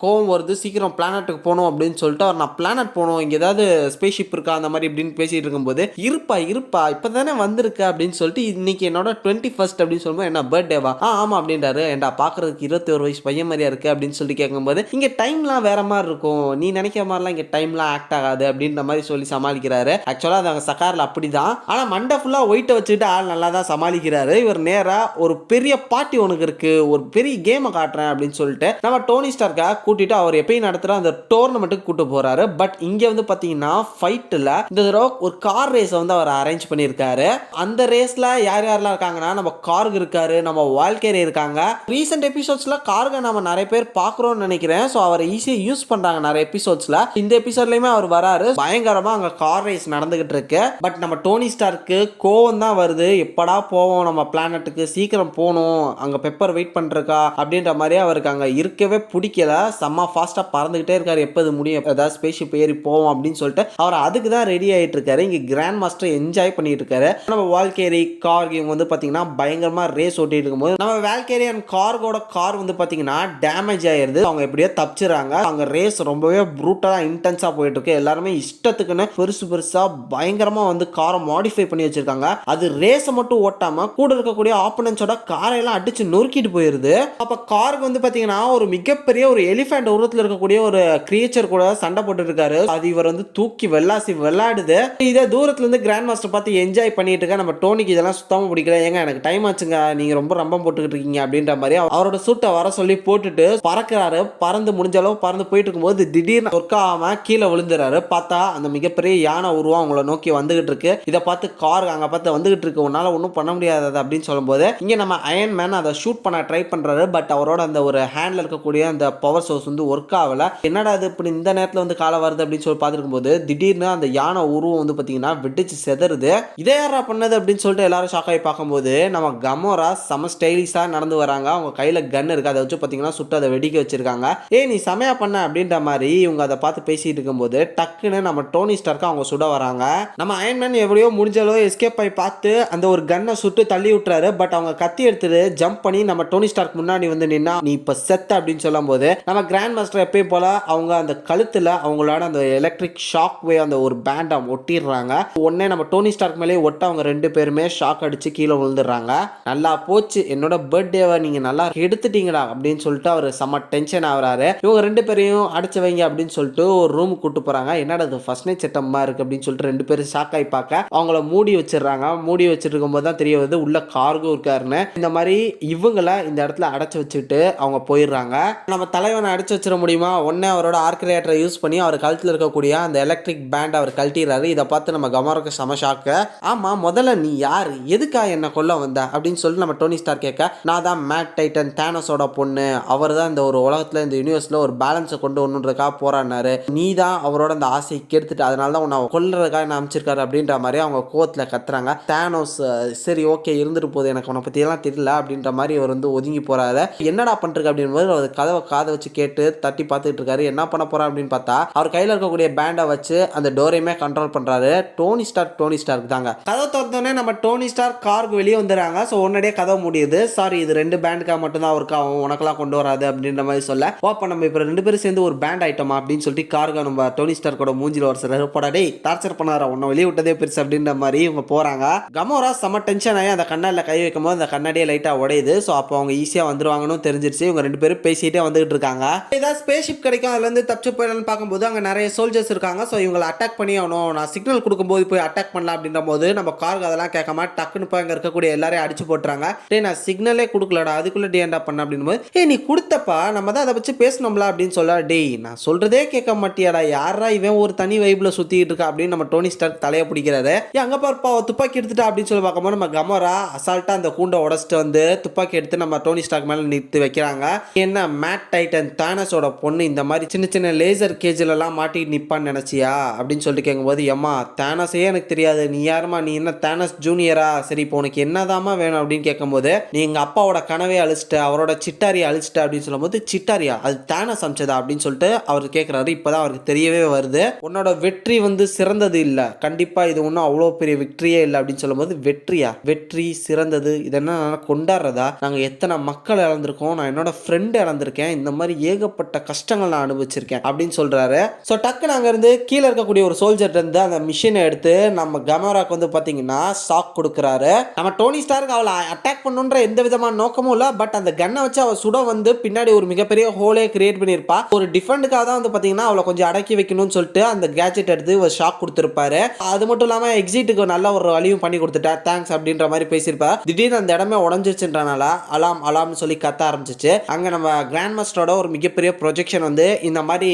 கோவம் வருது. சீக்கிரம் பிளானட்டுக்கு போகணும் அப்படின்னு சொல்லிட்டு அவர் நான் பிளானட் போகணும், இங்கே ஏதாவது ஸ்பேஸ்ஷிப் இருக்கா அந்த மாதிரி இப்படின்னு பேசிட்டு இருக்கும்போது இருப்பா இப்போ தானே வந்திருக்கு அப்படின்னு சொல்லிட்டு இன்னைக்கு என்னோட 21st அப்படின்னு சொல்லும்போது என்ன பர்த்டேவா, ஆமாம் அப்படின்றாரு. ஏன்டா பார்க்கறதுக்கு 21 வயசு பையன் மாதிரியா இருக்கு அப்படின்னு சொல்லி கேட்கும்போது இங்கே டைம்லாம் வேற மாதிரி இருக்கும், நீ நினைக்கிற மாதிரிலாம் இங்கே டைம்லாம் ஆக்ட் ஆகாது அப்படின்ற மாதிரி சொல்லி சமாளிக்கிறாரு. ஆக்சுவலாக அது அவங்க சக்காரில் அப்படிதான். ஆனால் மண்டை ஃபுல்லாக ஒயிட்டை வச்சுக்கிட்டு ஆள் நல்லா தான் சமாளிக்கிறாரு. இவர் நேராக ஒரு பெரிய பார்ட்டி உனக்கு இருக்கு, ஒரு பெரிய கேமை காட்டுறேன் அப்படின்னு சொல்லிட்டு நம்ம டோனி ஸ்டார்க்கை கூட்டிட்டு அவர் எப்பயும் நடத்துகிற அந்த டோர்னமெண்ட்டுக்கு கூட்டு போறாரு. பட் இங்கே வந்து பார்த்தீங்கன்னா ஃபைட்டில் இந்த தடவை ஒரு கார் ரேஸை வந்து அவர் அரேஞ்ச் பண்ணியிருக்காரு. அந்த ரேஸில் யார் யாரெல்லாம் இருக்காங்கன்னா நம்ம கார்க் இருக்காரு, நம்ம வால்கேரி இருக்காங்க. ரீசெண்ட் எபிசோட்ஸ்ல கார்கை நம்ம நிறைய பேர் பார்க்குறோம்னு நினைக்கிறேன். ஸோ அவரை ஈஸியாக யூஸ் பண்ணுறாங்க நிறைய எபிசோட்ஸில். இந்த எபிசோட்லையுமே அவர் வராரு. பயங்கரமாக அங்கே கார் ரேஸ் நடந்துகிட்டு இருக்கு. பட் நம்ம டோனி ஸ்டார்க்கு கோவம் தான் வருது. எப்படா போவோம் நம்ம பிளானட்டுக்கு, சீக்கிரம் போகணும், அங்கே பெப்பர் வெயிட் பண்ணிருக்கா அப்படின்ற மாதிரி அவருக்கு அங்கே இருக்கவே பிடிக்கல. செம்ம ஃபாஸ்ட்டாக பறந்துகிட்டே இருக்காரு. எப்போது முடியும், ஏதாவது ஸ்பேஸ்ஷிப் ஏறி போவோம் அப்படின்னு சொல்லிட்டு அவர் அதுக்கு தான் ரெடி ஆகிட்டு இருக்காரு. இங்கே கிராண்ட் மாஸ்டர் என்ஜாய் பண்ணிட்டு இருக்காரு. நம்ம வால்கேரி கார்க் இவங்க வந்து பார்த்தீங்கன்னா பயங்கரமாக ரேஸ் ஓட்டிட்டு இருக்கும்போது நம்ம வால்கேரி அண்ட் கார்கோட கார் வந்து பார்த்தீங்கன்னா டேமேஜ் ஆயிருது. அவங்க எப்படியோ தப்பிச்சுறாங்க. அங்க ரேஸ் ரொம்பவே ப்ரூட்டலா இன்டென்ஸா போயிட்டு இருக்கு. எல்லாருமே இஷ்டத்துக்குன்னு பெருசா பயங்கரமா வந்து காரை மாடிஃபை பண்ணி வச்சிருக்காங்க. அது ரேஸை மட்டும் ஓட்டாம கூட இருக்கக்கூடிய ஆப்போனன்ட்ஸோட காரை எல்லாம் அடிச்சு நொறுக்கிட்டு போயிருது. அப்ப காருக்கு வந்து பாத்தீங்கன்னா ஒரு மிகப்பெரிய ஒரு எலிஃபென்ட் உருவத்தில் இருக்கக்கூடிய ஒரு கிரியேச்சர் கூட சண்டை போட்டு இருக்காரு. அது இவர் வந்து தூக்கி விளையாடுது. இதே தூரத்துல இருந்து கிராண்ட் மாஸ்டர் பார்த்து என்ஜாய் பண்ணிட்டு இருக்க. நம்ம டோனிக்கு இதெல்லாம் சுத்தமா பிடிக்கல. ஏங்க எனக்கு டைம் ஆச்சுங்க, நீங்க ரொம்ப ரம்பம் போட்டுக்கிட்டு இருக்கீங்க அப்படின்ற மாதிரி அவரோட சூட்டை வர சொல்லி போட்டுட்டு பறக்கிறாரு. பறந்து முடிஞ்ச அளவு பறந்து போயிட்டு இருக்கும்போது திடீர்னு ஒர்க்காம கீழே விழுந்துறாரு. பார்த்தா அந்த மிகப்பெரிய யானை உருவம் அவங்கள நோக்கி வந்துகிட்டு இருக்கு. இதை பார்த்து கார் அங்க பார்த்து வந்துகிட்டு இருக்கு. உன்னால ஒன்றும் பண்ண முடியாது அப்படின்னு சொல்லும்போது இங்க நம்ம அயன் மேன் அதை ஷூட் பண்ண ட்ரை பண்றாரு. பட் அவரோட அந்த ஒரு ஹேண்ட்ல இருக்கக்கூடிய அந்த பவர் சோர்ஸ் வந்து ஒர்க் ஆகல. என்னடா அது இப்படி இந்த நேரத்தில் வந்து காலை வருது அப்படின்னு சொல்லி பார்த்துருக்கும் போது திடீர்னு அந்த யானை உருவம் வந்து பார்த்தீங்கன்னா வெடிச்சு செதறுது. இதே யாரா பண்ணது அப்படின்னு சொல்லிட்டு எல்லாரும் ஷாக் ஆகி பார்க்கும்போது நம்ம கமோரா செம ஸ்டைலிஷா நடந்து வராங்க. அவங்க கையில கன் இருக்கு, அதை வச்சு பார்த்தீங்கன்னா சுட்டு அதை வெடிக்க வச்சிருக்காங்க. ஏய் நீ செமையா பண்ண அப்படின்ற மாதிரி இவங்க அதை பார்த்து பேசிட்டு இருக்கும்போது டக்குன்னு நம்ம டோனி ஸ்டார்க்கு அவங்க சுட வராங்க. நம்ம அயன்மேன் எப்படியோ முடிஞ்ச அளவு எஸ்கேப் ஆகி பார்த்து அந்த ஒரு கன்னை சுட்டு தள்ளி விட்டுறாரு. பட் அவங்க கத்தி எடுத்துட்டு ஜம்ப் பண்ணி நம்ம டோனி ஸ்டார்க் முன்னாடி வந்து நின்னா நீ இப்ப செத்த அப்படின்னு சொல்லும் போது நம்ம கிராண்ட் மாஸ்டர் எப்பயும் போல அவங்க அந்த கழுத்துல அவங்களோட அந்த எலக்ட்ரிக் ஷாக் வே அந்த ஒரு பேண்டை ஒட்டிடுறாங்க. உடனே நம்ம டோனி ஸ்டார்க் மேலே ஒட்ட அவங்க 2 பேருமே ஷாக் அடிச்சு கீழே விழுந்துடுறாங்க. நல்லா போச்சு, என்னோட பர்த்டேவை நீங்க நல்லா எடுத்துட்டீங்கடா அப்படின்னு சொல்லிட்டு அவர் செம்ம டென்ஷன் ஆகுறாரு. இவங்க 2 பேரையும் அடிச்சு வைங்க அப்படின்னு சொல்லிட்டு ஒரு ரூம் கூட்டு போறாங்க. என்னடா அது ஃபர்ஸ்ட் நைட் செட்டமா இருக்கு அப்படின்னு சொல்லிட்டு 2 பேரும் ஷாக் ஆகி பார்க்க அவங்கள மூடி வச்சிடறாங்க. மூடி வச்சிருக்கும் போது தான் தெரிய வருது உள்ள கார்கோ இருக்காருன்னு. இந்த மாதிரி இவங்கள இந்த இடத்துல அடைச்சு வச்சுட்டு அவங்க போயிடுறாங்க. நம்ம தலைவனை அடைச்சு வச்சிட முடியுமா? ஒன்னே அவரோட ஆர்கிலேட்டரை யூஸ் பண்ணி அவர் கழுத்துல இருக்கக்கூடிய அந்த எலக்ட்ரிக் பேண்ட் அவர் கழட்டிடுறாரு. இதை பார்த்து நம்ம கமாரோக்கு செம ஷாக்கு. ஆமா, முதல்ல நீ யாரு, எதுக்கா என்ன கொல்ல வந்த அப்படின்னு சொல்லிட்டு நம்ம டோனி ஸ்டார் கேட்க, நான் தான் மேட் டைட்டன் தானோஸோட பொண்ணு, அவர் தான் இந்த ஒரு உலகத்துல இந்த யூனிவர்ஸ்ல ஒரு பேலன்ஸை கொண்டு வரணுன்றதுக்காக போராடினாரு, நீ தான் அவரோட அந்த ஆசையை கெடுத்துட்டு அதனால தான் உன்னை கொல்றதுக்காக என்ன அமைச்சிருக்காரு அப்படின்ற மாதிரி அவங்க கோவத்துல கத்துறாங்க. தானோஸ் சரி ஓகே இருந்துட்டு போகுது, எனக்கு உன்னை பத்தி எல்லாம் தெரியல அப்படின்ற மாதிரி அவர் வந்து ஒதுங்கி போறாரு. என்னடா பண்றது அப்படின்னு போது அவர் கதவை காதை வச்சு கேட்டு தட்டி பார்த்துட்டு இருக்காரு. என்ன பண்ண போறா அப்படின்னு பார்த்தா அவர் கையில இருக்கக்கூடிய பேண்டை வச்சு அந்த டோரையுமே கண்ட்ரோல் பண்றாரு. டோனி ஸ்டார்க் தாங்க. கதவை திறந்தோடனே நம்ம டோனி ஸ்டார்க் காருக்கு வெளியே வந்துடுறாங்க. ஸோ உடனடியே கதவை முடியுது. சாரி, இது 2 பேண்டுக்காக மட்டும்தான் அவருக்கு அவன் உனக்கெல்லாம் கொண்டு வராது அப்படின்ற மாதிரி சொல்ல, ஓப்ப நம்ம இப்போ 2 பேரும் சேர்ந்து ஒரு பேண்ட் ஐட்டமா அப்படின்னு சொல்லிட்டு காருக்கு நம்ம டோனி ஸ்டார்க்கோட மூஞ்சில ஒரு சில போடா டேய் டார்ச்சர் பண்ணாரா உன்னை வெளியே விட்டதே பெருசு அப்படின்ற மாதிரி இவங்க போறாங்க. கமோரா செம்ம டென்ஷன் ஆகி அந்த கண்ணாடியில் கை வைக்கும் போது அந்த கண்ணாடியே லைட்டா உடையுது. ஸோ அப்போ அவங்க ஈஸியா வந்துருவாங்கன்னு தெரிஞ்சிருச்சு. இவங்க 2 பேரும் பேசிட்டே வந்துகிட்டு இருக்காங்க. ஏதாவது ஸ்பேஸ் ஷிப் கிடைக்கும் அதுல இருந்து தப்பிச்சு போயிடலாம்னு பார்க்கும்போது அங்க நிறைய சோல்ஜர்ஸ் இருக்காங்க. ஸோ இவங்களை அட்டாக் பண்ணி ஆகணும், நான் சிக்னல் கொடுக்கும்போது போய் அட்டாக் பண்ணலாம் அப்படின்ற போது நம்ம காருக்கு அதெல்லாம் கேட்காம டக்குன்னு போய் அங்க இருக்கக்கூடிய எல்லாரையும் அடிச்சு போட்டுறாங்க. டே நான் சிக்னலே கொடுக்கலடா, அதுக்குள்ள டே என்ன பண்ண அப்படின்னு போது, ஏ நீ கொடுத்தப்பா நம்ம தான் அதை வச்சு பேசணும்ல அப்படின்னு சொல்ல, டேய் நான் சொல்றதே கேட்க மாட்டியாடா, யாரா இவன் ஒரு தனி வைப்ல சுத்திட்டு இருக்கா அப்படின்னு நம்ம டோனி ஸ்டார்க் தலையை பிடிக்கிறாரு. அங்க பார்ப்பா துப்பாக்கி எடுத்துட்டா அப்படின்னு சொல்லி பார்க்கும்போது நம்ம கமோரா அசால்ட்டா அந்த கூண்டை உடச்சிட்டு வந்து துப்பாக்கி எடுத்து நம்ம டோனி ஸ்டார்க் மேல நிறுத்தி வைக்கிறாங்க. என்ன மேட் டைட்டன் தானஸோட பொண்ணு இந்த மாதிரி சின்ன சின்ன லேசர் கேஜில் எல்லாம் மாட்டிட்டு நிப்பான்னு நினைச்சியா அப்படின்னு சொல்லிட்டு கேட்கும்போது, எம்மா தானஸே எனக்கு தெரியாது, நீ யாருமா, நீ என்ன தானஸ் ஜூனியரா, சரி இப்போ உனக்கு என்னதாமா வேணும் அப்படின்னு கேட்கும்போது, நீ எங்க அப்பாவோட கனவே அழிச்சிட்ட, அவரோட சிட்டாரியை அழிச்சிட்ட அப்படின்னு சொல்லும்போது, சிட்டாரியா அது தானஸ் அமிச்சதா அப்படின்னு சொல்லிட்டு அவர் கேட்கிறாரு. இப்பதான் அவருக்கு தெரியவே வருது உன்னோட வெற்றி வந்து சிறந்தது இல்ல, கண்டிப்பா இது ஒன்றும் அவ்வளோ பெரிய வெற்றியே இல்லை அப்படின்னு சொல்லும்போது, வெற்றியா, வெற்றி சிறந்தது இதெல்லாம் கொண்டாடுறதா, நாங்கள் எத்தனை மக்கள் இழந்திருக்கோம், நான் என்னோட ஃப்ரெண்டு இழந்திருக்கேன், இந்த மாதிரி ஏகப்பட்ட கஷ்டங்கள் நான் அனுபவிச்சிருக்கேன் அப்படின்னு சொல்றாரு. ஸோ டக்குன்னு அங்க இருந்து கீழே இருக்கக்கூடிய ஒரு சோல்ஜர் இருந்து அந்த மிஷினை எடுத்து நம்ம கமோராக்கு வந்து பாத்தீங்கன்னா ஷாக் கொடுக்குறாரு. நம்ம டோனி ஸ்டார்க்கு அவளை அட்டாக் பண்ணுன்ற எந்த விதமான நோக்கமும் இல்லை. பட் அந்த கன்னை வச்சு அவள் சுட வந்து பின்னாடி ஒரு மிகப்பெரிய ஹோலே கிரியேட் பண்ணியிருப்பா. ஒரு டிஃபெண்டுக்காக தான் வந்து பாத்தீங்கன்னா அவளை கொஞ்சம் அடக்கி வைக்கணும்னு சொல்லிட்டு அந்த கேஜெட் எடுத்து ஒரு ஷாக் கொடுத்துருப்பாரு. அது மட்டும் இல்லாம எக்ஸிட்டுக்கு நல்ல ஒரு வழியும் பண்ணி கொடுத்துட்டா, தேங்க்ஸ் அப்படின்ற மாதிரி பேசியிருப்பா. திடீர்னு அந்த இடமே உடஞ்சிச்சுன்றனால அலாம் அலாம்னு சொல்லி கத்த ஆரம்பிச்சிச்சு. அங்க நம்ம கிராண்ட் மாஸ்டரோட ஒரு மிகப்பெரிய ப்ரொஜெக்ஷன் வந்து இந்த மாதிரி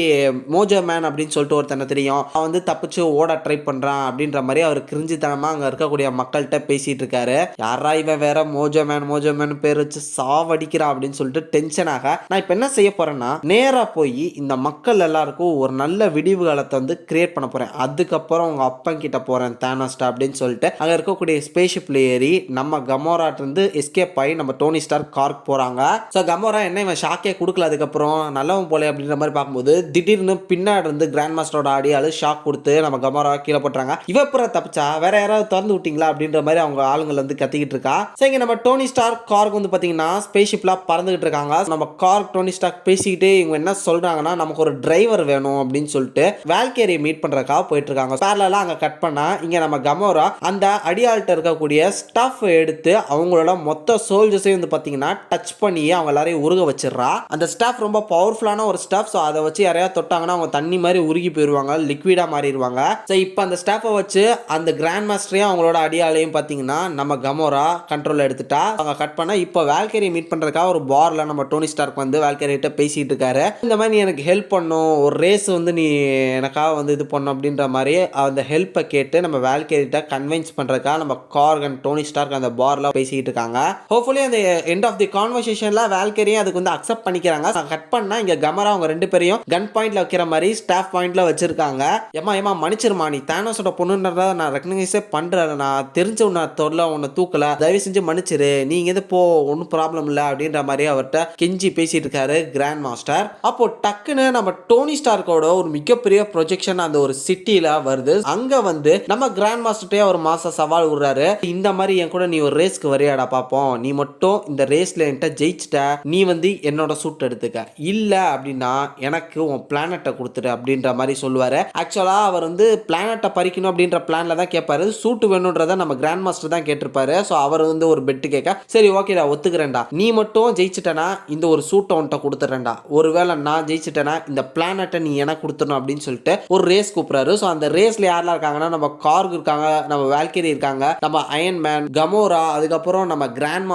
மோஜோ மேன் அப்படின்னு சொல்லிட்டு ஒருத்தனை தெரியும், அவன் வந்து தப்பிச்சு ஓட ட்ரை பண்றான் அப்படின்ற மாதிரி அவர் கிரிஞ்சித்தனமா அங்க இருக்கக்கூடிய மக்கள்கிட்ட பேசிட்டு இருக்காரு. யாரா இவன் வேற மோஜோ மேன் பேர் வச்சு சாவடிக்கிறான் அப்படின்னு சொல்லிட்டு டென்ஷன் ஆக, நான் இப்ப என்ன செய்ய போறேன்னா நேரா போய் இந்த மக்கள் எல்லாருக்கும் ஒரு நல்ல விடிவு காலத்தை வந்து கிரியேட் பண்ண போறேன், அதுக்கப்புறம் உங்க அப்பன் கிட்ட போறேன் தானோஸ்டா அப்படின்னு சொல்லிட்டு அங்க இருக்கக்கூடிய ஸ்பேஸ்ஷிப்ல ஏறி நம்ம கமோராட் இருந்து எஸ்கேப் ஆகி நம்ம டோனி ஸ்டார்க் கார்க்கு போறாங்க. ஸோ கமோரா என்ன இவன் ஷாக்கே கொடுக்கல, அதுக்கப்புறம் நல்லவன் போல அப்படின்ற மாதிரி பார்க்கும்போது திடீர்னு பின்னாடி இருந்து கிராண்ட் மாஸ்டரோட ஆடியால் ஷாக் கொடுத்து நம்ம கமோரா கீழே போட்டுறாங்க. இவப்புறம் தப்பிச்சா வேற யாராவது திறந்து விட்டீங்களா அப்படின்ற மாதிரி அவங்க ஆளுங்களை வந்து கத்திக்கிட்டு இருக்கா. சரி நம்ம டோனி ஸ்டார்க் கார்க்கு வந்து பாத்தீங்கன்னா ஸ்பேஸ்ஷிப்ல பறந்துகிட்டு இருக்காங்க. நம்ம கார்க் டோனி ஸ்டார்க் பேசிக்கிட்டு இவங்க என்ன சொல்றாங்கன்னா, நமக்கு ஒரு டிரைவர் வேணும் அப்படின்னு சொல்லிட்டு வால்கேரியை மீட் பண்றதுக்காக போயிட்டு இருக்காங்க. பேரலா அங்க கட் பண்ணா இங்க நம்ம கமோரா அந்த அடியாள்கிட்ட இருக்கக்கூடிய ஸ்டஃப் எடுத்து அவங்களோட மொத்த சோல்ஜர்ஸையும் வந்து பாத்தீங்கன்னா டச் பண்ணி அவங்க எல்லாரையும் உருக வச்சிடறா. அந்த ஸ்டஃப் ரொம்ப பவர்ஃபுல்லான ஒரு ஸ்டஃப். ஸோ அதை வச்சு யாரையாவது தொட்டாங்கன்னா அவங்க தண்ணி மாதிரி உருகி போயிடுவாங்க, லிக்விடா மாறிடுவாங்க. ஸோ இப்போ அந்த ஸ்டாஃபை வச்சு அந்த கிராண்ட் மாஸ்டரையும் அவங்களோட அடியாளையும் பார்த்தீங்கன்னா நம்ம கமோரா கண்ட்ரோல் எடுத்துட்டா. அவங்க கட் பண்ணா இப்போ வால்கேரி மீட் பண்றதுக்காக ஒரு பார்ல நம்ம டோனி ஸ்டார்க் வந்து வால்கேரிட்ட பேசிட்டு இருக்காரு. இந்த மாதிரி நீ எனக்கு ஹெல்ப் பண்ணும், ஒரு ரேஸ் வந்து நீ எனக்காக வந்து இது பண்ணும் அப்படின்ற மாதிரி அந்த ஹெல்ப்பை கேட்டு நம்ம வால்கேரிட்ட கன்வின்ஸ் பண்றதுக்காக நம்ம கார்க் அண்ட் டோனி ஸ்டார்க் அந்த பார்ல பேசிட்டு இருக்காங்க. ஹோப்ஃபுல்லி அந்த எண்ட் ஆஃப் தி கான்வர்சேஷன்ல வால்கேரியும் அதுக்கு வந்து அக்செப்ட் பண்ணிக்கிறாங்க. கட் பண்ணா இங்க கமோரா அவங்க 2 பேரையும் கன் பாயிண்ட்ல வைக்கிற மாதிரி ஸ்டாஃப் பாயிண்ட்ல வச்சிருக்காங்க. ஏமா மன்னிச்சிருமா, நீ தானோஸோட பொண்ணுன்றத நான் ரெக்கக்னைஸே பண்றேன், நான் தெரிஞ்ச உன்னை தொல்ல உன்னை தூக்கல, தயவு செஞ்சு மன்னிச்சிரு, நீங்க எது போ ஒன்றும் ப்ராப்ளம் இல்லை அப்படின்ற மாதிரி மாதிரி அவர்கிட்ட கெஞ்சி பேசிட்டு இருக்காரு கிராண்ட் மாஸ்டர். அப்போ டக்குன்னு நம்ம டோனி ஸ்டார்க்கோட ஒரு மிகப்பெரிய ப்ரொஜெக்ஷன் அந்த ஒரு சிட்டில வருது. அங்க வந்து நம்ம கிராண்ட் மாஸ்டர்ட்டே ஒரு மாச சவால் விடுறாரு. இந்த மாதிரி என் கூட நீ ஒரு ரேஸ்க்கு வரையாடா பாப்போம், நீ மட்டும் இந்த ரேஸ்ல என்கிட்ட ஜெயிச்சிட்ட, நீ வந்து என்னோட சூட் எடுத்துக்க, இல்ல அப்படின்னா எனக்கு உன் பிளானட்டை கொடுத்துரு அப்படின்ற மாதிரி சொல்லுவாரு. ஆக்சுவலா அவர் வந்து பிளானட்டை பறிக்கணும் அப்படின்ற பிளான்ல தான் கேட்பாரு. சூட்டு வேணும்ன்றத நம்ம கிராண்ட் மாஸ்டர் தான் கேட்டிருப்பாரு. ஸோ அவர் வந்து ஒரு பெட்டு கேட்க, சரி ஓகேடா ஒத்துக்கிறேன்டா, நீ மட்டும் ஜெயிச்சிட்டனா இந்த ஒரு சூட்டை உன்ட்ட கொடுத்துறேன்டா, ஒருவேளை நான் ஜெயிச்சிட்டேனா இந்த பிளானட்டை நீ எனக்கு கொடுத்துடணும் அப்படின்னு சொல்லிட்டு ஒரு ரேஸ் கூப்பிடுறாரு. ஸோ அந்த ரேஸ்ல யாரெல்லாம் இருக்காங்கன்னா நம்ம கார்க் இருக்காங்க, நம்ம வால்கேரி இருக்காங்க, நம்ம அயன் மேன், கமோரா, அதுக்கப்புறம் நம்ம கிராண்ட்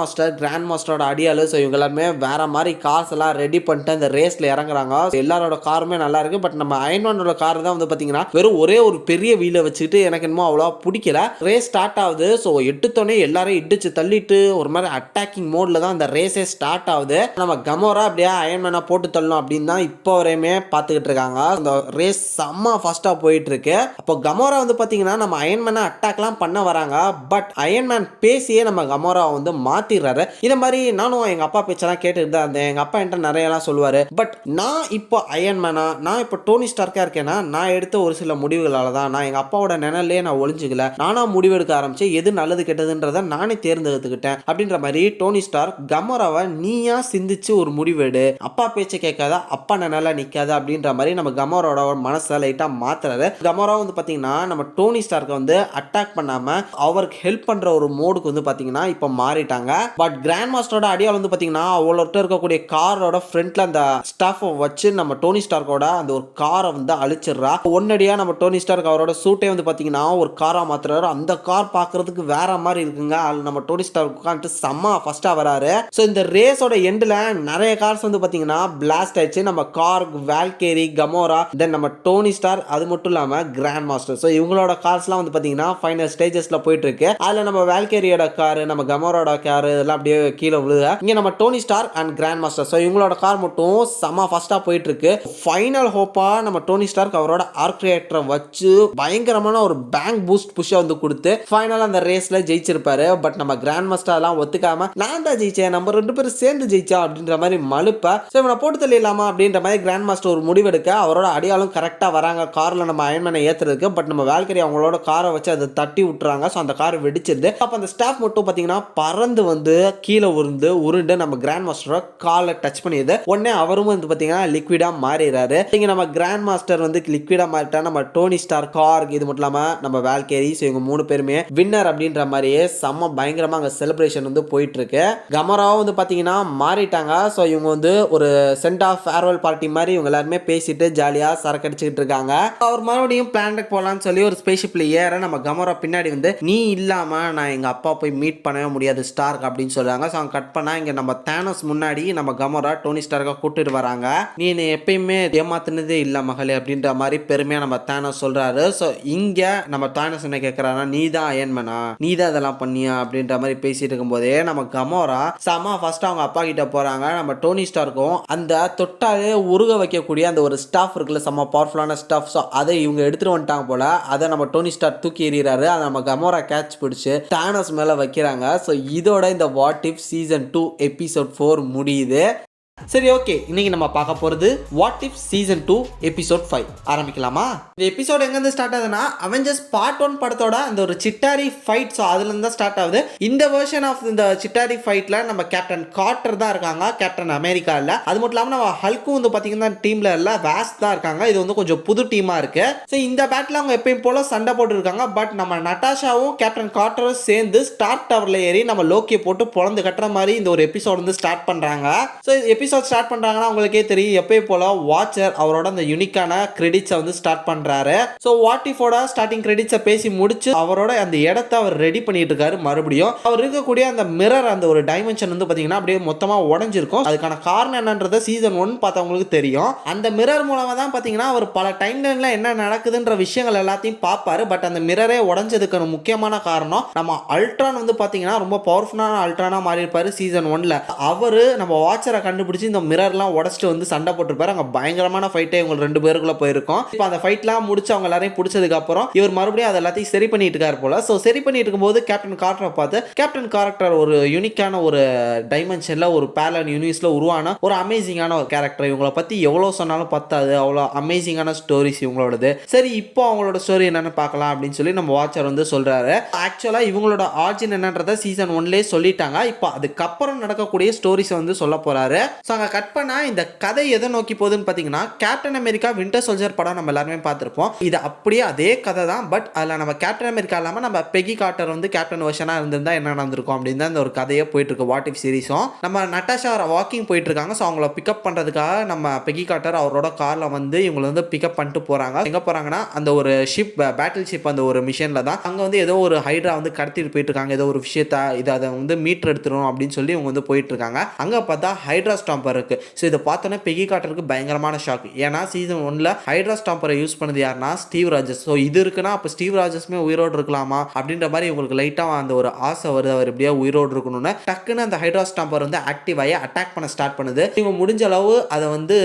மாஸ்டரோட அடியாளு. ஸோ இவங்க எல்லாருமே வேற மாதிரி கார்ஸ் எல்லாம் ரெடி பண்ணிட்டு அந்த ரேஸ்ல இறங்குறாங்க. எல்லாரோட காருமே நல்லா இருக்கு. பட் நம்ம அயன்மேனோட கார் தான் வந்து பாத்தீங்கன்னா வெறும் ஒரே ஒரு பெரிய வீலை வச்சுக்கிட்டு எனக்கு என்னமோ அவ்வளோ பிடிக்கல. ரேஸ் ஸ்டார்ட் ஆகுது. ஸோ எடுத்தோடனே எல்லாரும் இடிச்சு தள்ளிட்டு ஒரு மாதிரி அட்டாக்கிங் மோட்ல தான் அந்த ரேஸே ஸ்டார்ட் ஆகுது. நம்ம கமோரா அப்படியே அயன்மேனா போட்டு தள்ளணும் அப்படின்னு தான் இப்போ வரையுமே பார்த்துக்கிட்டு இருக்காங்க. அந்த ரேஸ் செம்ம ஃபாஸ்டா போயிட்டு இருக்கு. அப்போ கமோரா வந்து பாத்தீங்கன்னா நம்ம அயன்மேனை அட்டாக்லாம் பண்ண வராங்க. பட் அயன்மேன் பேசியே நம்ம கமோரா வந்து மாத்திடுறாரு. இந்த மாதிரி நானும் எங்க அப்பா பேச்செல்லாம் கேட்டுட்டு தான் இருந்தேன். எங்க அப்பா என்கிட்ட நிறைய எல்லாம் சொல்லுவாரு. பட் நான் இப்போ அயன்மேனா, நான் இப்போ டோனி ஸ்டார்க்கா இருக்கேன்னா நான் எடுத்த ஒரு சில முடிவுகளால தான், நான் எங்க அப்பாவோட நிழல்லே நான் ஒளிஞ்சுக்கல, நானா முடிவெடுக்க ஆரம்பிச்சேன், எது நல்லது கெட்டதுன்றத நானே தேர்ந்தெடுத்துக்கிட்டேன் அப்படின்ற மாதிரி டோனி ஸ்டார்க் கமோராவை நீயா சிந்திச்சு ஒரு முடிவெடு, அப்பா பேச்சை கேட்காத, அப்பா நிழல்ல நிக்காத அப்படின்ற மாதிரி நம்ம கமோராவோட மனசை லைட்டா மாத்துறாரு. கமோரா வந்து பாத்தீங்கன்னா நம்ம டோனி ஸ்டார்க்கை வந்து அட்டாக் பண்ணாம அவருக்கு ஹெல்ப் பண்ற ஒரு மோடுக்கு வந்து பாத்தீங்கன்னா இப்போ மாறிட்டாங்க. பட் கிராண்ட் மாஸ்டரோட அடியால் வந்து பாத்தீங்கன்னா அவளோட இருக்கக்கூடிய காரோட ஃப்ரண்ட்ல அந்த ஸ்டாஃப் வச்சு நம்ம டோனி ஸ்டார்க்கோட அந்த ஒரு காரை வந்து அழிச்சிடுறா. ஒன்னடியா நம்ம டோனி ஸ்டார்க் அவரோட சூட்டே வந்து பாத்தீங்கன்னா ஒரு காரா மாத்துறாரு. அந்த கார் பாக்குறதுக்கு வேற மாதிரி இருக்குங்க. அது நம்ம டோனி ஸ்டார்க் உட்காந்துட்டு செம்ம ஃபர்ஸ்டா வராரு. ஸோ இந்த ரேஸோட எண்ட்ல நிறைய கார்ஸ் வந்து பாத்தீங்கன்னா பிளாஸ்ட் ஆயிடுச்சு. நம்ம கார்க், வால்கேரி, கமோரா, தென் நம்ம டோனி ஸ்டார், அது மட்டும் இல்லாம கிராண்ட் மாஸ்டர். ஸோ இவங்களோட கார்ஸ்லாம் வந்து பாத்தீங்கன்னா ஃபைனல் ஸ்டேஜஸ்ல போயிட்டு இருக்கு. அதுல நம்ம வால்கேரியோட கார், நம்ம கமோரோட கார் இதெல்லாம் அப்படியே கீழே விழுக, இங்க நம்ம Tony Star and Grand Master, so இவங்களோட கார் மட்டும் செம ஃபாஸ்டா போயிட்டு இருக்கு. ஃபைனல் ஹோப்பா நம்ம டோனி ஸ்டார்க் அவரோட ஆர்க் ரியாக்டரை வச்சு பயங்கரமான ஒரு பேங்க் பூஸ்ட் புஷ் வந்து கொடுத்து ஃபைனலா அந்த ரேஸ்ல ஜெயிச்சிருப்பாரு. பட் நம்ம கிராண்ட் மாஸ்டர் எல்லாம் ஒத்துக்காம நான் தான் ஜெயிச்சேன், நம்ம ரெண்டு பேரும் சேர்ந்து ஜெயிச்சா அப்படின்ற மாதிரி மழுப்ப, ஸோ இவனை போட்டு தள்ளிடலாமா அப்படின்ற மாதிரி கிராண்ட் மாஸ்டர் ஒரு முடிவெடுக்க அவரோட அடியாலும் கரெக்டா வராங்க கார்ல நம்ம அயன்மேனை ஏத்துறதுக்கு. பட் நம்ம வால்கரி அவங்களோட காரை வச்சு அதை தட்டி விட்டுறாங்க. ஸோ அந்த கார் வெடிச்சிருது. அப்ப அந்த ஸ்டாஃப் மட்டும் பாத்தீங்கன்னா பறந்து வந்து கீழே உருண்டு நம்ம கிராண்ட் மாஸ்டரோட காலை டச் பண்ணியது. உடனே அவரும் வந்து பாத்தீங்கன்னா லிக்விடா மாறிடுறாரு. இங்க நம்ம கிராண்ட் மாஸ்டர் வந்து லிக்விடா மாறிட்டா நம்ம டோனி ஸ்டார், கார்க், இது மட்டும் இல்லாம நம்ம வால்கேரி, ஸோ இவங்க மூணு பேருமே வின்னர் அப்படின்ற மாதிரியே செம்ம பயங்கரமா அங்க செலிப்ரேஷன் வந்து போயிட்டு இருக்கு. கமராவும் வந்து பாத்தீங்கன்னா மாறிட்டாங்க. ஸோ இவங்க வந்து ஒரு சென்ட் ஆஃப் ஃபேர்வெல் பார்ட்டி மாதிரி இவங்க எல்லாருமே பேசிட்டு ஜாலியா சரக்கு அடிச்சுக்கிட்டு இருக்காங்க. அவர் மறுபடியும் பிளானட் போலான்னு சொல்லி ஒரு ஸ்பேஸ்ஷிப்ல ஏற நம்ம கமரா பின்னாடி வந்து நீ இல்லாம நான் எங்க அப்பா போய் மீட் பண்ணவே முடியாது ஸ்டார்க் அப்படின்னு சொல்றாங்க. ஸோ அவங்க கட் பண்ணா இங்க நம்ம தானோஸ் முன்னாடி நம்ம கமரா டோனி ஸ்டார்க்கை கூட்டிட்டு வராங்க. நீ என்னை எப்பயுமே ஏமாத்தினதே இல்ல மகளே அப்படின்ற மாதிரி பெருமையா நம்ம தானோஸ் சொல்றாரு. ஸோ இங்க நம்ம தானோஸ் என்ன கேட்கறாருன்னா நீ தான் அயன்மேனா, நீ தான் இதெல்லாம் பண்ணியா அப்படின்ற மாதிரி பேசிட்டு இருக்கும் போதே நம்ம கமோரா சாமா ஃபர்ஸ்ட் அவங்க அப்பா கிட்ட போறாங்க. நம்ம டோனி ஸ்டார்க்கும் அந்த தொட்டாலே உருக வைக்கக்கூடிய அந்த ஒரு ஸ்டாஃப் இருக்குல்ல, செம்ம பவர்ஃபுல்லான ஸ்டாஃப், ஸோ அதை இவங்க எடுத்துட்டு வந்துட்டாங்க போல. அதை நம்ம டோனி ஸ்டார் தூக்கி எறிகிறாரு. அதை நம்ம கமோரா கேட்ச் பிடிச்சு தானோஸ் மேல வைக்கிறாங்க. ஸோ இதோட இந்த வாட் இஃப் சீசன் 2 எபிசோட் 4 முடியுது. சரி, ஓகே, இன்னைக்கு நம்ம பார்க்க போறது வாட் இஃப் சீசன் 2 எபிசோட் 5 ஆரம்பிக்கலாமா? இந்த எபிசோட் எங்க இருந்து ஸ்டார்ட் ஆகுதுன்னா அவெஞ்சர்ஸ் பார்ட் 1 படத்தோட அந்த ஒரு சிட்டாரி ஃபைட், ஸோ அதுல இருந்து ஸ்டார்ட் ஆகுது. இந்த வெர்ஷன் ஆஃப் இந்த சிட்டாரி ஃபைட்ல நம்ம கேப்டன் கார்ட்டர் தான் இருக்காங்க, கேப்டன் அமெரிக்கா இல்ல. அது மட்டும் இல்லாம நம்ம ஹல்க்கும் வந்து பாத்தீங்கன்னா டீம்ல இல்ல, வாஸ்ட் தான் இருக்காங்க. இது வந்து கொஞ்சம் புது டீமா இருக்கு. ஸோ இந்த பேட்டில் அவங்க எப்பயும் போல சண்டை போட்டு இருக்காங்க. பட் நம்ம நட்டாஷாவும் கேப்டன் கார்ட்டரும் சேர்ந்து ஸ்டார்ட் டவர்ல ஏறி நம்ம லோக்கியை போட்டு பொழந்து கட்டுற மாதிரி இந்த ஒரு எபிசோட் வந்து ஸ்டார்ட் பண்றாங்க. ஸோ எபிசோட் ஸ்டார்ட் பண்றாங்கன்னா உங்களுக்கே தெரியும் எப்பயும் போல வாட்சர் அவரோட அந்த யூனிக்கான கிரெடிட்ஸை வந்து ஸ்டார்ட் பண்றாரு. ஸோ வாட் இஃபோட ஸ்டார்டிங் கிரெடிட்ஸை பேசி முடிச்சு அவரோட அந்த இடத்தை அவர் ரெடி பண்ணிட்டு இருக்காரு. மறுபடியும் அவர் இருக்கக்கூடிய அந்த மிரர், அந்த ஒரு டைமென்ஷன் வந்து பாத்தீங்கன்னா அப்படியே மொத்தமா உடஞ்சிருக்கும். அதுக்கான காரணம் என்னன்றது சீசன் 1 பார்த்தவங்களுக்கு தெரியும். அந்த மிரர் மூலமா தான் பாத்தீங்கன்னா அவர் பல டைம்லைன்ல என்ன நடக்குதுன்ற விஷயங்கள் எல்லாத்தையும் பார்ப்பாரு. பட் அந்த மிரரே உடஞ்சதுக்கான முக்கியமான காரணம் நம்ம அல்ட்ரான் வந்து பாத்தீங்கன்னா ரொம்ப பவர்ஃபுல்லான அல்ட்ரானா மாறி இருப்பாரு சீசன் 1ல. அவரு நம்ம வாட்சரை கண்டுபிடிச்சு முடிச்சு இந்த மிரர்லாம் உடச்சிட்டு வந்து சண்டை போட்டுருப்பாரு. அங்கே பயங்கரமான ஃபைட்டே இவங்க 2 பேருக்குள்ள போயிருக்கும். இப்போ அந்த ஃபைட்லாம் முடிச்சு அவங்க எல்லாரையும் பிடிச்சதுக்கு அப்புறம் இவர் மறுபடியும் அதை எல்லாத்தையும் சரி பண்ணிட்டு இருக்காரு போல. ஸோ சரி பண்ணிட்டு இருக்கும்போது கேப்டன் கார்ட்டரை பார்த்து கேப்டன் கார்ட்டர் ஒரு யூனிக்கான ஒரு டைமென்ஷன்ல ஒரு பேரலல் யூனிவர்ஸ்ல உருவான ஒரு அமேசிங்கான ஒரு கேரக்டர். இவங்களை பத்தி எவ்வளவு சொன்னாலும் பத்தாது, அவ்வளோ அமேசிங்கான ஸ்டோரிஸ் இவங்களோடது. சரி இப்போ அவங்களோட ஸ்டோரி என்னன்னு பார்க்கலாம் அப்படின்னு சொல்லி நம்ம வாட்சர் வந்து சொல்றாரு. ஆக்சுவலா இவங்களோட ஆரிஜின் என்னன்றதை சீசன் 1லேயே சொல்லிட்டாங்க. இப்போ அதுக்கப்புறம் நடக்கக்கூடிய ஸ்டோரிஸ் வந்து சொல்ல போறாரு. ஸோ அங்கே கட் பண்ணா இந்த கதை எதை நோக்கி போகுதுன்னு பார்த்தீங்கன்னா, கேப்டன் அமெரிக்கா வின்டர் சோல்ஜர் படம் நம்ம எல்லாருமே பார்த்துருப்போம். இது அப்படியே அதே கதை தான். பட் அதில் நம்ம கேப்டன் அமெரிக்கா இல்லாமல் நம்ம பெகி கார்ட்டர் வந்து கேப்டன் வெர்ஷனாக இருந்திருந்தா என்ன நடந்திருக்கும் அப்படின்னு தான் இந்த ஒரு கதையே போயிட்டு இருக்கு. வாட் இஃப் சீரிஸும் நம்ம நட்டாஷா வாக்கிங் போயிட்டு இருக்காங்க. ஸோ அவங்கள பிக்கப் பண்ணுறதுக்காக நம்ம பெகி கார்ட்டர் அவரோட காரில் வந்து இவங்களை வந்து பிக்கப் பண்ணிட்டு போகிறாங்க. எங்கே போகிறாங்கன்னா அந்த ஒரு ஷிப், பேட்டில் ஷிப், அந்த ஒரு மிஷனில் தான். அங்கே வந்து ஏதோ ஒரு ஹைட்ரா வந்து கடத்திட்டு போயிட்டு இருக்காங்க. ஏதோ ஒரு விஷயத்த அதை வந்து மீட்டர் எடுத்துரும் அப்படின்னு சொல்லி இவங்க வந்து போயிட்டு இருக்காங்க. அங்கே பார்த்தா ஹைட்ரா ஸ்டாம்பர் இருக்கு. ஸோ இதை பார்த்தோன்னே பெகி கார்ட்டருக்கு பயங்கரமான ஷாக். ஏன்னா சீசன் 1ல ஹைட்ரா ஸ்டாம்பரை யூஸ் பண்ணது யாருன்னா ஸ்டீவ் ராஜர்ஸ். ஸோ இது இருக்குன்னா அப்போ ஸ்டீவ் ராஜர்ஸுமே உயிரோடு இருக்கலாமா அப்படின்ற மாதிரி இவங்களுக்கு லைட்டாக அந்த ஒரு ஆசை வருது, அவர் எப்படியா உயிரோடு இருக்கணும்னு. டக்குன்னு அந்த ஹைட்ரா ஸ்டாம்பர் வந்து ஆக்டிவ் ஆகி அட்டாக் பண்ண ஸ்டார்ட் பண்ணுது. இவங்க முடிஞ்ச அளவு அதை வந்து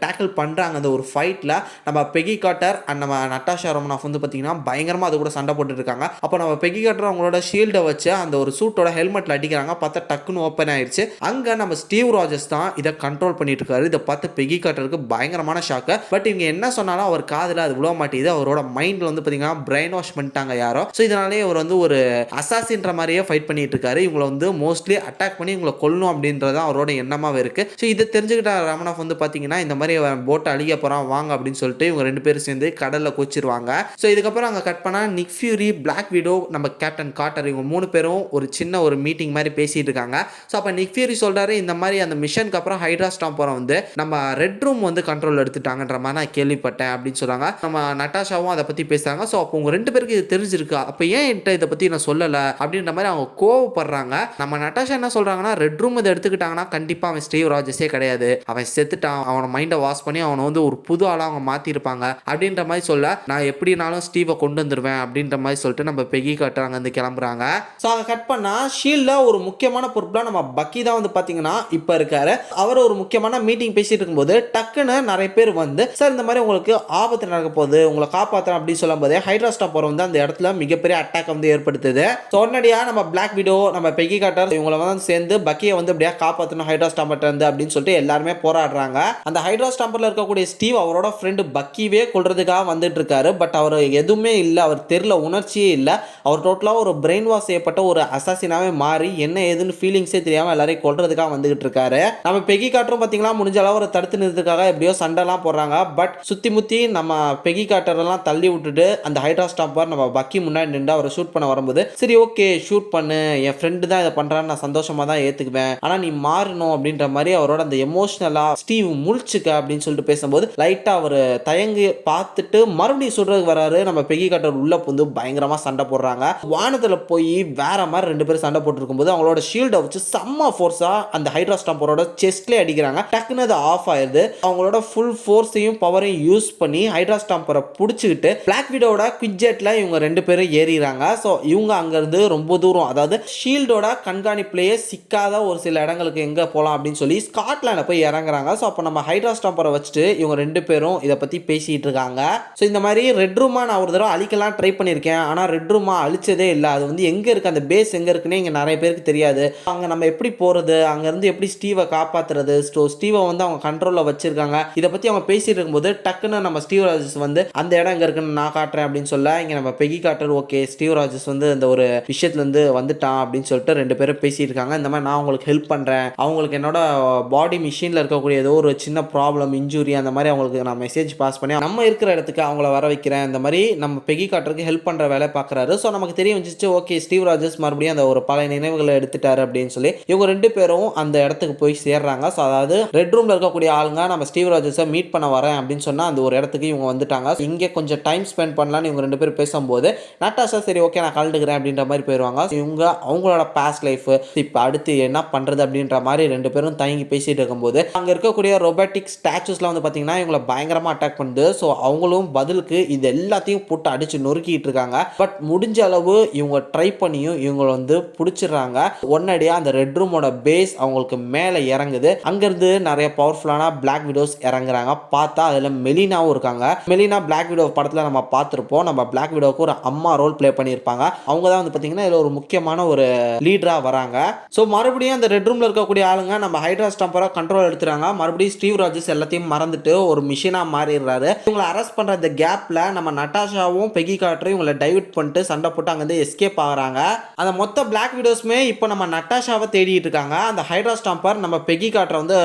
டேக்கிள் பண்ணுறாங்க. அந்த ஒரு ஃபைட்டில் நம்ம பெகி கார்ட்டர் அண்ட் நம்ம நட்டாஷா ரோமனாஃப் வந்து பார்த்தீங்கன்னா பயங்கரமாக அது கூட சண்டை போட்டு இருக்காங்க. அப்போ நம்ம பெகி கார்ட்டர் அவங்களோட ஷீல்டை வச்சு அந்த ஒரு சூட்டோட ஹெல்மெட்டில் அடிக்கிறாங்க. பார்த்தா டக்குன்னு ஓப்பன் ஆயிடுச்சு. அங்கே நம்ம ஸ்டீவ் ராஜர்ஸ் தான் இதை கண்ட்ரோல் பண்ணிட்டு இருக்காரு. இதை பார்த்து பெகி கார்ட்டருக்கு பயங்கரமான ஷாக்கு. பட் இவங்க என்ன சொன்னாலும் அவர் காதில் அது விழ மாட்டேங்குது. அவரோட மைண்டில் வந்து பார்த்தீங்கன்னா பிரெயின் வாஷ் பண்ணிட்டாங்க யாரோ. ஸோ இதனாலே அவர் வந்து ஒரு அசாசின்ற மாதிரியே ஃபைட் பண்ணிட்டு இருக்காரு. இவங்களை வந்து மோஸ்ட்லி அட்டாக் பண்ணி இவங்களை கொல்லணும் அப்படின்றது அவரோட எண்ணமாகவே இருக்கு. ஸோ இதை தெரிஞ்சுக்கிட்ட ரமணாஃப் வந்து பார்த்தீங்கன்னா இந்த மாதிரி போட்டை அழிக்க போகிறான் வாங்க அப்படின்னு சொல்லிட்டு இவங்க 2 பேரும் சேர்ந்து கடலில் கொச்சிருவாங்க. ஸோ இதுக்கப்புறம் அங்கே கட் பண்ணால் நிக் ஃபியூரி, பிளாக் விடோ, நம்ம கேப்டன் கார்ட்டர் இவங்க 3 பேரும் ஒரு சின்ன ஒரு மீட்டிங் மாதிரி பேசிட்டு இருக்காங்க. ஸோ அப்போ நிக் ஃபியூரி சொல்றாரு இந்த மாதிரி அந்த மிஷனுக்கு அப்புறம் ஹைட்ரா ஸ்டாம்பரை வந்து நம்ம ரெட் ரூம் வந்து கண்ட்ரோல் எடுத்துட்டாங்கன்ற மாதிரி நான் கேள்விப்பட்டேன் அப்படின்னு சொல்றாங்க. நம்ம நட்டாஷாவும் அதை பற்றி பேசுறாங்க. ஸோ அப்போ உங்க 2 பேருக்கு இது தெரிஞ்சிருக்கு, அப்போ ஏன் என்கிட்ட இதை பற்றி நான் சொல்லலை அப்படின்ற மாதிரி அவங்க கோவப்படுறாங்க. நம்ம நட்டாஷா என்ன சொல்றாங்கன்னா, ரெட் ரூம் இதை எடுத்துக்கிட்டாங்கன்னா கண்டிப்பாக அவன் ஸ்டீவ் ராஜர்ஸே கிடையாது, அவன் செத்துட்டான், அவனை மைண்டை வாஷ் பண்ணி அவனை வந்து ஒரு புது ஆளாக அவங்க மாற்றிருப்பாங்க அப்படின்ற மாதிரி சொல்ல, நான் எப்படினாலும் ஸ்டீவை கொண்டு வந்துடுவேன் அப்படின்ற மாதிரி சொல்லிட்டு நம்ம பெகி கார்ட்டர் அங்கேருந்து கிளம்புறாங்க. ஸோ அதை கட் பண்ணால் ஷீல்டில் ஒரு முக்கியமான பொறுப்புலாம் நம்ம பக்கி தான் வந்து பார்த்தீங்கன்னா இப்போ இருக்காரு. அவர் ஒரு முக்கியமான மீட்டிங் பேசிட்டு இருக்கும்போது டக்குன்னு நிறைய பேர் வந்து சார் இந்த மாதிரி உங்களுக்கு ஆபத்து நடக்க போகுது, உங்களை காப்பாற்றுறேன் அப்படின்னு சொல்லும் போதே ஹைட்ரா ஸ்டாம்பர் வந்து அந்த இடத்துல மிகப்பெரிய அட்டாக் வந்து ஏற்படுத்துது. ஸோ உடனடியாக நம்ம பிளாக் விடோ, நம்ம பெகி கார்ட்டர் இவங்களை வந்து சேர்ந்து பக்கியை வந்து எப்படியா காப்பாற்றணும் ஹைட்ரா ஸ்டாம்பர் இருந்து அப்படின்னு சொல்லிட்டு எல்லாருமே போராடுறாங்க. அந்த ஹைட்ரா ஸ்டாம்பர்ல இருக்கக்கூடிய ஸ்டீவ் அவரோட ஃப்ரெண்டு பக்கிவே கொல்றதுக்காக வந்துட்டு இருக்காரு. பட் அவர் எதுவுமே இல்லை, அவர் தெரியல, உணர்ச்சியே இல்லை. அவர் டோட்டலாக ஒரு பிரெயின் வாஷ் செய்யப்பட்ட ஒரு அசாசினாவே மாறி என்ன ஏதுன்னு ஃபீலிங்ஸே தெரியாமல் எல்லாரையும் கொல்றதுக்காக வந்துகிட்டு இருக்காரு. நம்ம பெகி கார்ட்டரும் பார்த்தீங்களா முடிஞ்ச அளவு ஒரு தடுத்து நிறுத்துக்காக எப்படியோ சண்டைலாம் போடுறாங்க. பட் சுற்றி முற்றி நம்ம பெகி கார்ட்டரெல்லாம் தள்ளி விட்டுட்டு அந்த ஹைட்ரா ஸ்டாம்பர் நம்ம பக்கி முன்னாடி நின்று அவரை ஷூட் பண்ண வரும்போது சரி ஓகே ஷூட் பண்ணு, என் ஃப்ரெண்டு தான் இதை பண்ணுறான்னு நான் சந்தோஷமாக தான் ஏற்றுக்குவேன், ஆனால் நீ மாறணும் அப்படின்ற மாதிரி அவரோட அந்த எமோஷனலாக ஸ்டீவ் முழிச்சுக்க அப்படின்னு சொல்லிட்டு பேசும்போது லைட்டாக அவர் தயங்கி பார்த்துட்டு மறுபடியும் சொல்றதுக்கு வராரு. நம்ம பெகி கார்ட்டர் உள்ள புந்து பயங்கரமாக சண்டை போடுறாங்க. வானத்தில் போய் வேற மாதிரி 2 பேரும் சண்டை போட்டு இருக்கும்போது அவங்களோட ஷீல்டை வச்சு செம்ம ஃபோர்ஸாக அந்த ஹைட்ரா ஸ்டாம்பரோட செஸ்ட்லேயே அடிக்கிறாங்க. டக்குன்னு அது ஆஃப் ஆயிடுது. அவங்களோட ஃபுல் ஃபோர்ஸையும் பவரையும் யூஸ் பண்ணி ஹைட்ரா ஸ்டாம்பரை பிடிச்சிக்கிட்டு பிளாக் விடோட குவிட்ஜெட்ல இவங்க 2 பேரும் ஏறிறாங்க. ஸோ இவங்க அங்கேருந்து ரொம்ப தூரம், அதாவது ஷீல்டோட கண்காணிப்புலேயே சிக்காத ஒரு சில இடங்களுக்கு எங்கே போகலாம் அப்படின்னு சொல்லி ஸ்காட்லாண்டில் போய் இறங்குறாங்க. ஸோ அப்போ நம்ம ஹைட்ரா ஸ்டாம்பரை வச்சுட்டு இவங்க 2 பேரும் இதை பற்றி பேசிகிட்டு இருக்காங்க. ஸோ இந்த மாதிரி ரெட் ரூமா நான் ஒரு தடவை அழிக்கலாம் ட்ரை பண்ணியிருக்கேன், ஆனால் ரெட் ரூமா அழிச்சதே இல்லை. அது வந்து எங்கே இருக்குது, அந்த பேஸ் எங்கே இருக்குன்னு இங்கே நிறைய பேருக்கு தெரியாது. அங்கே நம்ம எப்படி போகிறது, அங்கேருந்து எப்படி ஸ்டீவை காப்பாற்றுறது, ஸ்டீவை வந்து அவங்க கண்ட்ரோலில் வச்சிருக்காங்க. இதை பற்றி அவங்க பேசிட்டு இருக்கும்போது டக்குன்னு நம்ம ஸ்டீவ் ராஜர்ஸ் வந்து அந்த இடம் எங்கே இருக்குன்னு நான் காட்டுறேன் அப்படின்னு சொல்ல, இங்கே நம்ம Peggy Carter okay Steve Rogers வந்து இந்த ஒரு விஷயத்துலேருந்து வந்துட்டான் அப்படின்னு சொல்லிட்டு 2 பேரும் பேசிட்டு இருக்காங்க. இந்த மாதிரி நான் உங்களுக்கு ஹெல்ப் பண்ணுறேன், அவங்களுக்கு என்னோட பாடி மிஷினில் இருக்கக்கூடிய ஏதோ ஒரு சின்ன ப்ராப்ளம், இன்ஜுரி, அந்த மாதிரி அவங்களுக்கு நான் மெசேஜ் பாஸ் பண்ணி நம்ம இருக்கிற இடத்துக்கு அவங்கள வர வைக்கிறேன். இந்த மாதிரி நம்ம பெகி கார்ட்டருக்கு ஹெல்ப் பண்ணுற வேலை பார்க்குறாரு. ஸோ நமக்கு தெரிய வந்துச்சு ஓகே ஸ்டீவ் ராஜர்ஸ் மறுபடியும் அந்த ஒரு பழைய நினைவுகளை எடுத்துட்டாரு அப்படின்னு சொல்லி இவங்க 2 பேரும் அந்த இடத்துக்கு போய் சேர்றாங்க. ஸோ அதாவது ரெட் ரூம்ல இருக்கக்கூடிய ஆளுங்க நம்ம ஸ்டீவ் ராஜர்ஸை மீட் பண்ண வரேன் அப்படின்னு சொன்னால் அந்த ஒரு இடத்துக்கு இவங்க வந்துட்டாங்க. இங்கே கொஞ்சம் டைம் ஸ்பெண்ட் பண்ணலான்னு இவங்க 2 பேரும் பேசும்போது நட்டாஷா சரி ஓகே நான் கலந்துக்கிறேன் அப்படின்ற மாதிரி போயிடுவாங்க. இவங்க அவங்களோட பாஸ்ட் லைஃப் இப்போ அடுத்து என்ன பண்ணுறது அப்படின்ற மாதிரி 2 பேரும் தயங்கி பேசிட்டு இருக்கும்போது அங்கே இருக்கக்கூடிய ரொபாட்டிக் ஸ்டாச்சுஸ்லாம் வந்து பார்த்தீங்கன்னா இவங்களை பயங்கரமாக அட்டாக் பண்ணுது. ஸோ அவங்களும் பதிலுக்கு இது எல்லாத்தையும் போட்டு அடிச்சு நொறுக்கிட்டு இருக்காங்க. பட் முடிஞ்ச அளவு இவங்க ட்ரை பண்ணியும் இவங்களை வந்து பிடிச்சிடுறாங்க. உடனடியாக அந்த ரெட் ரூமோட பேஸ் அவங்களுக்கு மேலே இறங்குது. இறங்குது. அங்கிருந்து நிறைய பவர்ஃபுல்லான பிளாக் விடோஸ் இறங்குறாங்க. பார்த்தா அதுல மெலினாவும் இருக்காங்க. மெலினா பிளாக் விடோ படத்துல நம்ம பார்த்திருப்போம். நம்ம பிளாக் விடோவுக்கு ஒரு அம்மா ரோல் பிளே பண்ணியிருப்பாங்க. அவங்க தான் வந்து பாத்தீங்கன்னா இதுல ஒரு முக்கியமான ஒரு லீடரா வராங்க. ஸோ மறுபடியும் அந்த ரெட் ரூம்ல இருக்கக்கூடிய ஆளுங்க நம்ம ஹைட்ரா ஸ்டாம்பரை கண்ட்ரோல் எடுத்துறாங்க. மறுபடியும் ஸ்டீவ் ராஜர்ஸ் எல்லாத்தையும் மறந்துட்டு ஒரு மிஷினா மாறிடுறாரு. இவங்களை அரெஸ்ட் பண்ற இந்த கேப்ல நம்ம நட்டாஷாவும் பெகி கார்ட்டரும் இவங்களை டைவர்ட் பண்ணிட்டு சண்டை போட்டு அங்கிருந்து எஸ்கேப் ஆகுறாங்க. அந்த மொத்த பிளாக் விடோஸ்மே இப்போ நம்ம நட்டாஷாவை தேடிட்டு இருக்காங்க. அந்த ஹைட்ரா ஸ்டாம்பர் நம்ம பெகி கார்ட்டரை வந்து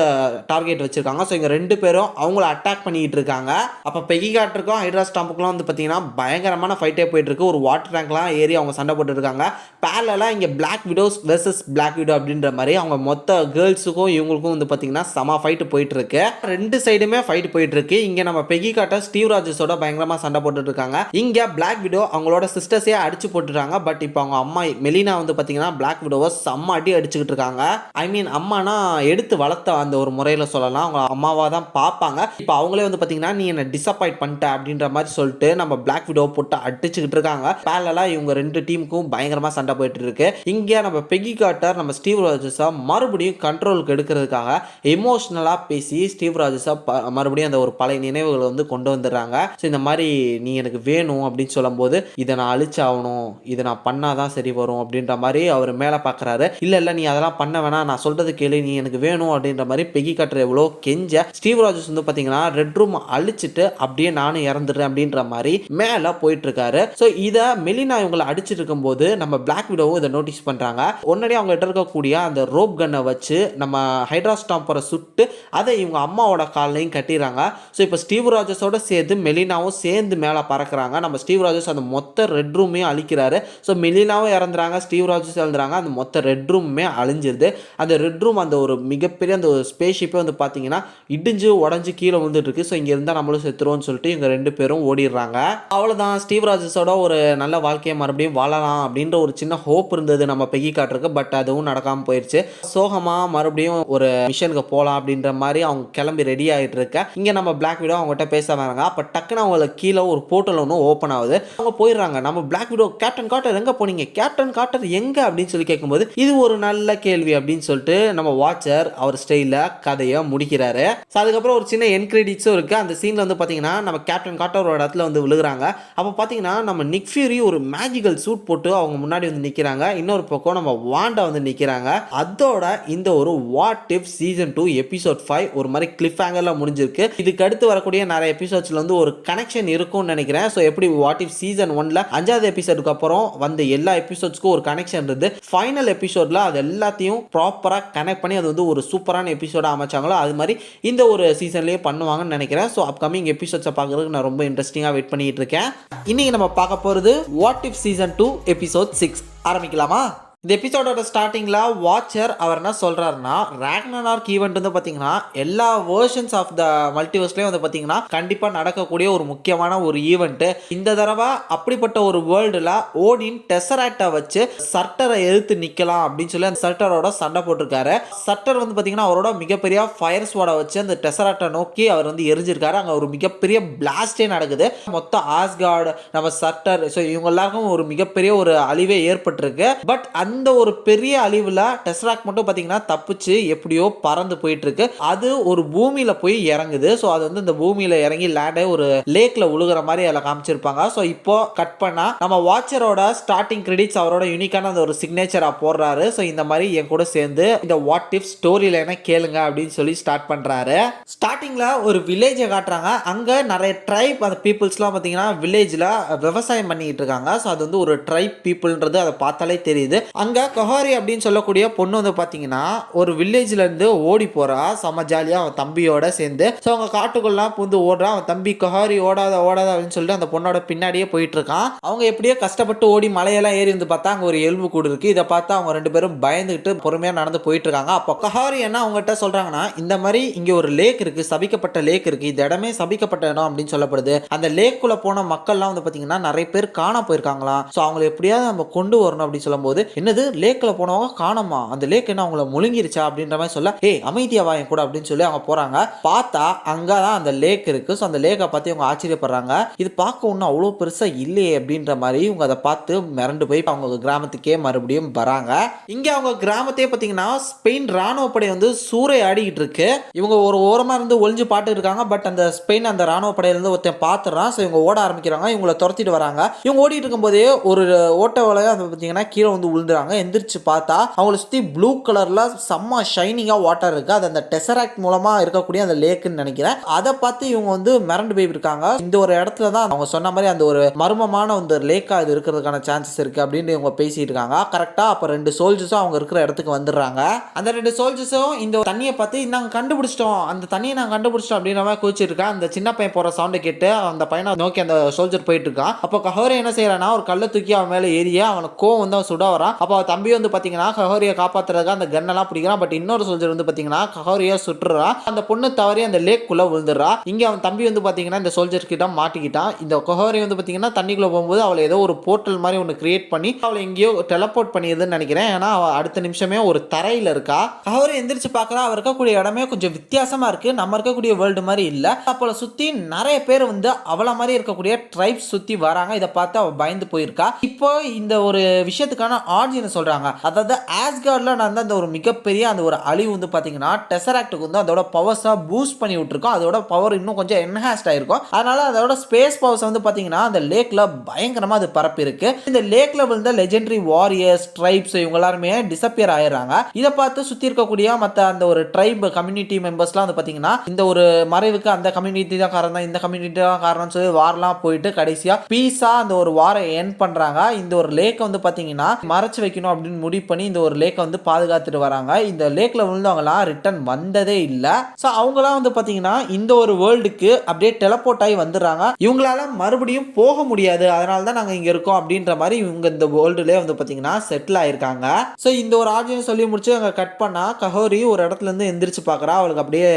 டார்கெட் வச்சிருக்காங்க. ஸோ இங்க ரெண்டு பேரும் அவங்கள அட்டாக் பண்ணிட்டு இருக்காங்க. அப்ப பெகி கார்ட்டருக்கும் ஹைட்ரா ஸ்டாம்புக்கும் வந்து பாத்தீங்கன்னா பயங்கரமான ஃபைட்டே போயிட்டு இருக்கு. ஒரு வாட்டர் டேங்க்லாம் ஏறி அவங்க சண்டை போட்டு இருக்காங்க. பேரலா இங்க Black Widows versus Black Widow அப்படின்ற மாதிரி அவங்க மொத்த கேர்ள்ஸுக்கும் இவங்களுக்கும் வந்து பாத்தீங்கன்னா சம ஃபைட் போயிட்டு இருக்கு. ரெண்டு சைடுமே ஃபைட் போயிட்டு இருக்கு. இங்க நம்ம பெகி கார்ட்டர் ஸ்டீவ் ராஜர்ஸோட பயங்கரமா சண்டை போட்டுட்டு இருக்காங்க. இங்க பிளாக் விடோ அவங்களோட சிஸ்டர்ஸே அடிச்சு போட்டுறாங்க. பட் இப்போ அவங்க அம்மா மெலினா வந்து பாத்தீங்கன்னா பிளாக் விடோவை செம்ம அடி அடிச்சுக்கிட்டு இருக்காங்க. ஐ மீன் அம்மானா எடுத்து வளர்த்த அந்த ஒரு முறையில சொல்லலாம். அவங்க அம்மாவா தான் பார்ப்பாங்க. இப்போ அவங்களே வந்து பாத்தீங்கன்னா நீ என்ன டிசப்பாயிண்ட் பண்ணிட்ட அப்படின்ற மாதிரி சொல்லிட்டு நம்ம பிளாக் விடோ போட்டு அடிச்சுக்கிட்டு இருக்காங்க. பேரலா இவங்க ரெண்டு டீமுக்கும் பயங்கரமா சண்டை போயிட்டு இருக்கு. இங்க நம்ம பெகி கார்ட்டர் நம்ம ஸ்டீவ் ராஜர்ஸை மறுபடியும் கண்ட்ரோலுக்கு எடுக்கிறதுக்காக எமோஷனலா பேசி ஸ்டீவ் ராஜர்ஸை மறுபடியும் அந்த ஒரு பழைய நினைவுகளை வந்து கொண்டு வந்துடுறாங்க. ஸோ இந்த மாதிரி நீ எனக்கு வேணும் அப்படின்னு சொல்லும்போது இதை நான் அழிச்சாகணும், இதை நான் பண்ணாதான் சரி வரும் அப்படின்ற மாதிரி அவர் மேலே பார்க்குறாரு. இல்லை நீ அதெல்லாம் பண்ண வேணாம், நான் சொல்றது கேளு, நீ எனக்கு வேணும் அப்படின்ற மாதிரி பெகி கார்ட்டர் எவ்வளோ கெஞ்ச ஸ்டீவ் ராஜர்ஸ் வந்து பார்த்தீங்கன்னா ரெட் ரூம் அழிச்சிட்டு அப்படியே நானும் இறந்துடுறேன் அப்படின்ற மாதிரி மேலே போயிட்டு இருக்காரு. ஸோ இதை மெலினா இவங்களை அடிச்சிட்டு இருக்கும்போது நம்ம பிளாக் விடோவும் இதை நோட்டீஸ் பண்றாங்க. உடனே அவங்க கிட்ட இருக்கக்கூடிய அந்த ரோப் கன்னை வச்சு நம்ம ஹைட்ரா ஸ்டாம்பரை சுட்டு அதை இவங்க அம்மாவோட காலையும் கட்டிடுறாங்க. ஸோ இப்போ ஸ்டீவ் ராஜர்ஸோட சேர்த்து மெலினாவும் சேர்ந்து மேலே பறக்கிறாங்க. நம்ம ஸ்டீவ் ராஜர்ஸ் அந்த மொத்த ரெட் ரூமையும் அழிக்கிறாரு. ஸோ மெலினாவும் இறந்துறாங்க, ஸ்டீவ் ராஜர்ஸ் இறந்துறாங்க. அந்த மொத்த ரெட் ரூமுமே அழிஞ்சிருது. அந்த ரெட் ரூம் அந்த ஒரு மிகப்பெரிய அந்த ஒரு ஸ்பேஸ் ஷிப்பே வந்து பார்த்தீங்கன்னா இடிஞ்சு உடஞ்சி கீழே வந்துட்டு இருக்கு. ஸோ இங்கே இருந்தால் நம்மளும் செத்துருவோம்னு சொல்லிட்டு இவங்க ரெண்டு பேரும் ஓடிடுறாங்க. அவ்வளோதான், ஸ்டீவ் ராஜர்ஸோட ஒரு நல்ல வாழ்க்கையை மறுபடியும் வாழலாம் அப்படின்ற ஒரு சின்ன ஹோப் இருந்தது நம்ம பெகி கார்ட்டருக்கு. பட் அதுவும் நடக்காமல் போயிடுச்சு. சோகமா மறுபடியும் ஒரு மிஷனுக்கு போகலாம் அப்படின்ற மாதிரி அவங்க கிளம்பி ரெடி ஆகிட்டு இருக்க இங்கே நம்ம பிளாக் விடோ அவங்ககிட்ட பேச வராங்க. அப்போ டக்குன்னு அவங்களுக்கு கீழே ஒரு போர்ட்டல் ஒன்று ஓப்பன் ஆகுது. அவங்க போயிடுறாங்க. நம்ம பிளாக் விடோ கேப்டன் கார்ட்டர் எங்கே போனீங்க, கேப்டன் கார்ட்டர் எங்கே அப்படின்னு சொல்லி கேட்கும்போது இது ஒரு நல்ல கேள்வி அப்படின்னு சொல்லிட்டு நம்ம வாட்சர் அவர் ஸ்டைலில் கதையை முடிக்கிறாரு. ஸோ அதுக்கப்புறம் ஒரு சின்ன என் கிரெடிட்ஸும் இருக்கு. அந்த சீனில் வந்து பார்த்தீங்கன்னா நம்ம கேப்டன் கார்ட்டரோட இடத்துல வந்து விழுகிறாங்க. அப்போ பார்த்தீங்கன்னா நம்ம நிக் ஃபியூரி ஒரு மேஜிக்கல் சூட் போட்டு அவங்க முன்னாடி வந்து நிற்கிறாங்க. இன்னொரு பக்கம் நம்ம வாண்டா வந்து நிற்கிறாங்க. அதோட இந்த ஒரு வாட் இஃப் சீசன் 2 எபிசோட் 5 ஒரு மாதிரி கிளிஃப் ஹேங்கர்ல முடிஞ்சிருக்கு. இதுக்கு அடுத்து வரக்கூடிய நிறைய எபிசோட்ஸ்ல வந்து ஒரு கனெக்ஷன் இருக்கும்னு நினைக்கிறேன். ஸோ எப்படி வாட் இஃப் சீசன் 1ல 5வது எபிசோடுக்கு அப்புறம் வந்து எல்லா எபிசோட்ஸ்க்கும் ஒரு கனெக்ஷன் இருந்து ஃபைனல் எபிசோட்ல அது எல்லாத்தையும் ப்ராப்பரா கனெக்ட் பண்ணி அது வந்து ஒரு சூப்பரான எபிசோடா அமைச்சாங்களோ அது மாதிரி இந்த ஒரு சீசன்லயே பண்ணுவாங்கன்னு நினைக்கிறேன். ஸோ அப்கமிங் எபிசோட்ஸை பார்க்கறதுக்கு நான் ரொம்ப இன்ட்ரெஸ்டிங்காக வெயிட் பண்ணிட்டு இருக்கேன். இன்னைக்கு நம்ம பார்க்க போறது வாட் இஃப் சீசன் 2 எபிசோட் 6 ஆரம்பிக்கலாமா? இந்த எபிசோடோட ஸ்டார்டிங்கில் வாட்சர் அவர் என்ன சொல்கிறாருன்னா ராக்னரார்க் ஈவெண்ட் வந்து பார்த்தீங்கன்னா எல்லா வேர்ஷன்ஸ் ஆஃப் த மல்டிவர்ஸ்லேயும் வந்து பார்த்தீங்கன்னா கண்டிப்பாக நடக்கக்கூடிய ஒரு முக்கியமான ஒரு ஈவெண்ட்டு. இந்த தடவை அப்படிப்பட்ட ஒரு வேர்ல்டில் ஓடின் டெசராக்டை வச்சு சர்ட்டரை எதிர்த்து நிற்கலாம் அப்படின்னு சொல்லி அந்த சர்ட்டரோட சண்டை போட்டிருக்காரு. சர்ட்டர் வந்து பார்த்தீங்கன்னா அவரோட மிகப்பெரிய ஃபயர் ஸ்வாடை வச்சு அந்த டெசராக்டை நோக்கி அவர் வந்து எரிஞ்சிருக்காரு. அங்கே ஒரு மிகப்பெரிய பிளாஸ்டே நடக்குது. மொத்த ஆஸ்கார்டு நம்ம சர்ட்டர் ஸோ இவங்க எல்லாருக்கும் ஒரு மிகப்பெரிய ஒரு அழிவே ஏற்பட்டிருக்கு. பட் அந்த ஒரு பெரிய அழிவுல டெஸ்ராக் மட்டும் பாத்தீங்கன்னா தப்பிச்சு எப்படியோ பறந்து போயிட்டு இருக்கு. அது ஒரு பூமியில போய் இறங்குது. ஸோ அது வந்து இந்த பூமியில இறங்கி லேண்டை ஒரு லேக்ல உழுகிற மாதிரி அதில் காமிச்சிருப்பாங்க. ஸோ இப்போ கட் பண்ணா நம்ம வாட்சரோட ஸ்டார்டிங் கிரெடிட்ஸ் அவரோட யூனிக்கான அந்த ஒரு சிக்னேச்சரா போடுறாரு. ஸோ இந்த மாதிரி என் கூட சேர்ந்து இந்த வாட் இஃப் ஸ்டோரி லைனை கேளுங்க அப்படின்னு சொல்லி ஸ்டார்ட் பண்றாரு. ஸ்டார்டிங்ல ஒரு வில்லேஜை காட்டுறாங்க. அங்க நிறைய ட்ரைப் அந்த பீப்புள்ஸ்லாம் பார்த்தீங்கன்னா வில்லேஜ்ல விவசாயம் பண்ணிட்டு இருக்காங்க. ஸோ அது வந்து ஒரு ட்ரைப் பீப்புள்ன்றது அதை பார்த்தாலே தெரியுது. அங்க கஹாரி அப்படின்னு சொல்லக்கூடிய பொண்ணு வந்து பாத்தீங்கன்னா ஒரு வில்லேஜ்ல இருந்து ஓடி போறா. செம ஜாலியா அவன் தம்பியோட சேர்ந்து. ஸோ அவங்க காட்டுக்குள்ளலாம் புந்து ஓடுறான். அவன் தம்பி கஹாரி ஓடாத அப்படின்னு சொல்லிட்டு அந்த பொண்ணோட பின்னாடியே போயிட்டு இருக்கான். அவங்க எப்படியோ கஷ்டப்பட்டு ஓடி மலையெல்லாம் ஏறி வந்து பார்த்தா அங்க ஒரு எலும்பு கூடு இருக்கு. இதை பார்த்தா அவங்க ரெண்டு பேரும் பயந்துகிட்டு பொறுமையா நடந்து போயிட்டு இருக்காங்க. அப்போ கஹாரி என்ன அவங்ககிட்ட சொல்றாங்கன்னா இந்த மாதிரி இங்க ஒரு லேக் இருக்கு, சபிக்கப்பட்ட லேக் இருக்கு, இந்த இடமே சபிக்கப்பட்ட இடம் அப்படின்னு சொல்லப்படுது. அந்த லேக்குள்ள போன மக்கள்லாம் வந்து பாத்தீங்கன்னா நிறைய பேர் காண போயிருக்காங்களாம். ஸோ அவங்களை எப்படியாவது நம்ம கொண்டு வரணும் அப்படின்னு சொல்லும் போது என்ன என்னது லேக்கில் போனவங்க காணோமா, அந்த லேக் என்ன அவங்கள முழுங்கிருச்சா அப்படின்ற மாதிரி சொல்ல, அமைதியா வா என் கூட அப்படின்னு சொல்லி அவங்க போறாங்க. பார்த்தா அங்கதான் அந்த லேக் இருக்கு. ஸோ அந்த லேக்கை பார்த்து இவங்க ஆச்சரியப்படுறாங்க. இது பார்க்க ஒன்றும் அவ்வளோ பெருசா இல்லையே அப்படின்ற மாதிரி இவங்க அதை பார்த்து மிரண்டு போய் அவங்க கிராமத்துக்கே மறுபடியும் வராங்க. இங்க அவங்க கிராமத்தையே பார்த்தீங்கன்னா ஸ்பெயின் ராணுவ படை வந்து சூறையாடிக்கிட்டு இருக்கு. இவங்க ஒரு ஓரமா இருந்து ஒளிஞ்சு பாட்டு இருக்காங்க. பட் அந்த ஸ்பெயின் அந்த ராணுவ படையில இருந்து ஒருத்தன் பார்த்துறான். ஸோ இவங்க ஓட ஆரம்பிக்கிறாங்க. இவங்களை துரத்திட்டு வராங்க. இவங்க ஓடிட்டு இருக்கும்போதே ஒரு ஓட்ட வலையா பார்த்தீங்கன்னா கீழே வந்து விழுந்துறாங்க. எந்திரிச்சு பார்த்தா அவங்களை சுற்றி ப்ளூ கலர்ல செம்ம ஷைனிங்கா வாட்டர் இருக்கு. அது அந்த டெசராக்ட் மூலமா இருக்கக்கூடிய அந்த லேக்குன்னு நினைக்கிறேன். அதை பார்த்து இவங்க வந்து மிரண்டு போயிருக்காங்க. இந்த ஒரு இடத்துல தான் அவங்க சொன்ன மாதிரி அந்த ஒரு மர்மமான அந்த லேக்கா இது இருக்கிறதுக்கான சான்சஸ் இருக்கு அப்படின்னு இவங்க பேசிட்டு இருக்காங்க. கரெக்டா அப்ப 2 சோல்ஜர்ஸும் அவங்க இருக்கிற இடத்துக்கு வந்துடுறாங்க. அந்த 2 சோல்ஜர்ஸும் இந்த தண்ணியை பார்த்து நாங்க கண்டுபிடிச்சிட்டோம், அந்த தண்ணியை நாங்க கண்டுபிடிச்சிட்டோம் அப்படின்ற மாதிரி குதிச்சிட்டு இருக்கான். அந்த சின்ன பையன் போற சவுண்டை கேட்டு அந்த பையனை நோக்கி அந்த சோல்ஜர் போயிட்டு இருக்கான். அப்போ கஹோரி என்ன செய்யறானா ஒரு கல்லை தூக்கி அவன் மேல ஏறிய அவனுக்கு கோவம் வந்து அவன் சுட வரான். அப்போ அவன் தம்பி வந்து பாத்தீங்கன்னா கஹோரியை காப்பாத்துறதுக்கு அந்த கன்னெல்லாம் பிடிக்கிறான். பட் இன்னொரு சோல்ஜர் வந்து பாத்தீங்கன்னா கஹோரியை சுட்டுறான். அந்த பொண்ணு தவறி அந்த லேக் குள்ள விழுந்துடுறா. இங்க அவன் தம்பி வந்து பாத்தீங்கன்னா இந்த சோல்ஜர் கிட்ட மாட்டிக்கிட்டான். இந்த கஹோரி வந்து பாத்தீங்கன்னா தண்ணிக்குள்ள போகும்போது அவளை ஏதோ ஒரு போர்ட்டல் மாதிரி ஒன்று கிரியேட் பண்ணி அவளை எங்கேயோ டெலப்போர்ட் பண்ணிடுதுன்னு நினைக்கிறேன். ஏன்னா அவள் அடுத்த நிமிஷமே ஒரு தரையில இருக்கா. கஹோரி எந்திரிச்சு பார்க்கறா. அவர் இருக்கக்கூடிய இடமே கொஞ்சம் வித்தியாசமா இருக்கு. நம்ம இருக்கக்கூடிய வேர்ல்டு மாதிரி இல்ல. அப்போ சுத்தி நிறைய பேர் வந்து அவளை மாதிரி இருக்கக்கூடிய ட்ரைப்ஸ் சுத்தி வராங்க. இதை பார்த்து அவ பயந்து போயிருக்கா. இப்போ இந்த ஒரு விஷயத்துக்கான ஆர்ஜின் சொல்றாங்க. அதாவது ஆஸ்கார்ட்ல நடந்த அந்த ஒரு மிகப்பெரிய அந்த ஒரு அழிவு வந்து பாத்தீங்கன்னா டெசராக்டுக்கு வந்து அதோட பவர்ஸா பூஸ்ட் பண்ணி விட்டுருக்கோம். அதோட பவர் இன்னும் கொஞ்சம் என்ஹான்ஸ்ட் ஆயிருக்கும். அதனால அதோட ஸ்பேஸ் பவர்ஸ் வந்து பாத்தீங்கன்னா அந்த லேக்ல பயங்கரமா அது பரப்பி இருக்கு. இந்த லேக்ல விழுந்த லெஜெண்டரி வாரியர்ஸ் ட்ரைப்ஸ் இவங்க எல்லாருமே டிசப்பியர் ஆயிடுறாங்க. இதை பார்த்து சுத்தி இருக்கக்கூடிய மற்ற அந்த ஒரு ட்ரைப் கம்யூனிட்டி மெம்பர்ஸ்லாம் வந்து பாத்தீங்கன்னா இந்த ஒரு மறைவுக்கு அந்த கம்யூனிட்டி தான் காரணம், இந்த கம்யூனிட்டி தான் காரணம் சொல்லி வார்லாம் போயிட்டு கடைசியா பீஸா அந்த ஒரு வாரை எண்ட் பண்றாங்க. இந்த ஒரு லேக்கை வந்து பாத்தீங்கன்னா மறைச்சு வைக்கணும் அப்படின்னு முடிவு பண்ணி இந்த ஒரு லேக்கை வந்து பாதுகாத்துட்டு வராங்க. இந்த லேக்ல விழுந்தவங்கலாம் ரிட்டர்ன் வந்ததே இல்ல. சோ அவங்கலாம் வந்து பாத்தீங்கன்னா இந்த ஒரு வேர்ல்டுக்கு அப்படியே டெலபோர்ட் ஆகி வந்துடுறாங்க. இவங்களால மறுபடியும் போக முடியாது, அதனால தான் நாங்க இங்க இருக்கோம் அப்படின்ற மாதிரி இவங்க இந்த வேர்ல்டுலயே வந்து பாத்தீங்கன்னா செட்டில் ஆயிருக்காங்க. சோ இந்த ஒரு ஆர்ஜின் சொல்லி முடிச்சு அங்க கட் பண்ணா கஹோரி ஒரு இடத்துல இருந்து எந்திரிச்சு பாக்குறா. அவளுக்கு அப்படியே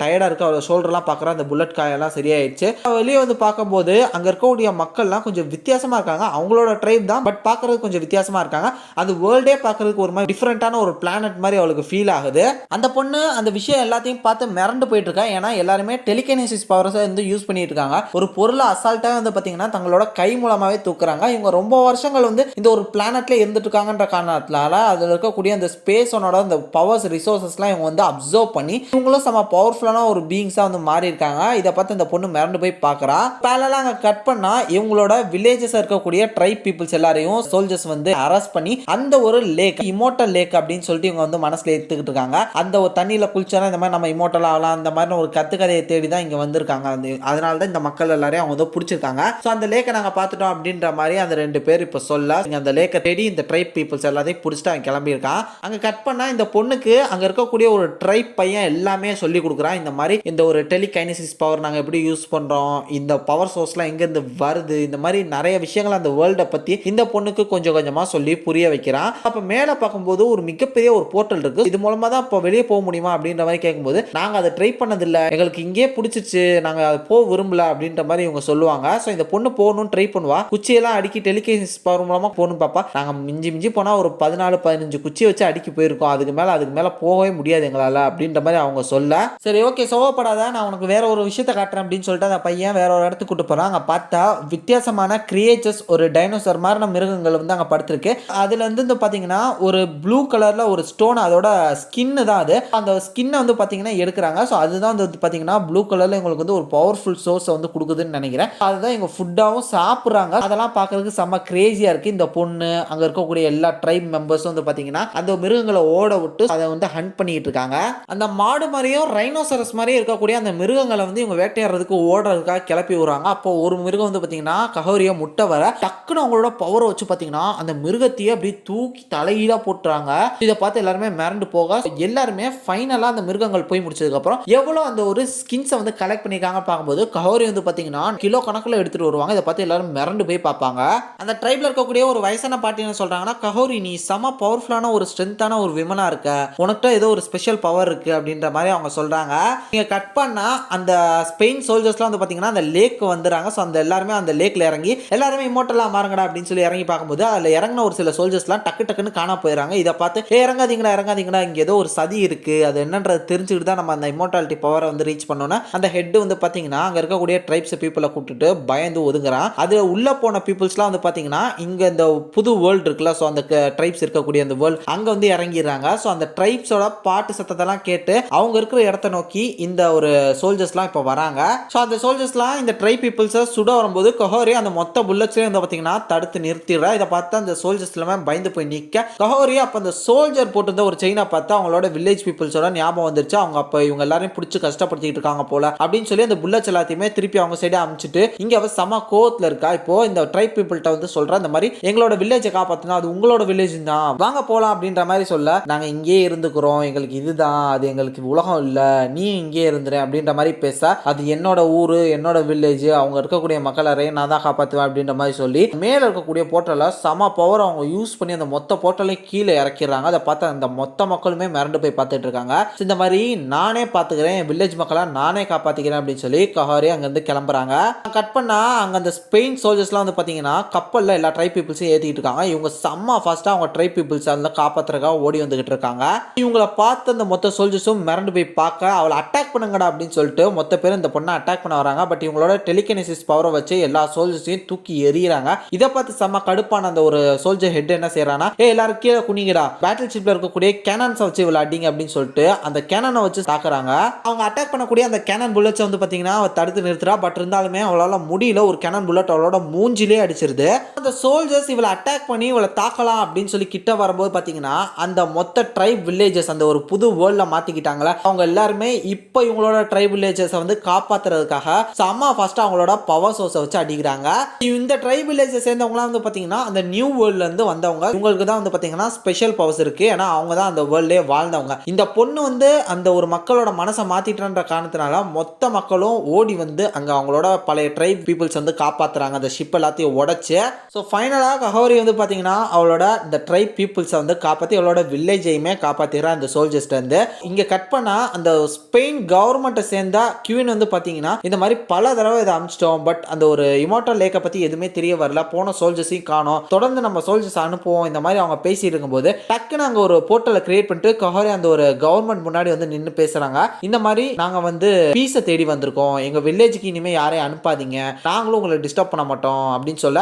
டயர்டா இருக்கு. அவளோட ஷோல்டர்லாம் பாக்குறா. அந்த புல்லட் காயெல்லாம் சரியாயிடுச்சு. வெளியே வந்து பார்க்கும்போது அங்க இருக்கக்கூடிய மக்கள்லாம் கொஞ்சம் வித்தியாசமா இருக்காங்க. அவங்களோட ட்ரைப் தான், பட் பார்க்கறதுக்கு கொஞ்சம் வித்தியாசமா இருக்காங்க. அந்த வேர்ல்டே பார்க்கறதுக்கு ஒரு மாதிரி டிஃபரெண்டான ஒரு பிளானட் மாதிரி அவளுக்கு ஃபீல் ஆகுது. அந்த பொண்ணு அந்த விஷயம் எல்லாத்தையும் பார்த்து மிரண்டு போயிட்டு இருக்கா. ஏன்னா எல்லாருமே டெலிகினசிஸ் பவர்ஸை வந்து யூஸ் பண்ணிட்டு இருக்காங்க. ஒரு பொருளை அசால்ட்டா வந்து பாத்தீங்கன்னா தங்களோட கை மூலமாவே தூக்குறாங்க. இவங்க ரொம்ப வருஷங்கள் வந்து இந்த ஒரு பிளானட்ல இருந்துட்டு இருக்காங்கன்ற காரணத்தினால அதுல இருக்கக்கூடிய அந்த ஸ்பேஸோட அந்த பவர்ஸ் ரிசோர்சஸ்லாம் இவங்க வந்து அப்சர்வ் பண்ணி இவங்களும் செம பவர்ஃபுல்லான ஒரு பீயிங்ஸா வந்து மாறி இருக்காங்க. இதை பார்த்து இந்த பொண்ணு மிரண்டு போய் பார்க்கறா. பேலலாம் அங்க கட் பண்ணா இவங்களோட வில்லேஜஸ் இருக்கக்கூடிய ட்ரைப் பீப்புள்ஸ் எல்லாரையும் சோல்ஜர்ஸ் வந்து அரெஸ்ட் பண்ணி அந்த ஒரு லேக் இமோர்டல் லேக் அப்படின்னு சொல்லிட்டு இவங்க வந்து மனசுல எடுத்துக்கிட்டு இருக்காங்க. அந்த ஒரு தண்ணியில குளிச்சா இந்த மாதிரி நம்ம இமோர்டல் ஆகலாம் அந்த மாதிரி ஒரு கத்துக்கதையை தேடி தான் இங்க வந்திருக்காங்க. அதனால தான் இந்த மக்கள் எல்லாரையும் அவங்க வந்து பிடிச்சிருக்காங்க. ஸோ அந்த லேக்கை நாங்க பார்த்துட்டோம் அப்படின்ற மாதிரி அந்த 2 பேர் இப்போ சொல்ல அந்த லேக்கை தேடி இந்த ட்ரைப் பீப்புள்ஸ் எல்லாத்தையும் பிடிச்சிட்டு அவன் கிளம்பியிருக்கான். அங்க கட் பண்ணா இந்த பொண்ணுக்கு அங்க இருக்கக்கூடிய ஒரு ட்ரைப் பையன் எல்லாமே சொல்லி கொடுக்குறான். இந்த மாதிரி இந்த ஒரு டெலிகைனசிஸ் பவர் நாங்க எப்படி யூஸ் பண்றோம், இந்த பவர் சோர்ஸ்லாம் எங்க இருந்து வருது, இந்த மாதிரி நிறைய விஷயங்கள் அந்த வேர்ல்டை பத்தி இந்த பொண்ணுக்கு கொஞ்சம் கொஞ்சமா சொல்லி புரிய வைக்கிறான். அப்ப மேல பார்க்கும்போது ஒரு மிகப்பெரிய ஒரு போர்ட்டல் இருக்கு. இது மூலமா தான் இப்போ வெளியே போக முடியுமா அப்படின்ற மாதிரி கேட்கும்போது நாங்க அதை ட்ரை பண்ணதில்லை, எங்களுக்கு இங்கே பிடிச்சிச்சு, நாங்க அதை போக விரும்பல அப்படின்ற மாதிரி இவங்க சொல்லுவாங்க. ஸோ இந்த பொண்ணு போகணும்னு ட்ரை பண்ணுவா. குச்சியெல்லாம் அடிக்கி டெலிகைனசிஸ் பவர் மூலமா போகணும் பாப்பா. நாங்க மிஞ்சி மிஞ்சி போனா ஒரு 14-15 குச்சி வச்சு அடிக்கி போயிருக்கோம். அதுக்கு மேல போகவே முடியாது எங்களால அப்படின்ற மாதிரி அவங்க சொல்ல, சரி ஓகே சோகப்படாத, நான் உனக்கு வேற ஒரு விஷயத்தை காட்டுறேன் அப்படின்னு சொல்லிட்டு அந்த பையன் வேற ஒரு இடத்துக்கு கூட்டு போறான். அங்க பார்த்தா வித்தியாசமான கிரியேச்சர்ஸ் ஒரு டைனோசர் மாதிரி மிருகங்கள் வந்து அங்க படுத்திருக்கு. அதுல இருந்து பாத்தீங்கன்னா ஒரு ப்ளூ கலர்ல ஒரு ஸ்டோன், அதோட ஸ்கின் தான் அது. அந்த ஸ்கின்னை வந்து பாத்தீங்கன்னா எடுக்கிறாங்க. ஸோ அதுதான் வந்து பாத்தீங்கன்னா ப்ளூ கலர்ல உங்களுக்கு வந்து ஒரு பவர்ஃபுல் சோர்ஸ் வந்து கொடுக்குதுன்னு நினைக்கிறேன். அதுதான் எங்க ஃபுட்டாவும் சாப்பிட்றாங்க. அதெல்லாம் பார்க்கறதுக்கு செம்ம கிரேசியா இருக்கு. இந்த பொண்ணு அங்க இருக்கக்கூடிய எல்லா ட்ரைப் மெம்பர்ஸும் வந்து பாத்தீங்கன்னா அந்த மிருகங்களை ஓட விட்டு அதை வந்து ஹண்ட் பண்ணிட்டு இருக்காங்க. அந்த மாடு மாதிரியும் ரைனோசரஸ் மாதிரியும் இருக்கக்கூடிய அந்த மிருகங்களை வந்து இவங்க வேட்டையாடுறதுக்கு ஓடுறதுக்காக கிளப்பி விடுறாங்க. அப்போ ஒரு மிருகம் வந்து பாத்தீங்கன்னா கஹோரியா முட்டை வர டக்குன்னு அவங்களோட பவரை வச்சு பாத்தீங்கன்னா அந்த மிருகத்தையே அப்படியே தூக்கி தலையீழா போட்டுறாங்க. இதை பார்த்து எல்லாருமே மிரண்டு போக எல்லாருமே ஃபைனலா அந்த மிருகங்கள் போய் முடிச்சதுக்கு அப்புறம் எவ்வளவு அந்த ஒரு ஸ்கின்ஸை வந்து கலெக்ட் பண்ணிருக்காங்க பார்க்கும்போது கஹோரி வந்து பாத்தீங்கன்னா கிலோ கணக்குல எடுத்துட்டு வருவாங்க. இதை பார்த்து எல்லாரும் மிரண்டு போய் பார்ப்பாங்க. அந்த ட்ரைப்ல இருக்கக்கூடிய ஒரு வயசான பாட்டி என்ன சொல்றாங்கன்னா, கஹோரி நீ செம பவர்ஃபுல்லான ஒரு ஸ்ட்ரென்த்தான ஒரு விமனா இருக்க, உனக்கிட்ட ஏதோ ஒரு ஸ்பெஷல் பவர் இருக்கு அப்படின்ற மாதிரி அவங்க சொல்றாங்க. நீங்க கட் பண்ணா அந்த ஸ்பெயின் சோல்ஜர்ஸ்லாம் வந்து பாத்தீங்கன்னா அந்த லேக் வந்துறாங்க. ஸோ அந்த எல்லாருமே அந்த லேக்ல இறங்கி எல்லாருமே இமோர்டலா மாறுங்கடா அப்படின்னு சொல்லி இறங்கி பார்க்கும்போது அதுல இறங்கின ஒரு சில சோல்ஜர்ஸ் சோல்ஜர்ஸ்லாம் டக்கு டக்குன்னு காணாம போயிடுறாங்க. இதை பார்த்து இறங்காதீங்கடா இறங்காதீங்கடா, இங்கே ஏதோ ஒரு சதி இருக்கு, அது என்னன்றது தெரிஞ்சுக்கிட்டு தான் நம்ம அந்த இம்மோர்டாலிட்டி பவரை வந்து ரீச் பண்ணோன்னா அந்த ஹெட் வந்து பார்த்தீங்கன்னா அங்கே இருக்கக்கூடிய ட்ரைப்ஸ் பீப்புளை கூப்பிட்டுட்டு பயந்து ஒதுங்குறான். அது உள்ள போன பீப்புள்ஸ்லாம் வந்து பார்த்தீங்கன்னா இங்கே இந்த புது வேர்ல்டு இருக்குல்ல, ஸோ அந்த ட்ரைப்ஸ் இருக்கக்கூடிய அந்த வேர்ல்டு அங்கே வந்து இறங்கிடுறாங்க. ஸோ அந்த ட்ரைப்ஸோட பாட்டு சத்தத்தெல்லாம் கேட்டு அவங்க இருக்கிற இடத்த நோக்கி இந்த ஒரு சோல்ஜர்ஸ்லாம் இப்போ வராங்க. ஸோ அந்த சோல்ஜர்ஸ்லாம் இந்த ட்ரைப் பீப்புள்ஸை சுட வரும்போது கஹோரி அந்த மொத்த புல்லட்ஸ்லேயும் வந்து பார்த்தீங்கன்னா தடுத்து நிறுத்திடுறா. இதை பார்த்து அந்த சோல்ஜர்ஸ் எல்லாமே பயந்து போய் நிற்க கஹோரி அப்போ அந்த சோல்ஜர் போட்டிருந்த ஒரு செயினை பார்த்து அவங்களோட வில்லேஜ் பீப்புள்ஸோட ஞாபகம் வந்துருச்சு. அவங்க அப்போ இவங்க எல்லாரையும் பிடிச்சி கஷ்டப்படுத்திட்டு இருக்காங்க போல அப்படின்னு சொல்லி அந்த புல்லட்ஸ் எல்லாத்தையுமே திருப்பி அவங்க சைடு அனுப்பிச்சிட்டு இங்க அவ சம கோவத்துல இருக்கா. இப்போ இந்த ட்ரைப் பீப்புள்கிட்ட வந்து சொல்றா, இந்த மாதிரி எங்களோட வில்லேஜை காப்பாத்தினா அது உங்களோட வில்லேஜ் தான், வாங்க போலாம் அப்படின்ற மாதிரி சொல்ல, நாங்க இங்கே இருந்துக்கிறோம், எங்களுக்கு இதுதான், அது எங்களுக்கு உலகம் இல்ல, நீ இங்கே இருந்துரு அப்படின்ற மாதிரி பேச, அது என்னோட ஊரு என்னோட வில்லேஜ், அவங்க இருக்கக்கூடிய மக்களரையும் நான் தான் காப்பாற்றுவேன் அப்படின்ற மாதிரி சொல்லி மேல இருக்கக்கூடிய போர்ட்டலை சம பவர் அவங்க யூஸ் பண்ணி அந்த மொத்த போர்ட்டலையும் கீழே இறக்கிறாங்க. அதை பார்த்து அந்த மொத்த மக்களுமே மிரண்டு போய் பார்த்துட்டு இருக்காங்க. இந்த மாதிரி நானே பார்த்துக்கிறேன், என் வில்லேஜ் மக்களை நானே காப்பாற்றிக்கிறேன் அப்படின்னு சொல்லி கஹாரி அங்கேருந்து கிளம்புறாங்க. கட் பண்ணா அங்கே அந்த ஸ்பெயின் சோல்ஜர்ஸ்லாம் வந்து பார்த்தீங்கன்னா கப்பலில் எல்லா ட்ரைப் பீப்புள்ஸையும் ஏற்றிக்கிட்டு இருக்காங்க. இவங்க செம்ம ஃபாஸ்ட்டாக அவங்க ட்ரைப் பீப்புள்ஸ் அதில் காப்பாற்றுறதுக்காக ஓடி வந்துகிட்டு இருக்காங்க. இவங்களை பார்த்து அந்த மொத்த சோல்ஜர்ஸும் மிரண்டு போய் பார்க்க அவளை அட்டாக் பண்ணுங்கடா அப்படின்னு சொல்லிட்டு மொத்த பேரும் இந்த பொண்ணை அட்டாக் பண்ண வராங்க. பட் இவங்களோட டெலிகினசிஸ் பவரை வச்சு எல்லா சோல்ஜர்ஸையும் தூக்கி எறிகிறாங்க. இதை பார்த்து செம்ம கடுப்பான அந்த ஒரு சோல்ஜர் ஹெட் என்ன செய்யறானா, எல்லாரும் கீழே குனிங்கடா, பேட்டில் ஷிப்ல இருக்கக்கூடிய கேனன்ஸை வச்சு விளையாடிங்க அப்படின்னு சொல்லிட்டு அந்த கேனனை வச்சு தாக்குறாங்க. அவங்க அட்டாக் பண்ணக்கூடிய அந்த கேனன் புல்லட்ஸ் வந்து பார்த்தீங்கன்னா அவள் தடுத்து நிறுத்துறா. பட் இருந்தாலுமே அவளால் முடியல. ஒரு கேனன் புல்லட் அவளோட மூஞ்சிலே அடிச்சிருது. அந்த சோல்ஜர்ஸ் இவளை அட்டாக் பண்ணி இவளை தாக்கலாம் அப்படின்னு சொல்லி கிட்ட வரும்போது பார்த்தீங்கன்னா அந்த மொத்த ட்ரைப் வில்லேஜஸ் அந்த ஒரு புது வேர்ல்டில் மாற்றிக்கிட்டாங்களா, அவங்க எல்லாருமே இப்போ இவங்களோட ட்ரைப் வில்லேஜஸை வந்து காப்பாற்றுறதுக்காக செம்ம ஃபர்ஸ்ட் அவங்களோட பவர் சோர்ஸை வச்சு அடிக்கிறாங்க. இந்த ட்ரைப் வில்லேஜை சேர்ந்தவங்களாம் வந்து பார்த்தீங்கன்னா அந்த நியூ வேர்ல்ட்லேருந்து வந்தவங்க. இவங்களுக்கு தான் வந்து பார்த்தீங்கன்னா ஸ்பெஷல் பவர்ஸ் இருக்கு. ஏன்னா அவங்க தான் அந்த வேர்ல்டே வாழ்ந்தவங்க. இந்த பொண்ணு வந்து அந்த ஒரு மக்களோட மனசை மாத்திட்டன்ற காரணத்தினால மொத்த மக்களும் ஓடி வந்து அங்க அவங்களோட பழைய ட்ரைப் பீப்புள்ஸ் வந்து காப்பாத்துறாங்க. அந்த ஷிப் எல்லாத்தையும் உடைச்சு. ஸோ ஃபைனலாக கஹோரி வந்து பார்த்தீங்கன்னா அவளோட இந்த ட்ரைப் பீப்புள்ஸை வந்து காப்பாற்றி அவளோட வில்லேஜையுமே காப்பாற்றிடுறா அந்த சோல்ஜர்ஸ்ட் வந்து. இங்கே கட் பண்ணால் அந்த ஸ்பெயின் கவர்மெண்ட்டை சேர்ந்த கியூன் வந்து பார்த்தீங்கன்னா இந்த மாதிரி பல தடவை இதை அனுப்பிச்சிட்டோம். பட் அந்த ஒரு இமோர்டல் லேக்கை பற்றி எதுவுமே தெரிய வரல. போன சோல்ஜர்ஸையும் காணோம். தொடர்ந்து நம்ம சோல்ஜர்ஸ் அனுப்புவோம் இந்த மாதிரி அவங்க பேசி இருக்கும்போது டக்குன்னு அங்கே ஒரு போர்ட்டலை கிரியேட் பண்ணிட்டு கஹோரி அந்த ஒரு கவர்மெண்ட் முன்னாடி வந்து நின்று பேசுறாங்க. இந்த மாதிரி நாங்க வந்து பீஸை தேடி வந்திருக்கோம், எங்க வில்லேஜுக்கு இனிமே யாரையும் அனுப்பாதீங்க, நாங்களும் உங்களை டிஸ்டர்ப் பண்ண மாட்டோம் அப்படின்னு சொல்ல,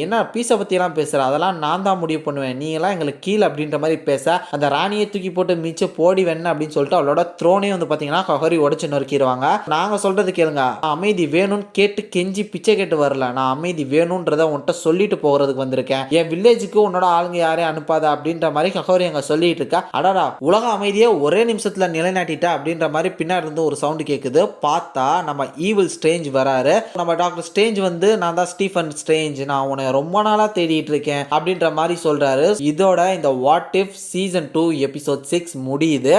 என்ன பீஸை பத்தி எல்லாம் பேசுற, அதெல்லாம் நான் தான் முடிவு பண்ணுவேன், நீ எல்லாம் எங்களுக்கு கீழே அப்படின்ற மாதிரி பேச அந்த ராணியை தூக்கி போட்டு மிச்ச போடி வேணும் அப்படின்னு சொல்லிட்டு அவளோட த்ரோனே வந்து பாத்தீங்கன்னா கஹோரி உடைச்சு நொறுக்கிடுவாங்க. நாங்க சொல்றது கேளுங்க, அமைதி வேணும்னு கேட்டு கெஞ்சி பிச்சை கேட்டு வரல, நான் அமைதி வேணும்ன்றத உன்கிட்ட சொல்லிட்டு போகிறதுக்கு வந்திருக்கேன், என் வில்லேஜுக்கு உன்னோட ஆளுங்க யாரையும் அனுப்பாத அப்படின்ற மாதிரி கஹோரி அங்க சொல்லிட்டு இருக்கா. அடடா உலக அமைதியை ஒரே நிமிஷத்துல நிலைநாட்டிட்டா அப்படின்ற மாதிரி பின்னாடி இருந்து ஒரு சவுண்ட் கேட்குது. பார்த்தா நம்ம ஈவில் ஸ்ட்ரேஞ்ச் வராரு. நம்ம டாக்டர் ஸ்ட்ரேஞ்ச் வந்து நான் தான் ஸ்டீஃபன் ஸ்ட்ரேஞ்ச், நான் உன்னை ரொம்ப நாளா தேடிட்டு இருக்கேன் அப்படின்ற மாதிரி சொல்றாரு. இதோட இந்த வாட் இஃப் சீசன் 2 எபிசோட் 6 முடியுது.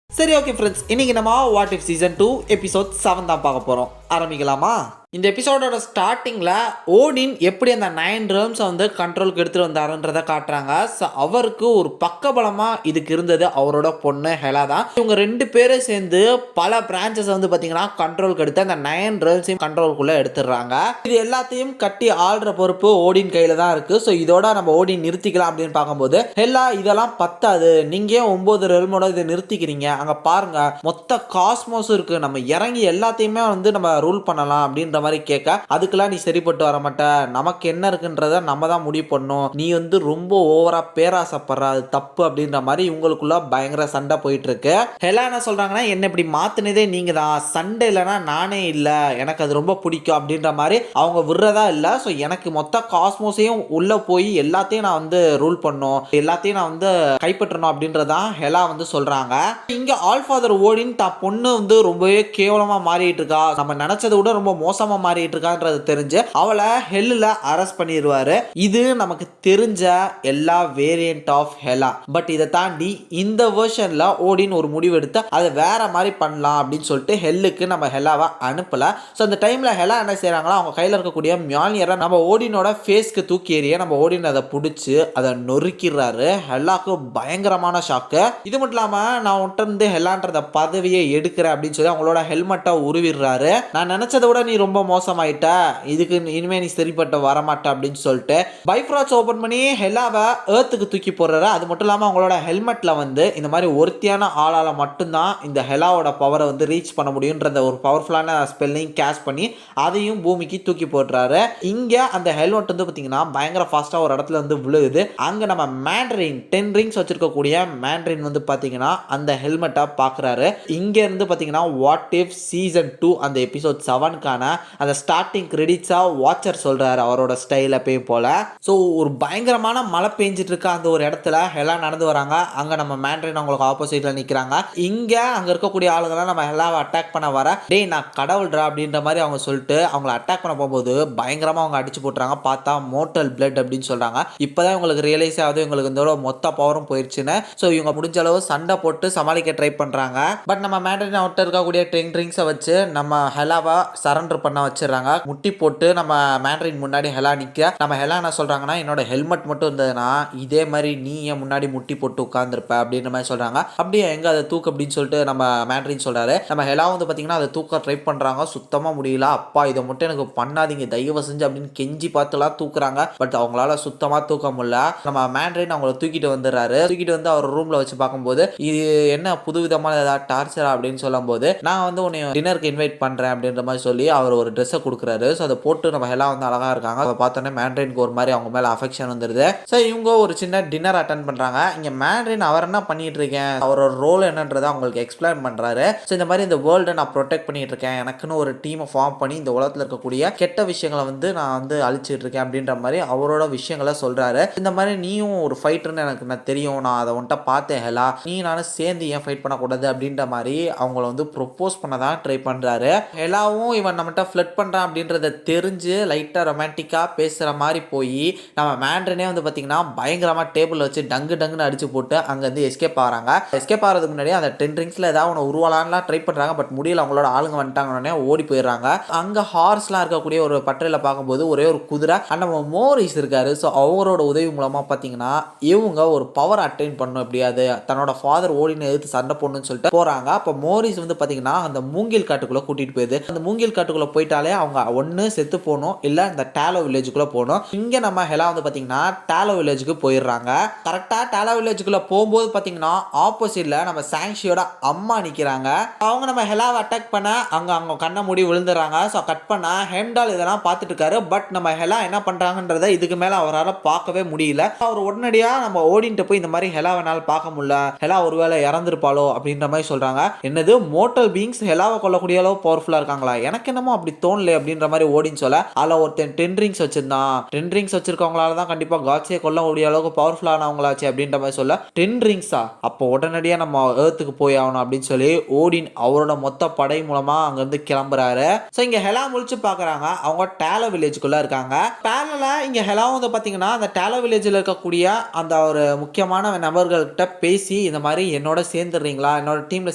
சரி ஓகே ஃப்ரெண்ட்ஸ், இன்னைக்கு நம்ம வாட் இஃப் சீசன் 2 எபிசோட் 7 தான் பார்க்க போறோம். ஆரம்பிக்கலாமா? இந்த எபிசோடோட ஸ்டார்டிங்கில் ஓடின் எப்படி அந்த 9 realms வந்து கண்ட்ரோலுக்கு எடுத்துகிட்டு வந்தாருன்றதை காட்டுறாங்க. ஸோ அவருக்கு ஒரு பக்கபலமாக இதுக்கு இருந்தது அவரோட பொண்ணு ஹெலா தான். இவங்க 2 பேரும் சேர்ந்து பல பிரான்ச்சஸ் வந்து பார்த்தீங்கன்னா கண்ட்ரோலுக்கு எடுத்து அந்த 9 realmஸையும் கண்ட்ரோலுக்குள்ளே எடுத்துடுறாங்க. இது எல்லாத்தையும் கட்டி ஆள்ற பொறுப்பு ஓடின் கையில் தான் இருக்குது. ஸோ இதோட நம்ம ஓடின் நிறுத்திக்கலாம் அப்படின்னு பார்க்கும்போது ஹெலா இதெல்லாம் பத்தாது, நீங்கள் 9 realmோட இதை நிறுத்திக்கிறீங்க, அங்கே பாருங்க மொத்த காஸ்மோஸும் இருக்குது, நம்ம இறங்கி எல்லாத்தையுமே வந்து நம்ம ரூல் பண்ணலாம் அப்படின்ற மாதிரி கேட்க, அதுக்கெல்லாம் நீ சரிப்பட்டு வர மாட்ட, நமக்கு என்ன இருக்குன்றத நம்ம தான் முடிவு பண்ணணும், நீ வந்து ரொம்ப ஓவரா பேராசைப்படுற, அது தப்பு அப்படின்ற மாதிரி இவங்களுக்குள்ள பயங்கர சண்டை போயிட்டு இருக்கு. ஹெலா என்ன சொல்றாங்கன்னா, என்ன இப்படி மாத்தினதே நீங்க தான், சண்டை இல்லைன்னா நானே இல்லை, எனக்கு அது ரொம்ப பிடிக்கும் அப்படின்ற மாதிரி அவங்க விடுறதா இல்லை. ஸோ எனக்கு மொத்த காஸ்மோஸையும் உள்ள போய் எல்லாத்தையும் நான் வந்து ரூல் பண்ணும், எல்லாத்தையும் நான் வந்து கைப்பற்றணும் அப்படின்றதான் ஹெலா வந்து சொல்றாங்க. இங்க ஆல்ஃபாதர் ஓடின் தான் பொண்ணு வந்து ரொம்பவே கேவலமா மாறிட்டு இருக்கா, நம்ம நினைச்சதை விட ரொம்ப மோசமா மாறிட்டு இருக்கான்றது தெரிஞ்சு அவளை ஹெல்ல அரெஸ்ட் பண்ணிடுவாரு. இது நமக்கு தெரிஞ்ச எல்லா வேரியன்ட் ஆஃப் ஹெலா. பட் இதை தாண்டி இந்த வெர்ஷன்ல ஓடின் ஒரு முடிவு எடுத்து அதை வேற மாதிரி பண்ணலாம் அப்படின்னு சொல்லிட்டு ஹெல்லுக்கு நம்ம ஹெலாவை அனுப்பல. ஸோ அந்த டைம்ல ஹெலா என்ன செய்யறாங்களா, அவங்க கையில் இருக்கக்கூடிய மியானியரை நம்ம ஓடினோட ஃபேஸ்க்கு தூக்கி எறிய நம்ம ஓடின் அதை பிடிச்சி அதை நொறுக்கிறாரு. ஹெல்லாக்கு பயங்கரமான ஷாக்கு. இது மட்டும் இல்லாம நான் உன்கிட்ட இருந்து ஹெல்லான்றத பதவியை எடுக்கிறேன் அப்படின்னு சொல்லி அவங்களோட ஹெல்மெட்டை உருவிடுறாரு. நான் நினைச்சதை விட நீ ரொம்ப ரொம்ப மோசமாயிட்ட, இதுக்கு இனிமே நீ சரிப்பட்டு வரமாட்ட அப்படின்னு சொல்லிட்டு பைஃப்ராட்ஸ் ஓபன் பண்ணி ஹெலாவை ஏர்த்துக்கு தூக்கி போடுறாரு. அது மட்டும் இல்லாமல் அவங்களோட ஹெல்மெட்ல வந்து இந்த மாதிரி ஒருத்தியான ஆளால மட்டும்தான் இந்த ஹெலாவோட பவரை வந்து ரீச் பண்ண முடியுன்ற ஒரு பவர்ஃபுல்லான ஸ்பெல்லையும் கேஷ் பண்ணி அதையும் பூமிக்கு தூக்கி போடுறாரு. இங்க அந்த ஹெல்மெட் வந்து பாத்தீங்கன்னா பயங்கர ஃபாஸ்டா ஒரு இடத்துல வந்து விழுகுது. அங்க நம்ம மேண்ட்ரின் 10 ரிங்ஸ் வச்சிருக்கக்கூடிய மேண்ட்ரின் வந்து பாத்தீங்கன்னா அந்த ஹெல்மெட்டை பாக்குறாரு. இங்க இருந்து பாத்தீங்கன்னா வாட் இஃப் சீசன் 2 அந்த எபிசோட் 7க்கான அந்த ஸ்டார்டிங் கிரெடிட்ஸா வாட்சர் சொல்றாரு அவரோட ஸ்டைல எப்பயும் போல. ஸோ ஒரு பயங்கரமான மழை பெஞ்சிட்டு இருக்க அந்த ஒரு இடத்துல ஹெலா நடந்து வராங்க. அங்க நம்ம மேண்ட்ரின் அவங்களுக்கு ஆப்போசிட்ல நிக்கிறாங்க. இங்க அங்க இருக்கக்கூடிய ஆளுங்கெல்லாம் நம்ம ஹெலாவை அட்டாக் பண்ண வர, டேய் நான் கடவுள்ரா அப்படின்ற மாதிரி அவங்க சொல்லிட்டு அவங்கள அட்டாக் பண்ண போகும்போது பயங்கரமா அவங்க அடிச்சு போட்டுறாங்க. பார்த்தா மோட்டல் பிளட் அப்படின்னு சொல்றாங்க. இப்பதான் உங்களுக்கு ரியலைஸ் ஆகுது இவங்களுக்கு இந்த மொத்த பவரும் போயிடுச்சுன்னு. ஸோ இவங்க முடிஞ்ச அளவு சண்டை போட்டு சமாளிக்க ட்ரை பண்றாங்க. பட் நம்ம மேண்ட்ரின் அவுட் இருக்கக்கூடிய 10 ரிங்ஸை வச்சு நம்ம ஹெலாவை சரண்டர் பண்ண வச்சிடறாங்க. முட்டி போட்டு நம்ம மேண்ட்ரின் முன்னாடி ஹெலா நிக்க, நம்ம ஹெலா என்ன சொல்றாங்கன்னா, என்னோட ஹெல்மெட் மட்டும் இருந்ததுன்னா இதே மாதிரி நீ என் முன்னாடி முட்டி போட்டு உட்கார்ந்துருப்ப அப்படின்ற மாதிரி சொல்றாங்க. அப்படியே எங்க அதை தூக்கு அப்படின்னு சொல்லிட்டு நம்ம மேண்ட்ரின் சொல்றாரு. நம்ம ஹெலா வந்து பாத்தீங்கன்னா அதை தூக்க ட்ரை பண்றாங்க. சுத்தமா முடியல. அப்பா இதை மட்டும் எனக்கு பண்ணாதீங்க தயவு செஞ்சு அப்படின்னு கெஞ்சி பார்த்துலாம் தூக்குறாங்க. பட் அவங்களால சுத்தமா தூக்க முடியல. நம்ம மேண்ட்ரின் அவங்கள தூக்கிட்டு வந்துடுறாரு. தூக்கிட்டு வந்து அவர் ரூம்ல வச்சு பார்க்கும்போது இது என்ன புதுவிதமான ஏதாவது டார்ச்சரா அப்படின்னு சொல்லும் போது, நான் வந்து உன்னை டின்னருக்கு இன்வைட் பண்றேன் அப்படின்ற மாதிரி சொல்லி அவர் ஒரு ட்ரெஸ்ஸை கொடுக்குறாரு. ஸோ அதை போட்டு நம்ம ஹெலா வந்து அழகா இருக்காங்க. அதை பார்த்தோன்னே மேண்ட்ரினுக்கு ஒரு மாதிரி அவங்க மேல அஃபெக்ஷன் வந்துருது. ஸோ இவங்க ஒரு சின்ன டின்னர் அட்டன் பண்றாங்க. இங்க மேண்ட்ரின் அவர் என்ன பண்ணிட்டு இருக்கேன், அவரோட ரோல் என்னன்றதை அவங்களுக்கு எக்ஸ்பிளைன் பண்றாரு. ஸோ இந்த மாதிரி இந்த வேர்ல்டை நான் ப்ரொடெக்ட் பண்ணிட்டு இருக்கேன், எனக்குன்னு ஒரு டீமை ஃபார்ம் பண்ணி இந்த உலகத்தில் இருக்கக்கூடிய கெட்ட விஷயங்களை வந்து நான் வந்து அழிச்சிட்டு இருக்கேன் அப்படின்ற மாதிரி அவரோட விஷயங்களை சொல்றாரு. இந்த மாதிரி நீயும் ஒரு ஃபைட்டர்னு எனக்கு நான் தெரியும், நான் அதை வந்துட்டு பார்த்தேன் ஹெலா, நீ நானும் சேர்ந்து ஏன் ஃபைட் பண்ணக்கூடாது அப்படின்ற மாதிரி அவங்கள வந்து ப்ரொப்போஸ் பண்ண தான் ட்ரை பண்றாரு. ஹெலாவும் இவன் நம்மகிட்ட ஃப்ளட் பண்றான் அப்படின்றத தெரிஞ்சு லைட்டா ரொமான்டிக்கா பேசுற மாதிரி போய் நம்ம மேண்ட்ரினே வந்து பாத்தீங்கன்னா பயங்கரமா டேபிள் வச்சு டங்கு டங்குன்னு அடிச்சு போட்டு அங்க இருந்து எஸ்கேப் ஆகிறாங்க. எஸ்கேப் ஆகிறதுக்கு முன்னாடி அந்த 10 ரிங்ஸ்ல ஏதாவது ஒன்று உருவாலான்லாம் ட்ரை பண்றாங்க. பட் முடியல, அவங்களோட ஆளுங்க வந்துட்டாங்கன்னே ஓடி போயிடுறாங்க. அங்க ஹார்ஸ்லாம் இருக்கக்கூடிய ஒரு பட்டறையில பார்க்கும்போது ஒரே ஒரு குதிரை நம்ம மோரிஸ் இருக்காரு. ஸோ அவரோட உதவி மூலமா பார்த்தீங்கன்னா இவங்க ஒரு பவர் அட்டைன் பண்ணும் எப்படியாது தன்னோட ஃபாதர் ஓடின்னு எதிர்த்து சண்டை போடணும்னு சொல்லிட்டு போறாங்க. அப்போ மோரிஸ் வந்து பார்த்தீங்கன்னா அந்த மூங்கில் காட்டுக்குள்ள கூட்டிட்டு போயிடுது. அந்த மூங்கில் காட்டுக்குள்ள போயிட்டாலே அவங்க ஒன்று செத்து போகணும், இல்லை இந்த டாலோ வில்லேஜுக்குள்ள போகணும். இங்க நம்ம ஹெலா வந்து பார்த்தீங்கன்னா டாலோ வில்லேஜுக்கு போயிடுறாங்க. கரெக்டா டாலோ வில்லேஜுக்குள்ள போகும்போது பார்த்தீங்கன்னா ஆப்போசிட்ல நம்ம சாங்ஷியோட அம்மா நிற்கிறாங்க. அவங்க நம்ம ஹெலாவை அட்டாக் பண்ண அவங்க கண்ணை மூடி விழுந்துறாங்க. ஸோ கட் பண்ண ஹெம்டால் இதெல்லாம் பார்த்துட்டு இருக்காரு. பட் நம்ம ஹெலா என்ன பண்றாங்கன்றதை இதுக்கு மேல அவரால் பார்க்கவே முடியல. அவர் உடனடியாக நம்ம ஓடிட்டு போய் இந்த மாதிரி ஹெலாவனால் பார்க்க முடியல, ஹெலா ஒருவேளை இறந்துருப்பாளோ அப்படின்ற மாதிரி சொல்றாங்க. என்னது மோட்டல் பீங்ஸ் ஹெலாவை கொல்லக்கூடிய அளவு பவர்ஃபுல்லா இருக்காங்களா, எனக்கு என்னமோ அப்படி தோணல அப்படின்ற மாதிரி ஓடின்னு சொல்ல, அதில் ஒருத்தன் 10 ரிங்ஸ் வச்சிருந்தான், 10 ரிங்ஸ் வச்சிருக்கவங்களால தான் கண்டிப்பா காட்ஸே கொல்ல கூடிய அளவுக்கு பவர்ஃபுல்லானவங்களாச்சு அப்படின்ற மாதிரி சொல்ல, 10 ரிங்ஸா அப்போ உடனடியாக நம்ம ஏர்த்துக்கு போய் ஆகணும் அப்படின்னு சொல்லி ஓடின் அவரோட மொத்த படை மூலமா அங்கிருந்து கிளம்புறாரு. ஸோ இங்க ஹெலா முழிச்சு பாக்குறாங்க. அவங்க டாலோ வில்லேஜுக்குள்ள இருக்காங்க. பேரலா இங்க ஹெலா வந்து பாத்தீங்கன்னா அந்த டாலோ வில்லேஜில் இருக்கக்கூடிய அந்த ஒரு முக்கியமான நபர்கள்கிட்ட பேசி இந்த மாதிரி என்னோட சேர்ந்துடுறீங்களா, என்னோட டீம்ல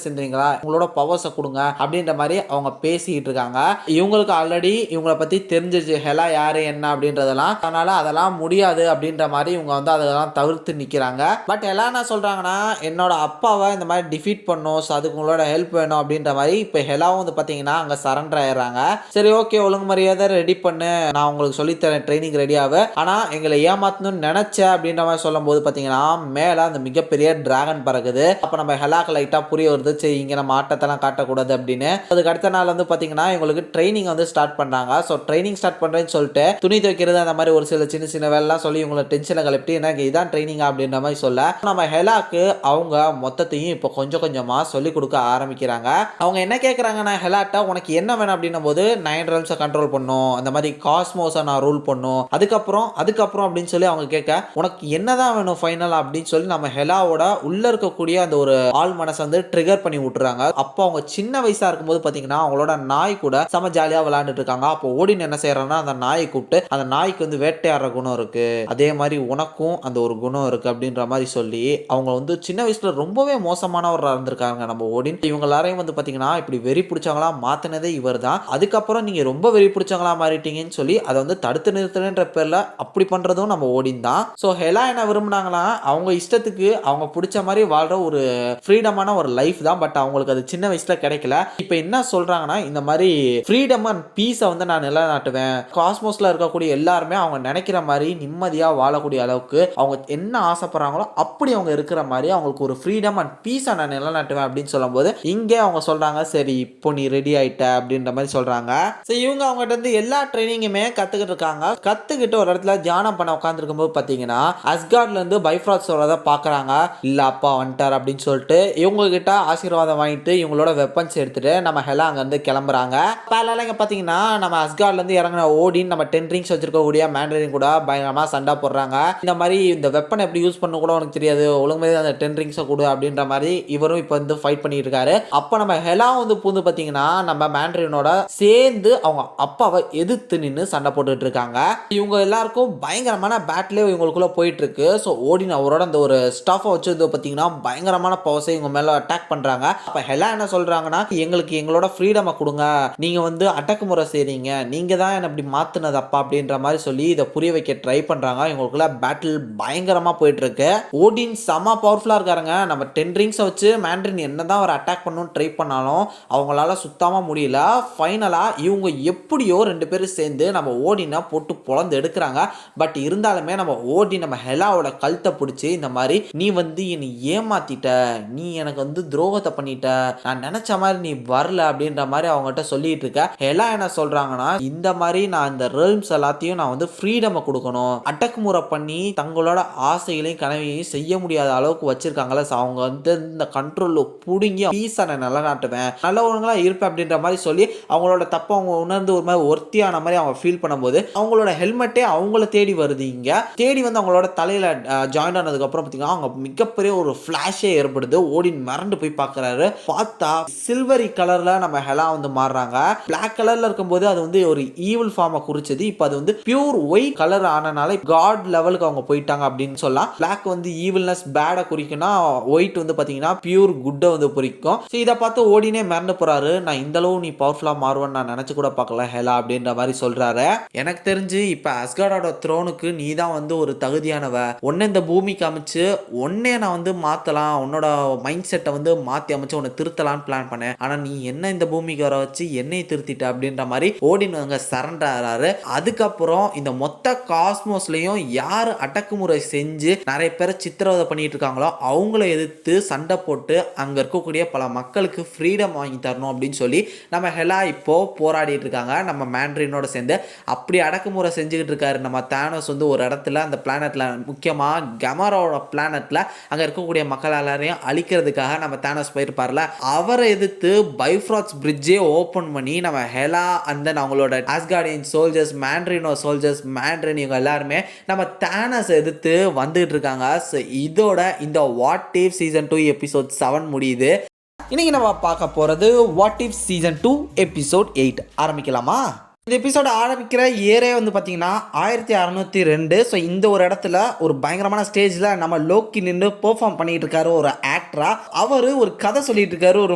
சேர்ந்துறீங்களா, உங்களோட பவர்ஸை கொடுங்க அப்படின்ற மாதிரி அவங்க பேசிக்கிட்டு இருக்காங்க. இவங்களுக்கு ஆல்ரெடி இவங்களை பத்தி தெரிஞ்சிருச்சு ஹெலா யாரு என்ன அப்படின்றதெல்லாம். அதனால அதெல்லாம் முடியாது அப்படின்ற மாதிரி இவங்க வந்து அதெல்லாம் தவிர்த்து நிக்கிறாங்க. பட் ஹெலா என்ன சொல்றாங்கன்னா, என்னோட அப்பாவை இந்த மாதிரி டிஃபீட் பண்ணும், ஸோ அதுக்கு உங்களோட ஹெல்ப் வேணும் அப்படின்ற மாதிரி இப்போ ஹெலாவும் வந்து பார்த்தீங்கன்னா அங்கே சரண்டர் ஆயிடுறாங்க. சரி ஓகே ஒழுங்கு மரியாதை ரெடி பண்ணு, நான் உங்களுக்கு சொல்லித்தரேன், ட்ரைனிங் ரெடியாகு, ஆனால் எங்களை ஏமாத்தணும்னு நினைச்ச அப்படின்ற மாதிரி சொல்லும் போது பார்த்தீங்கன்னா மேலே அந்த மிகப்பெரிய டிராகன் பறக்குது. அப்போ நம்ம ஹெலாக்கு லைட்டாக புரிய வருது, சரி இங்கே நம்ம ஆட்டத்தெல்லாம் காட்டக்கூடாது அப்படின்னு. அதுக்கு அடுத்த நாள் வந்து பார்த்தீங்கன்னா இவங்களுக்கு ட்ரைனிங் வந்து ஸ்டார்ட் பண்ணுறாங்க. ஸோ ட்ரைனிங் ஸ்டார்ட் பண்ணுறேன்னு சொல்லிட்டு துணி துவைக்கிறது அந்த மாதிரி ஒரு சில சின்ன சின்ன வேலைலாம் சொல்லி இவங்களை டென்ஷனை கிளப்பி எனக்கு இதான் ட்ரைனிங் அப்படின்ற மாதிரி சொல்ல, நம்ம ஹெலாக்கு அவங்க மொத்தத்தையும் இப்போ கொஞ்சம் கொஞ்சமாக சொல்லிக் கொடுக்க ஆரம்பிக்கிறாங்க. அவங்க என்ன கேட்குறாங்கன்னா ஹெலாட்டா உனக்கு என்ன வேணும் அப்படின்னும் போது 9 realms கண்ட்ரோல் பண்ணும், அந்த மாதிரி காஸ்மோஸை நான் ரூல் பண்ணும், அதுக்கப்புறம் அப்படின்னு சொல்லி அவங்க கேட்க உனக்கு என்னதான் வேணும் ஃபைனல் அப்படின்னு சொல்லி நம்ம ஹெலாவோட உள்ள இருக்கக்கூடிய அந்த ஒரு ஆள் மனசை வந்து ட்ரிகர் பண்ணி விட்டுறாங்க. அப்போ அவங்க சின்ன வயசா இருக்கும்போது பார்த்தீங்கன்னா அவங்களோட நாய் கூட செம ஜாலியாக விளையாண்டுட்டு இருக்காங்க. அப்போ ஓடின்னு என்ன செய்யறாங்கன்னா அந்த நாயை கூப்பிட்டு அந்த நாய்க்கு வந்து வேட்டையாடுற குணம் இருக்கு, அதே மாதிரி உனக்கும் அந்த ஒரு குணம் இருக்கு அப்படின்ற மாதிரி சொல்லி அவங்க வந்து சின்ன வயசுல ரொம்பவே மோசமானவராக இருந்திருக்காங்க நம்ம ஓடின். இவங்க எல்லாரையும் வந்து பார்த்தீங்கன்னா இப்படி வெறி பிடிச்சவங்களா மாத்தினதே இவர் தான். அதுக்கப்புறம் நீங்க ரொம்ப வெறி பிடிச்சவங்களா மாறிட்டீங்கன்னு சொல்லி அதை வந்து தடுத்து நிறுத்துறன்ற பேர்ல அப்படி பண்றதும் நம்ம ஓடின் தான். ஸோ ஹெலா என்ன விரும்புனாங்களா, அவங்க இஷ்டத்துக்கு அவங்க பிடிச்ச மாதிரி வாழ்ற ஒரு ஃப்ரீடமான ஒரு லைஃப் தான். பட் அவங்களுக்கு அது சின்ன வயசுல கிடைக்கல. இப்போ என்ன சொல்றாங்கன்னா இந்த மாதிரி ஃப்ரீடம் ஃப்ரீடம் அண்ட் பீஸை வந்து நான் நிலைநாட்டுவேன். காஸ்மோஸில் இருக்கக்கூடிய எல்லாருமே அவங்க நினைக்கிற மாதிரி நிம்மதியாக வாழக்கூடிய அளவுக்கு அவங்க என்ன ஆசைப்படுறாங்களோ அப்படி அவங்க இருக்கிற மாதிரி அவங்களுக்கு ஒரு ஃப்ரீடம் அண்ட் பீஸை நான் நிலைநாட்டுவேன் அப்படின்னு சொல்லும்போது இங்கே அவங்க சொல்கிறாங்க, சரி இப்போ நீ ரெடி ஆயிட்ட அப்படின்ற மாதிரி சொல்கிறாங்க. ஸோ இவங்க அவங்ககிட்ட இருந்து எல்லா ட்ரைனிங்குமே கற்றுக்கிட்டு இருக்காங்க. கற்றுக்கிட்டு ஒரு இடத்துல தியானம் பண்ண உட்காந்துருக்கும் போது பார்த்தீங்கன்னா அஸ்கார்ட்லேருந்து பைஃப்ராத் சொல்கிறத பார்க்குறாங்க. இல்லை அப்பா வந்துட்டார் அப்படின்னு சொல்லிட்டு இவங்க கிட்ட ஆசீர்வாதம் வாங்கிட்டு இவங்களோட வெப்பன்ஸ் எடுத்துட்டு நம்ம ஹெலா அங்கேருந்து கிளம்புறாங்க. பேலெல்லாம் இங்கே பார்த்தீங்கன்னா நம்ம அஸ்கார்ட்லேருந்து இறங்கின ஓடின் நம்ம 10 ரிங்ஸ் வச்சிருக்கக்கூடிய மேண்டரின் கூட பயங்கரமாக சண்டை போடுறாங்க. இந்த மாதிரி இந்த வெப்பன் எப்படி யூஸ் பண்ண கூட உனக்கு தெரியாது, ஒழுங்கு அந்த 10 ரிங்ஸை கொடு அப்படின்ற மாதிரி இவரும் இப்போ வந்து ஃபைட் பண்ணிட்டு இருக்காரு. அப்போ நம்ம ஹெலா வந்து பூந்து பார்த்தீங்கன்னா நம்ம மேண்டரினோட சேர்ந்து அவங்க அப்பாவை எதிர்த்து நின்று சண்டை போட்டுட்டு இருக்காங்க. இவங்க எல்லாருக்கும் பயங்கரமான பேட்டிலே இவங்களுக்குள்ள போயிட்டு இருக்கு. ஸோ ஓடின் அவரோட அந்த ஒரு ஸ்டாஃபை வச்சு பார்த்தீங்கன்னா பயங்கரமான பவர்ஸை இவங்க மேலே அட்டாக் பண்ணுறாங்க. அப்போ ஹெலா என்ன சொல்கிறாங்கன்னா, எங்களுக்கு எங்களோட ஃப்ரீடமை கொடுங்க, நீங்கள் வந்து அடக்குமுறை செய்கிறீங்க, நீங்கள் தான் என்னை அப்படி மாற்றினது அப்பா அப்படின்ற மாதிரி சொல்லி இதை புரிய வைக்க ட்ரை பண்ணுறாங்க. இவங்களுக்குள்ள பேட்டில் பயங்கரமாக போயிட்டு இருக்கு. ஓடின் செம பவர்ஃபுல்லாக இருக்காருங்க. நம்ம 10 ரிங்ஸை வச்சு மேண்ட்ரின் என்ன தான் அவர் அட்டாக் பண்ணணும்னு ட்ரை பண்ணாலும் அவங்களால சுத்தமாக முடியல. ஃபைனலாக இவங்க எப்படியோ 2 பேரும் சேர்ந்து நம்ம ஓடினை போட்டு பொழந்து எடுக்கிறாங்க. பட் இருந்தாலுமே நம்ம ஓடி நம்ம ஹெலாவோட கழுத்தை பிடிச்சி இந்த மாதிரி நீ வந்து என்னை ஏமாத்திட்ட, நீ எனக்கு வந்து துரோகத்தை பண்ணிட்ட, நான் நினைச்ச மாதிரி நீ வரல அப்படின்ற மாதிரி அவங்ககிட்ட சொல்லிட்டு இருக்க. ஹெலா என்ன சொல்றாங்கன்னா, இந்த மாதிரி நான் இந்த ரெல்ம்ஸ் எல்லாத்தையும் நான் வந்து ஃப்ரீடமை கொடுக்கணும், அடக்குமுறை பண்ணி தங்களோட ஆசைகளையும் கனவையும் செய்ய முடியாத அளவுக்கு வச்சிருக்காங்களே, அவங்க வந்து இந்த கண்ட்ரோல்ல புடுங்கி பீஸா நான் நிலைநாட்டுவேன், நல்லவங்களா இருப்பேன் அப்படின்ற மாதிரி சொல்லி அவங்களோட தப்பை அவங்க உணர்ந்து ஒரு மாதிரி ஒர்த்தியான மாதிரி அவங்க ஃபீல் பண்ணும்போது அவங்களோட ஹெல்மெட்டே அவங்கள தேடி வருது. இங்க தேடி வந்து அவங்களோட தலையில ஜாயின் ஆனதுக்கு அப்புறம் பார்த்தீங்கன்னா அவங்க மிகப்பெரிய ஒரு ஃபிளாஷே ஏற்படுது. ஓடின் மறந்து போய் பார்க்குறாரு. பார்த்தா சில்வரி கலர்ல நம்ம ஹெலா வந்து மாறுறாங்க. பிளாக் கலர்ல இருக்கும்போது அது வந்து ஒரு ஈவில் ஃபார்மை குறிச்சது. இப்போ அது வந்து பியூர் ஒயிட் கலர் ஆனனால காட் லெவலுக்கு அவங்க போயிட்டாங்க அப்படின்னு சொல்லலாம். பிளாக் வந்து ஈவில்னஸ் பேடை குறிக்கும்னா ஒயிட் வந்து பார்த்தீங்கன்னா பியூர் குட்டை வந்து குறிக்கும். ஸோ இதை பார்த்து ஓடினே மறந்து போறாரு. நான் இந்த அளவு நீ பவர்ஃபுல்லாக மாறுவேன்னு நான் நினைச்சு கூட பார்க்கல ஹெலா அப்படின்ற மாதிரி சொல்றாரு. எனக்கு தெரிஞ்சு இப்போ அஸ்கார்டோட த்ரோனுக்கு நீ தான் வந்து ஒரு தகுதியானவ, உன்னை இந்த பூமிக்கு அமைச்சு உன்னே நான் வந்து மாற்றலாம், உன்னோட மைண்ட் செட்டை வந்து மாற்றி அமைச்சு உன்னை திருத்தலான்னு பிளான் பண்ணேன். ஆனால் நீ என்ன இந்த பூமிக்கு வர வச்சு என்னை திருத்திட்ட அப்படின்ற மாதிரி ஓடின் அங்கே சரண்டர் ஆகிறாரு. அதுக்கப்புறம் இந்த மொத்த காஸ்மோஸ்லையும் யார் அடக்குமுறை செஞ்சு நிறைய பேரை சித்திரவதை பண்ணிட்டு இருக்காங்களோ அவங்கள எதிர்த்து சண்டை போட்டு அங்கே இருக்கக்கூடிய பல மக்களுக்கு ஃப்ரீடம் வாங்கி தரணும் அப்படின்னு சொல்லி நம்ம ஹெலா இப்போ போராடிட்டு இருக்காங்க நம்ம மேண்ட்ரினோட சேர்ந்து. அப்படி அடக்குமுறை செஞ்சுக்கிட்டு இருக்காரு நம்ம தானோஸ் வந்து ஒரு இடத்துல அந்த பிளானட்ல, முக்கியமாக கெமாரோட பிளானட்ல அங்கே இருக்கக்கூடிய மக்கள் எல்லாரையும் அழிக்கிறதுக்காக நம்ம தானோஸ் போயிருப்பார்ல, அவரை எதிர்த்து பைஃப்ராத்ஸ் பிரிட்ஜே ஓப்பன் பண்ணி நம்ம ஹெலா அண்ட் தென் அவங்களோட ஆஸ்கார்டியன் சோல்ஜர்ஸ், மேண்ட்ரினோ சோல்ஜர்ஸ், மேண்ட்ரின் இவங்க எல்லாருமே நம்ம தானோஸ் எதிர்த்து வந்துட்டு இருக்காங்க. ஸோ இதோட இந்த வாட் இஃப் சீசன் 2 எபிசோட் 7 முடியுது. இன்னைக்கு நம்ம பார்க்க போகிறது வாட் இஃப் சீசன் 2 எபிசோட் 8 ஆரம்பிக்கலாமா? இந்த எபிசோட ஆரம்பிக்கிற இயரே வந்து பார்த்தீங்கன்னா 1602. ஸோ இந்த ஒரு இடத்துல ஒரு பயங்கரமான ஸ்டேஜில் நம்ம லோக்கி நின்று பெர்ஃபார்ம் பண்ணிட்டு இருக்காரு ஒரு ஆக்டரா. அவர் ஒரு கதை சொல்லிட்டு இருக்காரு, ஒரு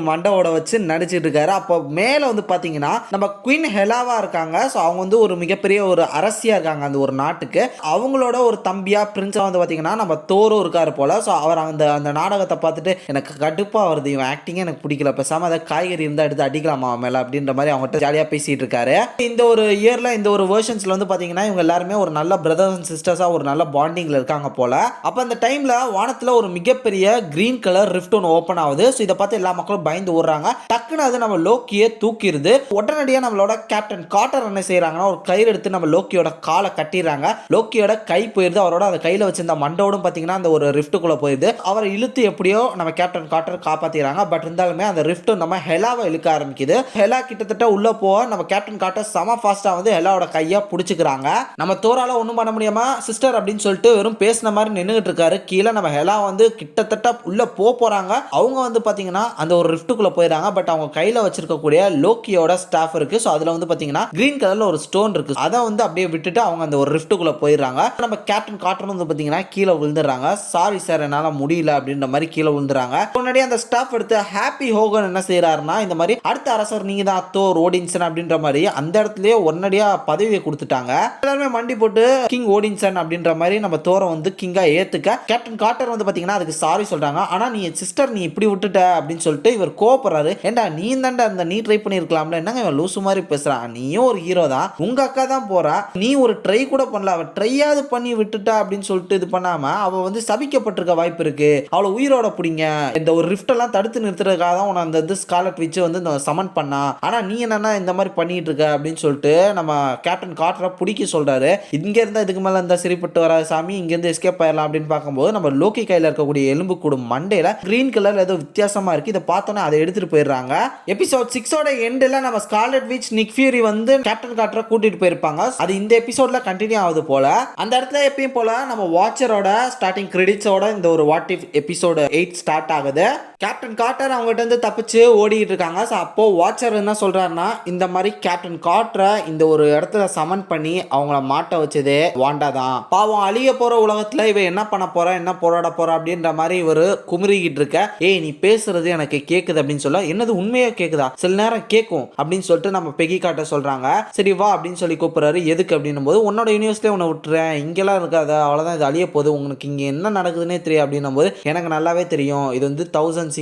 மண்டவோட வச்சு நடிச்சிட்டு இருக்காரு. அப்போ மேலே வந்து பார்த்தீங்கன்னா நம்ம குயின் ஹெலாவா இருக்காங்க. ஸோ அவங்க வந்து ஒரு மிகப்பெரிய ஒரு அரசியா இருக்காங்க அந்த ஒரு நாட்டுக்கு. அவங்களோட ஒரு தம்பியா பிரின்ஸா வந்து பார்த்தீங்கன்னா நம்ம தோரும் இருக்காரு போல. ஸோ அவர் அந்த நாடகத்தை பார்த்துட்டு எனக்கு கடுப்பாக வருது, இவன் ஆக்டிங்கே எனக்கு பிடிக்கல, பேசாமல் அதை காய்கறி இருந்தால் எடுத்து அடிக்கலாமா மேலே அப்படின்ற மாதிரி அவங்ககிட்ட ஜாலியாக பேசிட்டு இருக்காரு. இந்த ஒரு இயர்ல இந்த ஒரு வெர்ஷன்ஸ்ல வந்து பாத்தீங்கன்னா இவங்க எல்லாருமே ஒரு நல்ல பிரதர்ஸ் அண்ட் சிஸ்டர்ஸா ஒரு நல்ல பாண்டிங்ல இருக்காங்க போல. அப்ப அந்த டைம்ல வானத்துல ஒரு மிகப்பெரிய கிரீன் கலர் ரிஃப்ட் ஒன்று ஓப்பன் ஆகுது. ஸோ இதை பார்த்து எல்லா மக்களும் பயந்து ஓடுறாங்க. டக்குன்னு அது நம்ம லோக்கியை தூக்கிடுது. உடனடியாக நம்மளோட கேப்டன் கார்ட்டர் என்ன செய்யறாங்கன்னா ஒரு கயிறு எடுத்து நம்ம லோக்கியோட காலை கட்டிடுறாங்க. லோக்கியோட கை போயிருது. அவரோட அந்த கையில வச்சிருந்த மண்டோடும் பாத்தீங்கன்னா அந்த ஒரு ரிஃப்ட்டுக்குள்ள போயிருது. அவரை இழுத்து எப்படியோ நம்ம கேப்டன் கார்ட்டர் காப்பாத்திடுறாங்க. பட் இருந்தாலுமே அந்த ரிஃப்ட் நம்ம ஹெலாவை இழுக்க ஆரம்பிக்குது. ஹெலா கிட்டத்தட்ட உள்ள போக நம்ம கேப்டன் கார்ட்டர் சம ஃபாஸ்டா வந்து ஹெலாவோட கையை பிடிச்சிக்கிறாங்க. நம்ம தோரால ஒன்றும் பண்ண முடியாம சிஸ்டர் அப்படின்னு சொல்லிட்டு வெறும் பேசின மாதிரி நின்றுட்டு இருக்காரு. கீழே நம்ம ஹெலா வந்து கிட்டத்தட்ட உள்ள போறாங்க. அவங்க வந்து பாத்தீங்கன்னா அந்த ஒரு ரிஃப்ட்டுக்குள்ள போயிடறாங்க. பட் அவங்க கையில வச்சிருக்கக்கூடிய லோக்கியோட ஸ்டாஃப் இருக்கு. ஸோ அதுல வந்து பாத்தீங்கன்னா கிரீன் கலர்ல ஒரு ஸ்டோன் இருக்கு. அதை வந்து அப்படியே விட்டுட்டு அவங்க அந்த ஒரு ரிஃப்ட்டுக்குள்ள போயிடுறாங்க. நம்ம கேப்டன் கார்ட்டர் வந்து பாத்தீங்கன்னா கீழே விழுந்துடுறாங்க. சாரி சார் என்னால முடியல அப்படின்ற மாதிரி கீழே விழுந்துறாங்க. முன்னாடி அந்த ஸ்டாஃப் எடுத்து ஹாப்பி ஹோகன் என்ன செய்யறாருன்னா இந்த மாதிரி அடுத்த அரசர் நீங்க தான் தோர் ஓடின்சன் அப்படின்ற மாதிரி அந்த இடத்துல நேரத்திலேயே உடனடியா பதவியை கொடுத்துட்டாங்க. எல்லாருமே மண்டி போட்டு கிங் ஓடின்சன் அப்படின்ற மாதிரி நம்ம தோரை வந்து கிங்கா ஏத்துக்க கேப்டன் கார்ட்டர் வந்து பாத்தீங்கன்னா அதுக்கு சாரி சொல்றாங்க. ஆனா நீ சிஸ்டர் நீ இப்படி விட்டுட்ட அப்படின்னு சொல்லிட்டு இவர் கோபப்படுறாரு. ஏண்டா நீ தாண்டா அந்த நீ ட்ரை பண்ணிருக்கலாம்ல, என்னங்க இவன் லூசு மாதிரி பேசுறான், நீயும் ஒரு ஹீரோ தான், உங்க அக்கா தான் போறா, நீ ஒரு ட்ரை கூட பண்ணல, அவ ட்ரையாவது பண்ணி விட்டுட்டா அப்படின்னு சொல்லிட்டு இது பண்ணாம அவ வந்து சபிக்கப்பட்டிருக்க வாய்ப்பு இருக்கு, அவளை உயிரோட பிடிங்க, இந்த ஒரு ரிஃப்ட் எல்லாம் தடுத்து நிறுத்துறதுக்காக தான் உன அந்த ஸ்கார்லெட் விட்ச் வந்து சமன் பண்ணா, ஆனா நீ என்னன்னா இந்த மாதிரி பண்ணிட்டு இருக்க அப்படின்னு சொல்லிட்டு நம்ம கேப்டன் கார்ட்டரை பிடிக்க சொல்றாரு. இங்க இருந்தா இதுக்கு மேல இருந்தா சரிப்பட்டு வராது சாமி, இங்க இருந்து எஸ்கேப் ஆயிடலாம் அப்படின்னு பார்க்கும்போது நம்ம லோக்கி கையில இருக்கக்கூடிய எலும்பு கூடும் மண்டையில கிரீன் கலர்ல ஏதோ வித்தியாசமா இருக்கு. இதை பார்த்தோன்னே அதை எடுத்துட்டு போயிடுறாங்க. எபிசோட் 6ஓட எண்ட்ல நம்ம ஸ்கார்லெட் விட்ச் நிக் ஃபியூரி வந்து கேப்டன் கார்ட்டரை கூட்டிட்டு போயிருப்பாங்க. அது இந்த எபிசோட்ல கண்டினியூ ஆகுது போல. அந்த இடத்துல எப்பயும் போல நம்ம வாட்சரோட ஸ்டார்டிங் கிரெடிட்ஸோட இந்த ஒரு வாட் இஃப் எபிசோட் 8 ஸ்டார்ட் ஆகுது. கேப்டன் கார்ட்டர் அவங்ககிட்ட இருந்து தப்பிச்சு ஓடிட்டு இருக்காங்க. அப்போ வாட்சர் என்ன சொல்றாருன்னா, இந்த மாதிரி கேப்டன் கார்ட்டரை இந்த ஒரு இடத்துல சமன் பண்ணி அவங்கள மாட்ட வச்சதே வாண்டா தான், பாவம் அழிய போற உலகத்துல இவ என்ன பண்ண போறா, என்ன போராட போறா அப்படின்ற மாதிரி இவரு குமுறிக்கிட்டு இருக்க. ஏய் நீ பேசுறது எனக்கு கேக்குது அப்படின்னு சொல்ல, என்னது உண்மையா கேக்குதா, சில நேரம் கேட்கும் அப்படின்னு சொல்லிட்டு நம்ம பெகி கார்ட்டர் சொல்றாங்க. சரி வா அப்படின்னு சொல்லி கூப்பிடுறாரு. எதுக்கு அப்படின்னும் போது உன்னோட யூனிவர்ஸ்லேயே உன்னை விட்டுறேன், இங்கெல்லாம் இருக்காத, அவ்வளோதான், இது அழிய போகுது, உங்களுக்கு இங்கே என்ன நடக்குதுன்னே தெரியும் அப்படின்னும் போது எனக்கு நல்லாவே தெரியும், இது வந்து 1600ம்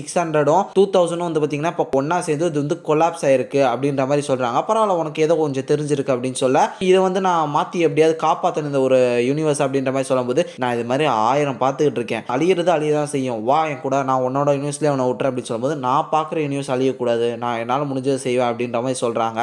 2000ம் வந்து பார்த்தீங்கன்னா இப்போ ஒன்றா சேர்ந்து இது வந்து கொலாப்ஸ் ஆயிருக்கு அப்படின்ற மாதிரி சொல்கிறாங்க. பரவாயில்ல உனக்கு ஏதோ கொஞ்சம் தெரிஞ்சிருக்கு அப்படின்னு சொல்ல, இதை வந்து நான் மாற்றி எப்படியாவது காப்பாற்றின இந்த ஒரு யூனிவர்ஸ் அப்படின்ற மாதிரி சொல்லும்போது நான் இது மாதிரி 1000 பார்த்துக்கிட்டு இருக்கேன், அழியிறது அழியதான் செய்யும், வா என் கூட, நான் உன்னோட யூனிவர்ஸ்லேயே அவனை விட்டுறேன் அப்படின்னு சொல்லும்போது நான் பார்க்குற யூனிவர்ஸ் அழியக்கூடாது, நான் என்னால் முடிஞ்சதை செய்வேன் அப்படின்ற மாதிரி சொல்கிறாங்க.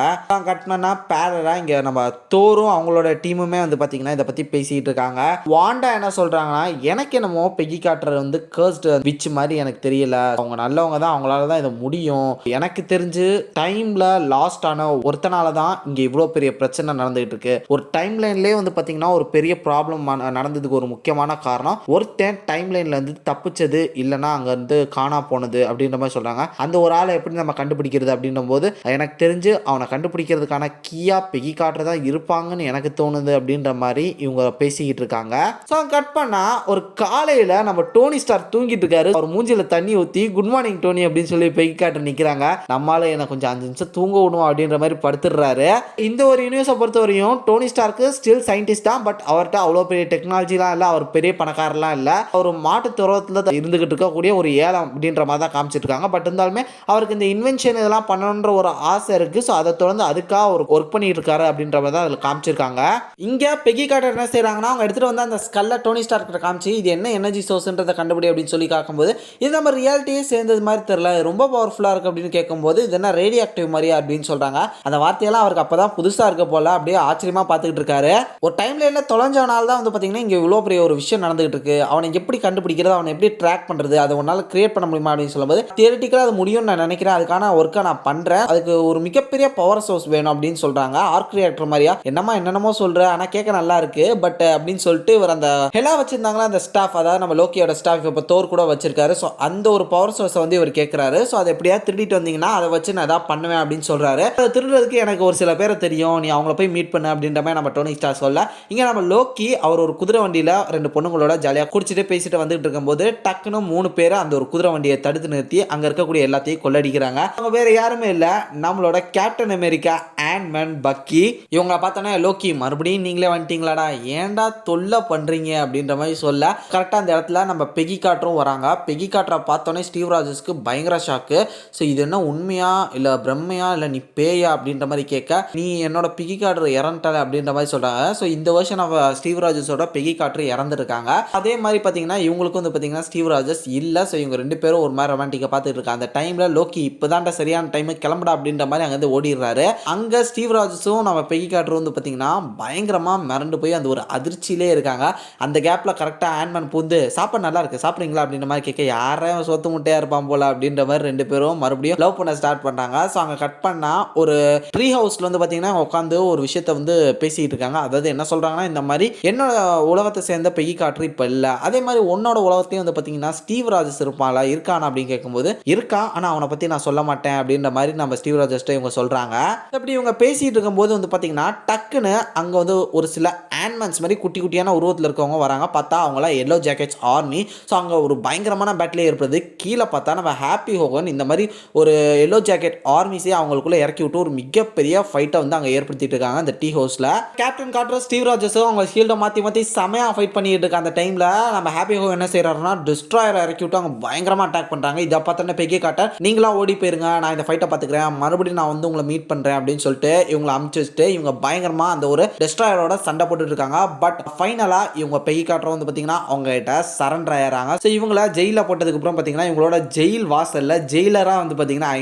கட்டினா பேரரா இங்கே நம்ம தோரும் அவங்களோட டீமுமே வந்து பார்த்தீங்கன்னா இதை பற்றி பேசிக்கிட்டு இருக்காங்க. வாண்டா என்ன சொல்கிறாங்கன்னா, எனக்கு என்னமோ பெகி கார்ட்டர் வந்து கர்ஸ்டு விட்ச் மாதிரி எனக்கு தெரியல, அவங்க நல்லவங்க தான், அவங்களால தான் இதை முடியும், எனக்கு தெரிஞ்சு டைமில் லாஸ்ட் ஆன ஒருத்தனால தான் இங்கே இவ்வளோ பெரிய பிரச்சனை நடந்துகிட்டு இருக்கு, ஒரு டைம் லைன்லேயே வந்து பார்த்தீங்கன்னா ஒரு பெரிய ப்ராப்ளம் நடந்ததுக்கு ஒரு முக்கியமான காரணம் ஒருத்தன் டைம் லைனில் இருந்து தப்பிச்சது இல்லைனா அங்கே இருந்து காணா போனது அப்படின்ற மாதிரி சொல்கிறாங்க. அந்த ஒரு ஆளை எப்படி நம்ம கண்டுபிடிக்கிறது அப்படின்னும் போது எனக்கு தெரிஞ்சு அவனை கண்டுபிடிக்கிறதுக்கான கீயா பெகி கார்ட்டர் தான் இருப்பாங்கன்னு எனக்கு தோணுது அப்படின்ற மாதிரி இவங்க பேசிக்கிட்டு இருக்காங்க. ஸோ கட் பண்ணா ஒரு காலையில் நம்ம டோனி ஸ்டார் தூங்கிட்டு இருக்காரு, அவர் மூஞ்சில தண்ணி ஊற்றி குட் மார்னிங் டோனி அப்படின்னு சொல்லி பெகி கார்ட்டர் நிற்கிறாங்க. நம்மளால எனக்கு கொஞ்சம் 5 நிமிஷம் தூங்க விடுவோம் அப்படின்ற மாதிரி படுத்துடுறாரு. இந்த ஒரு யூனிவர்ஸை பொறுத்தவரையும் டோனி ஸ்டார்க்கு ஸ்டில் சயின்டிஸ்ட் தான், பட் அவர்கிட்ட அவ்வளோ பெரிய டெக்னாலஜிலாம் இல்லை, அவர் பெரிய பணக்காரலாம் இல்லை, அவர் மாட்டு துறவத்தில் இருந்துகிட்டு இருக்கக்கூடிய ஒரு ஏலம் அப்படின்ற மாதிரி தான் காமிச்சிட்டு இருக்காங்க. பட் இருந்தாலுமே அவருக்கு இந்த இன்வென்ஷன் இதெல்லாம் பண்ணணுன்ற ஒரு ஆசை இருக்குது. ஸோ அதை தொடர்ந்து அதுக்காக அவர் ஒர்க் பண்ணிட்டு இருக்காரு அப்படின்ற மாதிரி தான் அதில் காமிச்சிருக்காங்க. இங்கே பெகி கார்ட்டர் என்ன செய்கிறாங்கன்னா, அவங்க எடுத்துகிட்டு வந்து அந்த ஸ்கல்லை டோனி ஸ்டார் கிட்ட காமிச்சு இது என்ன எனர்ஜி சோர்ஸ்ன்றதை கண்டுபிடி அப்படின்னு சொல்லி பார்க்கும்போது இது நம்ம ரியாலிட்டியே சேர்ந்தது மாதிரி தெரியல, ரொம்ப பவர்ஃபுல்லாக இருக்குது அப்படின்னு கேட்கும்போது இது என்ன ரேடியோ ஆக்டிவ் மாதிரியா அப்படின்னு சொல்கிறாங்க. அந்த வார்த்தையெல்லாம் அவருக்கு அப்போ தான் புதுசாக இருக்க போல அப்படியே ஆச்சரியமாக பார்த்துக்கிட்டு இருக்காரு. ஒரு டைம்ல என்ன தொலைஞ்சவனால தான் வந்து பார்த்தீங்கன்னா இங்கே இவ்வளோ பெரிய ஒரு விஷயம் நடந்துகிட்டு இருக்கு, அவனை எப்படி கண்டுபிடிக்கிறது, அவனை எப்படி ட்ராக் பண்ணுறது, அதை ஒன்றால் கிரியேட் பண்ண முடியுமா அப்படின்னு சொல்லும்போது தியரிட்டிக்கலாக அது முடியும்னு நான் நினைக்கிறேன், அதுக்கான ஒர்க்கை நான் பண்ணுறேன், அதுக்கு ஒரு மிகப்பெரிய பவர் சோர்ஸ் வேணும் அப்படின்னு சொல்கிறாங்க. ஆர்க் ரியாக்டர் மாதிரியா என்னென்னமோ சொல்கிறேன், ஆனால் கேட்க நல்லா இருக்கு பட் அப்படின்னு சொல்லிட்டு இவர் அந்த ஹெலா வச்சிருந்தாங்களா அந்த ஸ்டாஃப், அதாவது நம்ம லோக்கியோட ஸ்டாஃப் இப்போ தோர் கூட வச்சிருக்காரு. ஸோ அந்த ஒரு பவர் சோர்ஸை வந்து இவர் கேட்குறாரு. ஸோ அதை எப்படியாவது திருடிட்டு வந்தீங்கன்னா அதை வச்சு நான் எதாவது பண்ணுவேன் அப்படின்னு சொல்கிறாரு. அதை திருடுறதுக்கு எனக்கு ஒரு சில பேரை தெரியும், நீ அவங்கள போய் மீட் பண்ணு அப்படின்ற மாதிரி நம்ம டோனி ஸ்டார் சொல்ல, இங்கே நம்ம லோக்கி அவர் ஒரு குதிரை வண்டியில் 2 பொண்ணுங்களோட ஜாலியாக குடிச்சிட்டு பேசிட்டு வந்துட்டு இருக்கும்போது டக்குன்னு 3 பேரை அந்த ஒரு குதிரை வண்டியை தடுத்து நிறுத்தி அங்கே இருக்கக்கூடிய எல்லாத்தையும் கொள்ளடிக்கிறாங்க. அவங்க வேற யாருமே இல்லை, நம்மளோட கேப்டன் அமெரிக்கா, ஆண்ட்மேன், பக்கி. இவங்களை பார்த்தோன்னா லோக்கி மறுபடியும் நீங்களே வந்துட்டீங்களாடா, ஏன்டா தொல்லை பண்ணுறீங்க அப்படின்ற மாதிரி சொல்ல கரெக்டாக அந்த இடத்துல நம்ம பெகி கார்ட்டரும் வராங்க. பெகி கார்ட்டரை பார்த்தோன்னே ஸ்டீவ் ராஜர்ஸ்க்கு பயங்கர ஷாக்கு. ஸோ இது என்ன உண்மையா இல்லை பிரம்மையா இல்லை நீ பேயா அப்படின்ற மாதிரி கேட்க, நீ என்னோட பெகி கார்ட்டர் இறந்துட்டால அப்படின்ற மாதிரி சொல்கிறாங்க. ஸோ இந்த வருஷன் ஆஃப் ஸ்டீவ் ராஜர்ஸோட பெகி கார்ட்டர் இறந்துருக்காங்க. அதே மாதிரி பார்த்தீங்கன்னா இவங்களுக்கும் வந்து பார்த்தீங்கன்னா ஸ்டீவ் ராஜர்ஸ் இல்லை. ஸோ இவங்க 2 பேரும் ஒரு மாதிரி ரொமான்டிக்காக பார்த்துட்டு இருக்காங்க. அந்த டைமில் லோக்கி இப்போதான்டா சரியான டைமு கிளம்புடா அப்படின்ற மாதிரி அங்கேருந்து ஓடிடுறாரு. அங்கே ஸ்டீவ் ராஜர்ஸும் நம்ம பெகி கார்ட்டரும் வந்து பார்த்தீங்கன்னா பயங்கரமாக மிரண்டு போய் அந்த ஒரு அதிர்ச்சியிலே இருக்காங்க. அந்த கேப்பில் கரெக்டாக ஆண்ட்மேன் பூந்து சாப்பாடு நல்லா இருக்குது சாப்பிட்றீங்களா அப்படின்ற மாதிரி கேட்க, யாரையும் சொத்து முட்டையாக இருப்பான் போல அப்படின்ற மாதிரி 2 பேரும் மறுபடியும் லவ் பண்ண ஸ்டார்ட் பண்ணுறாங்க. ஸோ அங்கே கட் பண்ணால் ஒரு ட்ரீ ஹவுஸில் வந்து பார்த்தீங்கன்னா உட்காந்து ஒரு விஷயத்தை வந்து பேசிக்கிட்டு இருக்காங்க. அதாவது என்ன சொல்கிறாங்கன்னா, இந்த மாதிரி என்னோட உலகத்தை சேர்ந்த பெகி கார்ட்டர் இப்போ இல்லை, அதே மாதிரி உன்னோட உலகத்தையும் வந்து பார்த்தீங்கன்னா ஸ்டீவ் ராஜர்ஸ் இருப்பாங்களா இருக்கானா அப்படின்னு கேட்கும்போது இருக்கான், ஆனால் அவனை பற்றி நான் சொல்ல மாட்டேன் அப்படின்ற மாதிரி நம்ம ஸ்டீவ் ராஜர்ஸ்ட்டை இவங்க சொல்கிறாங்க. அப்படி இவங்க பேசிகிட்டு இருக்கும்போது வந்து பார்த்தீங்கன்னா டக்குன்னு அங்கே வந்து ஒரு சில ஆன்மன்ஸ் மாதிரி குட்டி குட்டியான உருவத்தில் இருக்கவங்க வராங்க. பார்த்தா அவங்களாம் எல்லோ ஜாக்கெட்ஸ் ஆர்மி. ஸோ அங்கே ஒரு பயங்கரமான பேட்டிலே ஏற்படுது. கீழே பார்த்தா நம்ம ஹாப்பி ஹோகன் இந்த மாதிரி ஒரு எல்லோ ஜாக்கெட் ஆர்மிஸே அவங்களுக்குள்ள இறக்கி விட்டு ஒரு மிகப்பெரிய ஃபைட்டை வந்து அங்கே ஏற்படுத்திட்டு இருக்காங்க அந்த டீ ஹவுஸில். கேப்டன் கார்ட்டர் ஸ்டீவ் ராஜர்ஸும் அவங்க ஷீல்டை மாற்றி மாற்றி செமையாக ஃபைட் பண்ணிட்டு இருக்க அந்த டைமில் நம்ம ஹாப்பி ஹோகன் என்ன செய்கிறாருன்னா டிஸ்ட்ராயரை இறக்கி விட்டு அவங்க பயங்கரமாக அட்டாக் பண்ணுறாங்க. இதை பார்த்தோன்னே பெகி கார்ட்டர் நீங்களாம் ஓடி போயிருங்க, நான் இந்த ஃபைட்டை பார்த்துக்கிறேன், மறுபடியும் நான் வந்து உங்களை மீட் பண்ணுறேன் அப்படின்னு சொல்லிட்டு இவங்களை அமுச்சு வச்சுட்டு இவங்க பயங்கரமாக அந்த ஒரு டெஸ்ட்ராயரோட சண்டை போட்டுட்டு இருக்காங்க. பட் ஃபைனலாக இவங்க பெகி கார்ட்டர் வந்து பார்த்தீங்கன்னா அவங்க கிட்ட சரண்டர் ஆயிடுறாங்க. ஸோ இவங்கள ஜெயிலில் போட்டதுக்கு அப்புறம் பார்த்தீங்கன்னா இவங்களோட ஜெயில் வாசலில் ஜெயிலராக வந்து பார்த்தீங்கன்னா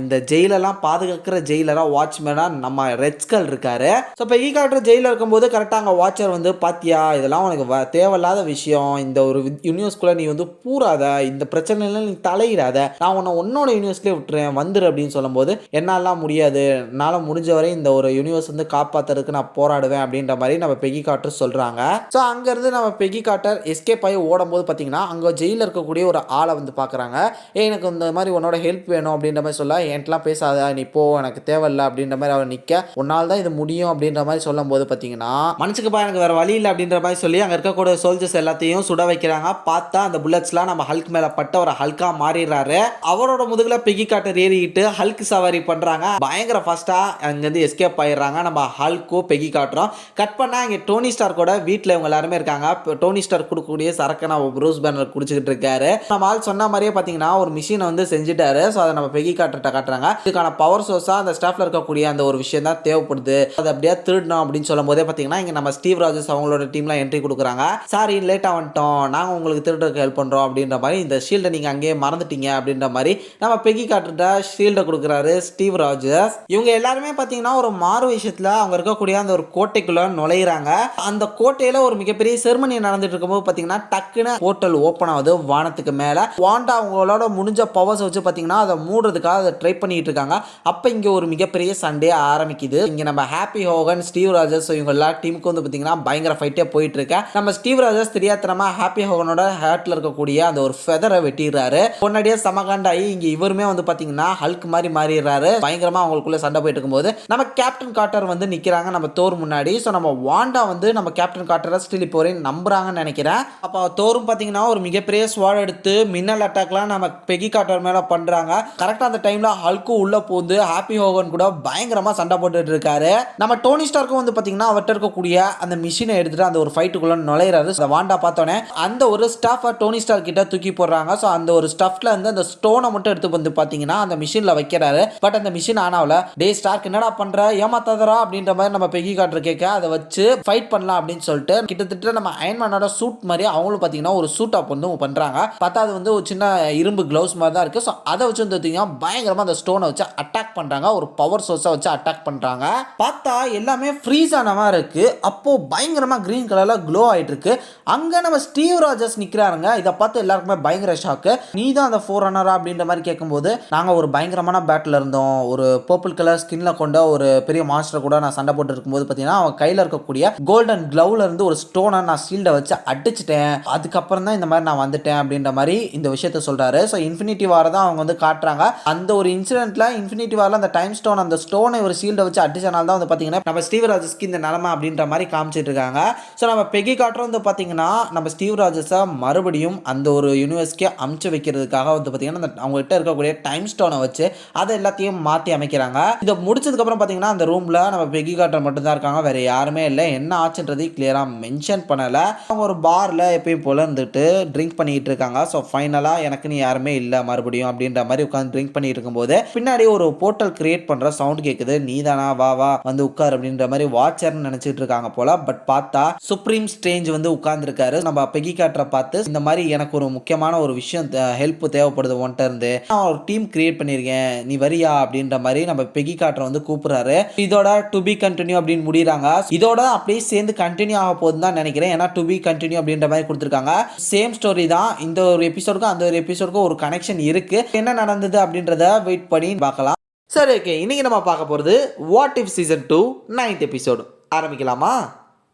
இந்த ஜெயிலெல்லாம் பாதுகாக்கிற ஜெயிலராக வாட்ச்மேனாக நம்ம ரெட்ஸ்கல் இருக்காரு. ஸோ பெகி கார்ட்டர் ஜெயிலில் இருக்கும்போது கரெக்டாக அங்கே வாட்சர் வந்து பாத்தியா இதெல்லாம் உனக்கு தேவையில்லாத விஷயம், இந்த ஒரு யூனிவர்ஸ்குள்ளே நீ வந்து பூராத, இந்த பிரச்சனைலாம் நீ தலையிடாத, நான் உன்னோட யூனிவர்ஸ்லேயே விட்டுறேன் வந்துரு அப்படின்னு சொல்லும்போது என்னாலாம் முடியாது, என்னால் முடிஞ்ச வரை இந்த ஒரு யூனிவர்ஸ் வந்து காப்பாற்றுறதுக்கு நான் போராடுவேன் அப்படின்ற மாதிரி நம்ம பெகி கார்ட்டர் சொல்கிறாங்க. ஸோ அங்கேருந்து நம்ம பெகி கார்ட்டர் எஸ்கேப் ஆகி ஓடும்போது பார்த்தீங்கன்னா அங்கே ஜெயிலில் இருக்கக்கூடிய ஒரு ஆளை வந்து பார்க்குறாங்க. எனக்கு இந்த மாதிரி உன்னோட ஹெல்ப் வேணும் அப்படின்ற மாதிரி சொல்ல என்கிட்டலாம் பேசாத, நீ போ, எனக்கு தேவையில்லை அப்படின்ற மாதிரி அவர் நிற்க உன்னால் தான் இது முடியும் அப்படின்ற மாதிரி சொல்லும் போது பார்த்தீங்கன்னா மனுஷக்குப்பா எனக்கு வேறு வழி இல்லை அப்படின்ற மாதிரி சொல்லி அங்கே இருக்கக்கூடிய சோல்ஜர்ஸ் எல்லாத்தையும் சுட வைக்கிறாங்க. பார்த்தா அந்த புல்லட்ஸ்லாம் நம்ம ஹல்க் மேலே பட்ட ஒரு ஹல்கா மாறிடுறாரு. அவரோட முதுகில் பெகி கார்ட்டர் ஏறிக்கிட்டு ஹல்க் சவாரி பண்ணுறாங்க. பயங்கர ஃபாஸ்ட்டாக அங்கேருந்து எஸ்கேப் ஆயிடுறாங்க நம்ம ஹல்கோ பெகி கார்ட்டரும். கட் பண்ணால் இங்கே டோனி ஸ்டார்க்கோட வீட்டில் இவங்க எல்லாருமே இருக்காங்க. டோனி ஸ்டார்க் கொடுக்கக்கூடிய சரக்கு நம்ம ப்ரூஸ் பேனர் குடிச்சிக்கிட்டு இருக்காரு. நம்ம ஆள் சொன்ன மாதிரியே பார்த்தீங்கன்னா ஒரு மிஷினை வந்து செஞ்சுட்டாரு. ஸோ அதை நம்ம பெகி கார்ட்டர்கிட்ட காட்டுறாங்க. இதுக்கான பவர் சோர்ஸாக அந்த ஸ்டாஃப்ல இருக்கக்கூடிய அந்த ஒரு விஷயம் தான் தேவைப்படுது, அதை அப்படியே திருடணும் அப்படின்னு சொல்லும் போதே பார்த்தீங்கன்னா இங்கே நம்ம ஸ்டீவ் ராஜர்ஸ் அவங்களோட டீம்லாம் என்ட்ரி கொடுக்குறாங்க. சாரி லேட்டாக வந்துட்டோம், நாங்கள் உங்களுக்கு திருடுறதுக்கு ஹெல்ப் பண்ணுறோம் அப்படின்ற மாதிரி, இந்த ஷீல்டை நீங்கள் அங்கேயே மறந்துட்டீங்க அப்படின்ற மாதிரி நம்ம பெகி கார்ட்டர்கிட்ட ஷீல்டை கொடுக்குறாரு ஸ்டீவ் ராஜர்ஸ். இவங்க எல்லாருமே பார்த்தீங்கன்னா ஒரு மாறு விஷயத்தில் அவங்க இருக்கக்கூடிய அந்த ஒரு கோட்டைக்குள்ளே நுழையிறாங்க. அந்த கோட்டையில் ஒரு மிகப்பெரிய செர்மனி நடந்துட்டு இருக்கும்போது பார்த்தீங்கன்னா டக்குன்னு போர்ட்டல் ஓப்பன் ஆகுது வானத்துக்கு மேலே. வாண்டா அவங்களோட முடிஞ்ச பவர்ஸ் வச்சு பார்த்தீங்கன்னா அதை மூடுறதுக்காக அதை ட்ரை பண்ணிட்டு இருக்காங்க. அப்போ இங்கே ஒரு மிகப்பெரிய சண்டே ஆரம்பிக்குது. இங்கே நம்ம ஹாப்பி ஹோகன் ஸ்டீவ் ராஜர்ஸ் இவங்க எல்லா டீமுக்கு வந்து பார்த்தீங்கன்னா பயங்கர ஃபைட்டே போயிட்டு இருக்கு. நம்ம ஸ்டீவ் ராஜர்ஸ் தெரியாதனமா ஹாப்பி ஹோகனோட ஹேட்ல இருக்கக்கூடிய அந்த ஒரு ஃபெதரை வெட்டிடுறாரு. முன்னாடியே சமகாண்டாயி இங்கே இவருமே வந்து பார்த்தீங்கன்னா ஹல்க் மாதிரி மாறிடுறாரு. பயங்கரமா அவங்களுக்குள்ள சண்டை போயிட்டு இருக்கும்போது நம்ம கேப்டன் கார்ட்டர் வந்து நிற்கிறாங்க நம்ம தோர் முன்னாடி. ஸோ நம்ம வாண்டா வந்து நம்ம கேப்டன் கார்ட்டரை ஸ்டில் இப்போ வரையும் நம்புறாங்கன்னு நினைக்கிறேன். அப்போ தோரும் பார்த்தீங்கன்னா ஒரு மிகப்பெரிய ஸ்வாட் எடுத்து மின்னல் அட்டாக்லாம் நம்ம பெகி கார்ட்டர் மேலே பண்ணுறாங்க. கரெக்டாக அந்த டைமில் ஹல்க்கு உள்ள போகுது. ஹாப்பி ஹோகன் கூட பயங்கரமாக சண்டை போட்டுட்டு இருக்காரு. நம்ம டோனி ஸ்டார்க்கும் வந்து பார்த்தீங்கன்னா அவர்கிட்ட இருக்கக்கூடிய அந்த மிஷினை எடுத்துட்டு அந்த ஒரு ஃபைட்டுக்குள்ள நுழையிறாரு. வாண்டா பார்த்தோன்னே அந்த ஒரு ஸ்டாஃபை டோனி ஸ்டார் கிட்ட தூக்கி போடுறாங்க. ஸோ அந்த ஒரு ஸ்டஃப்ல இருந்து அந்த ஸ்டோனை மட்டும் எடுத்து வந்து பார்த்தீங்கன்னா அந்த மிஷினில் வைக்கிறாரு. பட் அந்த மிஷின் ஆனாவில் டே ஸ்டார்க் என்னடா பண்ற, ஏமாத்தாதரா அப்படின்ற மாதிரி நம்ம பெகி கார்ட்டர் கேட்க அதை வச்சு ஃபைட் பண்ணலாம் அப்படின்னு சொல்லிட்டு கிட்டத்தட்ட நம்ம அயன்மேனோட சூட் மாதிரி அவங்களும் பார்த்தீங்கன்னா ஒரு சூட் அப் வந்து பண்ணுறாங்க. பார்த்தா அது வந்து ஒரு சின்ன இரும்பு கிளவுஸ் மாதிரி தான் இருக்குது. ஸோ அதை வச்சு வந்து பார்த்தீங்கன்னா பயங்கரமாக அந்த ஸ்டோனை வச்சு அட்டாக் பண்ணுறாங்க. ஒரு பவர் சோர்ஸை வச்சு அட்டாக் பண்ணுறாங்க. பார்த்தா எல்லாமே ஃப்ரீஸ் ஆன மாதிரி இருக்குது. அப்போது பயங்கரமாக க்ரீன் கலரில் க்ளோ ஆகிட்டு இருக்கு. அங்கே நம்ம ஸ்டீவ் ராஜர்ஸ் நிற்கிறாருங்க. இதை பார்த்து எல்லாருக்குமே பயங்கர ஷாக்கு. நீ தான் அந்த 4 அப்படின்ற மாதிரி கேட்கும்போது நாங்கள் ஒரு பயங்கரமான பேட்டில் இருந்தோம், ஒரு பர்பிள் கலர் ஸ்கின்ல கொண்ட ஒரு பெரிய மாஸ்டர் கூட நான் சண்டை போட்டு இருக்கும்போது பார்த்தீங்கன்னா அவன் கையில் இருக்கக்கூடிய கோல்டன் க்ளவுல இருந்து ஒரு ஸ்டோனை நான் ஷீல்டை வச்சு அடிச்சிட்டேன், அதுக்கப்புறம் தான் இந்த மாதிரி நான் வந்துட்டேன் அப்படின்ற மாதிரி இந்த விஷயத்த சொல்றாரு. ஸோ இன்ஃபினிட்டி வார் தான் அவங்க வந்து காட்டுறாங்க. அந்த ஒரு இன்சிடென்ட்ல இன்ஃபினிட்டி வாரில் அந்த டைம் ஸ்டோன் அந்த ஸ்டோனை ஒரு ஷீல்டை வச்சு அடிச்சனால தான் வந்து பார்த்தீங்கன்னா நம்ம ஸ்டீவ் ராஜர்ஸ்க்கு இந்த நிலைமை அப்படின்ற மாதிரி காமிச்சிட்டு இருக்காங்க. ஸோ நம்ம பெகி கார்ட்டர் வந்து பார்த்தீங்கன்னா நம்ம ஸ்டீவ் ராஜர்ஸை மறுபடியும் அந்த ஒரு யூனிவர்ஸ்க்கே அமுச்சு வைக்கிறதுக்காக வந்து பார்த்தீங்கன்னா அவங்ககிட்ட இருக்கக்கூடிய டைம் ஸ்டோனை வச்சு அதை எல்லாத்தையும் மாற்றி அமைக்கிறாங்க. இதை முடிச்சதுக்கப்புறம் பார்த்தீங்கன்னா அந்த ரூமில் நம்ம பெகி கார்ட்டர் மட்டும்தான் இருக்காங்க, வேற யாருமே இல்லை. என்ன ஆச்சுன்றது கிளியராக மென்ஷன் பண்ணலை. அவங்க ஒரு பாரில் எப்பயும் போல இருந்துட்டு ட்ரிங்க் பண்ணிட்டு இருக்காங்க. ஸோ ஃபைனலாக எனக்குன்னு யாருமே இல்லை மறுபடியும் அப்படின்ற மாதிரி உட்காந்து ட்ரிங்க் பண்ணிட்டு இருக்கும்போது பின்னாடி ஒரு போர்ட்டல் கிரியேட் பண்ணுற சவுண்ட் கேட்குது. நீ தானா, வா வா வந்து உட்கார் அப்படின்ற மாதிரி வாட்சர்னு நினச்சிட்டு இருக்காங்க போல. பட் பார்த்தா சுப்ரீம் ஸ்ட்ரேஞ்ச் வந்து உட்கார்ந்துருக்காரு. நம்ம பெகி கார்ட்டரை பார்த்து இந்த மாதிரி எனக்கு ஒரு முக்கியமான ஒரு விஷயம் ஹெல்ப் தேவைப்படுது உன்கிட்ட இருந்து, நான் ஒரு டீம் கிரியேட் பண்ணியிருக்கேன், நீ வரியா அப்படின்ற மாதிரி நம்ம பெகி கார்ட்டரை வந்து கூப்பிடுறாரு. இதோட டு பி கண்டினியூ அப்படின்னு முடிகிறாங்க. இதோட அப்படியே சேர்ந்து கண்டினியூ ஆக போகுதுன்னு தான் நினைக்கிறேன். ஏன்னா டு பி கண்டினியூ அப்படின்ற மாதிரி கொடுத்துருக்காங்க. சேம் ஸ்டோரி தான். இந்த ஒரு எபிசோடுக்கும் அந்த ஒரு எபிசோடுக்கும் ஒரு கனெக்ஷன் இருக்கு. என்ன நடந்தது அப்படின்றத வெயிட் பண்ணி பார்க்கலாம். சரி, ஓகே. இன்னைக்கு நம்ம பார்க்க போகிறது what if season 2 9th episode. ஆரம்பிக்கலாமா?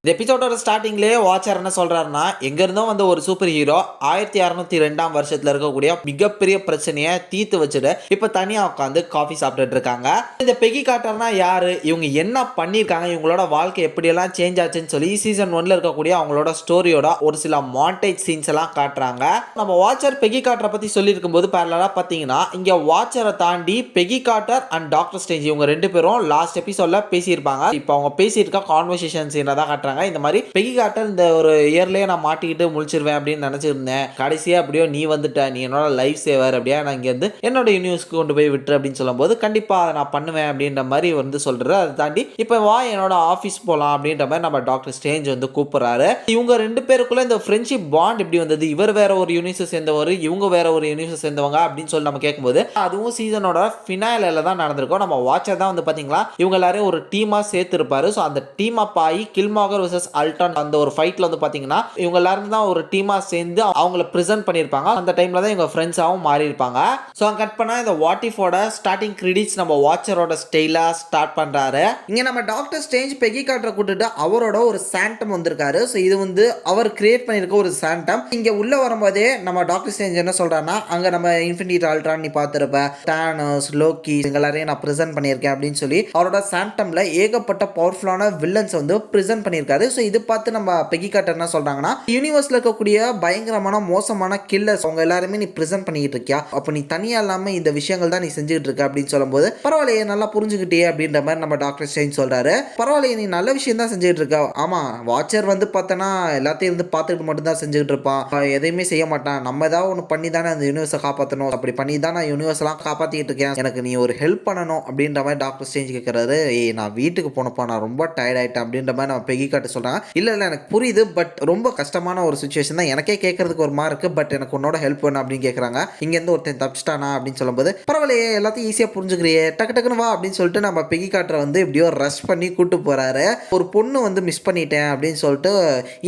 இந்த எபிசோடோட ஸ்டார்டிங்லேயே வாட்சர் என்ன சொல்றாருன்னா, எங்க இருந்தோ வந்து ஒரு சூப்பர் ஹீரோ 1602 வருஷத்துல இருக்கக்கூடிய மிகப்பெரிய பிரச்சனையை தீர்த்து வச்சுட்டு இப்ப தனியா உட்காந்து காஃபி சாப்பிட்டுட்டு இருக்காங்க. இந்த பெகி கார்ட்டர்னா யாரு, இவங்க என்ன பண்ணிருக்காங்க, இவங்களோட வாழ்க்கை எப்படியெல்லாம் சேஞ்ச் ஆச்சுன்னு சொல்லி சீசன் 1ல இருக்கக்கூடிய அவங்களோட ஸ்டோரியோட ஒரு சில மாண்டேஜ் சீன்ஸ் எல்லாம் காட்டுறாங்க. நம்ம வாட்சர் பெகி கார்ட்டரை பத்தி சொல்லியிருக்கும் போது பேரலா பாத்தீங்கன்னா இங்க வாட்சரை தாண்டி Peggy Carter and doctor strange இவங்க ரெண்டு பேரும் லாஸ்ட் எபிசோட்ல பேசியிருப்பாங்க. இப்போ அவங்க பேசியிருக்க கான்வர்சேஷன் சீனை தான் காட்டுறாங்க. இந்த மாதிரி பெகி கார்ட்டர் இந்த ஒரு இயர்லயே நான் மாட்டிக்கிட்டு முழிச்சிருவேன் அப்படின்னு நினைச்சிருந்தேன், கடைசியா அப்படியோ நீ வந்துட்ட, நீ என்னோட லைஃப் சேவர், அப்படியே நான் இங்க இருந்து என்னோட யூனிவர்ஸ்க்கு கொண்டு போய் விட்டுரு அப்படின்னு சொல்லும்போது கண்டிப்பா அதை நான் பண்ணுவேன் அப்படின்ற மாதிரி வந்து சொல்றாரு. அதை தாண்டி இப்ப வா என்னோட ஆஃபீஸ் போலாம் அப்படின்ற மாதிரி நம்ம டாக்டர் ஸ்ட்ரேஞ்ச் வந்து கூப்பிடுறாரு. இவங்க ரெண்டு பேருக்குள்ள இந்த ஃப்ரெண்ட்ஷிப் பாண்ட் எப்படி வந்தது, இவர் வேற ஒரு யூனிவர்ஸ் சேர்ந்தவர், இவங்க வேற ஒரு யூனிவர்ஸ் சேர்ந்தவங்க அப்படின்னு சொல்லி நம்ம கேட்கும்போது அதுவும் சீசனோட ஃபினாலில தான் நடந்திருக்கும். நம்ம வாட்சர் தான் வந்து பாத்தீங்களா இவங்க எல்லாரையும் ஒரு டீமா சேர்த்து இருப்பாரு. ஸோ அந்த டீம் அப் ஆகி கில்மாகர் வர்சஸ் அல்டான் அந்த ஒரு ஃபைட்ல வந்து பாத்தீங்கன்னா இவங்க எல்லாரும் தான் ஒரு டீமா சேர்ந்து அவங்கள பிரசன்ட் பண்ணிருப்பாங்க. அந்த டைம்ல தான் இவங்க ஃப்ரெண்ட்ஸாவும் மாறி இருப்பாங்க. ஸோ கட் பண்ணா இந்த வாட் இஃபோட ஸ்டார்டிங் கிரெடிட்ஸ் நம்ம வாட்சரோட ஸ்டைலா ஸ்டார்ட் பண்றாரு. இங்க நம்ம டாக்டர் ஸ்ட்ரேஞ்ச் பெகி கார்ட்டரை கூட்டிட்டு அவரோட ஒரு சாண்டம் வந்திருக்காரு. ஸோ இது வந்து அவர் கிரியேட் பண்ணிருக்க ஒரு சாண்டம். இங்க உள்ள வரும்போதே நம்ம டாக்டர் ஸ்ட்ரேஞ்ச் என்ன சொல்றாருன்னா, அங்க நம்ம இன்ஃபினிட்டி அல்ட்ரான் நீ பார்த்திருப்ப, டானோஸ், லோக்கி இவங்க எல்லாரையும் நான் பிரசன்ட் பண்ணியிருக்கேன் அப்படின்னு சொல்லி அவரோட சாண்டம்ல ஏகப்பட்ட பவர்ஃபுல்லான வில்லன்ஸ் வந்து பிரசன்ட் பண்ணியிருக்காரு. ஸோ இது பார்த்து நம்ம பெகி கார்ட்டர் என்ன சொல்றாங்கன்னா, யூனிவர்ஸ்ல இருக்கக்கூடிய பயங்கரமான மோசமான கில்லர்ஸ் அவங்க எல்லாருமே நீ பிரசன்ட் பண்ணிட்டு இருக்கியா, அப்ப நீ தனியா இல்லாம இந்த விஷயங்கள் தான் நீ செஞ்சுட்டு இருக்க அப்படின்னு சொல்லும்போது பரவாயில்லையே நல்லா புரிஞ்சுக்கிட்டே அப்படின்ற மாதிரி நம்ம டாக்டர் ஸ்ட்ரேஞ்ச் சொல்றாரு. பரவாயில்லையே நீ நல்ல விஷயம் தான் செஞ்சுட்டு இருக்க. ஆமா வாட்சர் வந்து பார்த்தனா எல்லாத்தையும் வந்து பார்த்துக்கிட்டு மட்டும் தான் செஞ்சுட்டு இருப்பான், எதையுமே செய்ய மாட்டான். நம்ம ஏதாவது ஒன்று பண்ணி தானே அந்த யூனிவர்ஸை காப்பாற்றணும், அப்படி பண்ணி தான் நான் யூனிவர்ஸ் எல்லாம் காப்பாற்றிட்டு இருக்கேன், எனக்கு நீ ஒரு ஹெல்ப் பண்ணணும் அப்படின்ற மாதிரி டாக்டர் ஸ்ட்ரேஞ்ச் கேட்கறாரு. ஏய் நான் வீட்டுக்கு போனப்பா, நான் ரொம்ப டயர்ட் ஆயிட்டேன் அப்படின்ற மாதிரி நம்ம பெகி கார்ட்டர் சொல்றாங்க. இல்ல இல்ல எனக்கு புரியுது, பட் ரொம்ப கஷ்டமான ஒரு சுச்சுவேஷன் தான், எனக்கே கேட்கறதுக்கு ஒரு மாதிரி இருக்கு, பட் எனக்கு உன்னோட ஹெல்ப் வேணும் அப்படின்னு கேட்கறாங்க. இங்க இருந்து ஒருத்தன் தப்பிச்சிட்டானா அப்படின்னு சொல்லும்போது பரவாயில்லையே எல்லாத்தையும் ஈஸியா புரிஞ்சுக்கிறியே, டக்கு டக்குன்னு வா அப்படின்னு சொல்லிட்டு நம்ம பெகி கார்ட்டரை வந்து எப்படியோ ரஷ் பண்ணி கூட்டு போறாரு. ஒரு பொண்ணு வந்து மிஸ் பண்ணிட்டேன் அப்படின்னு சொல்லிட்டு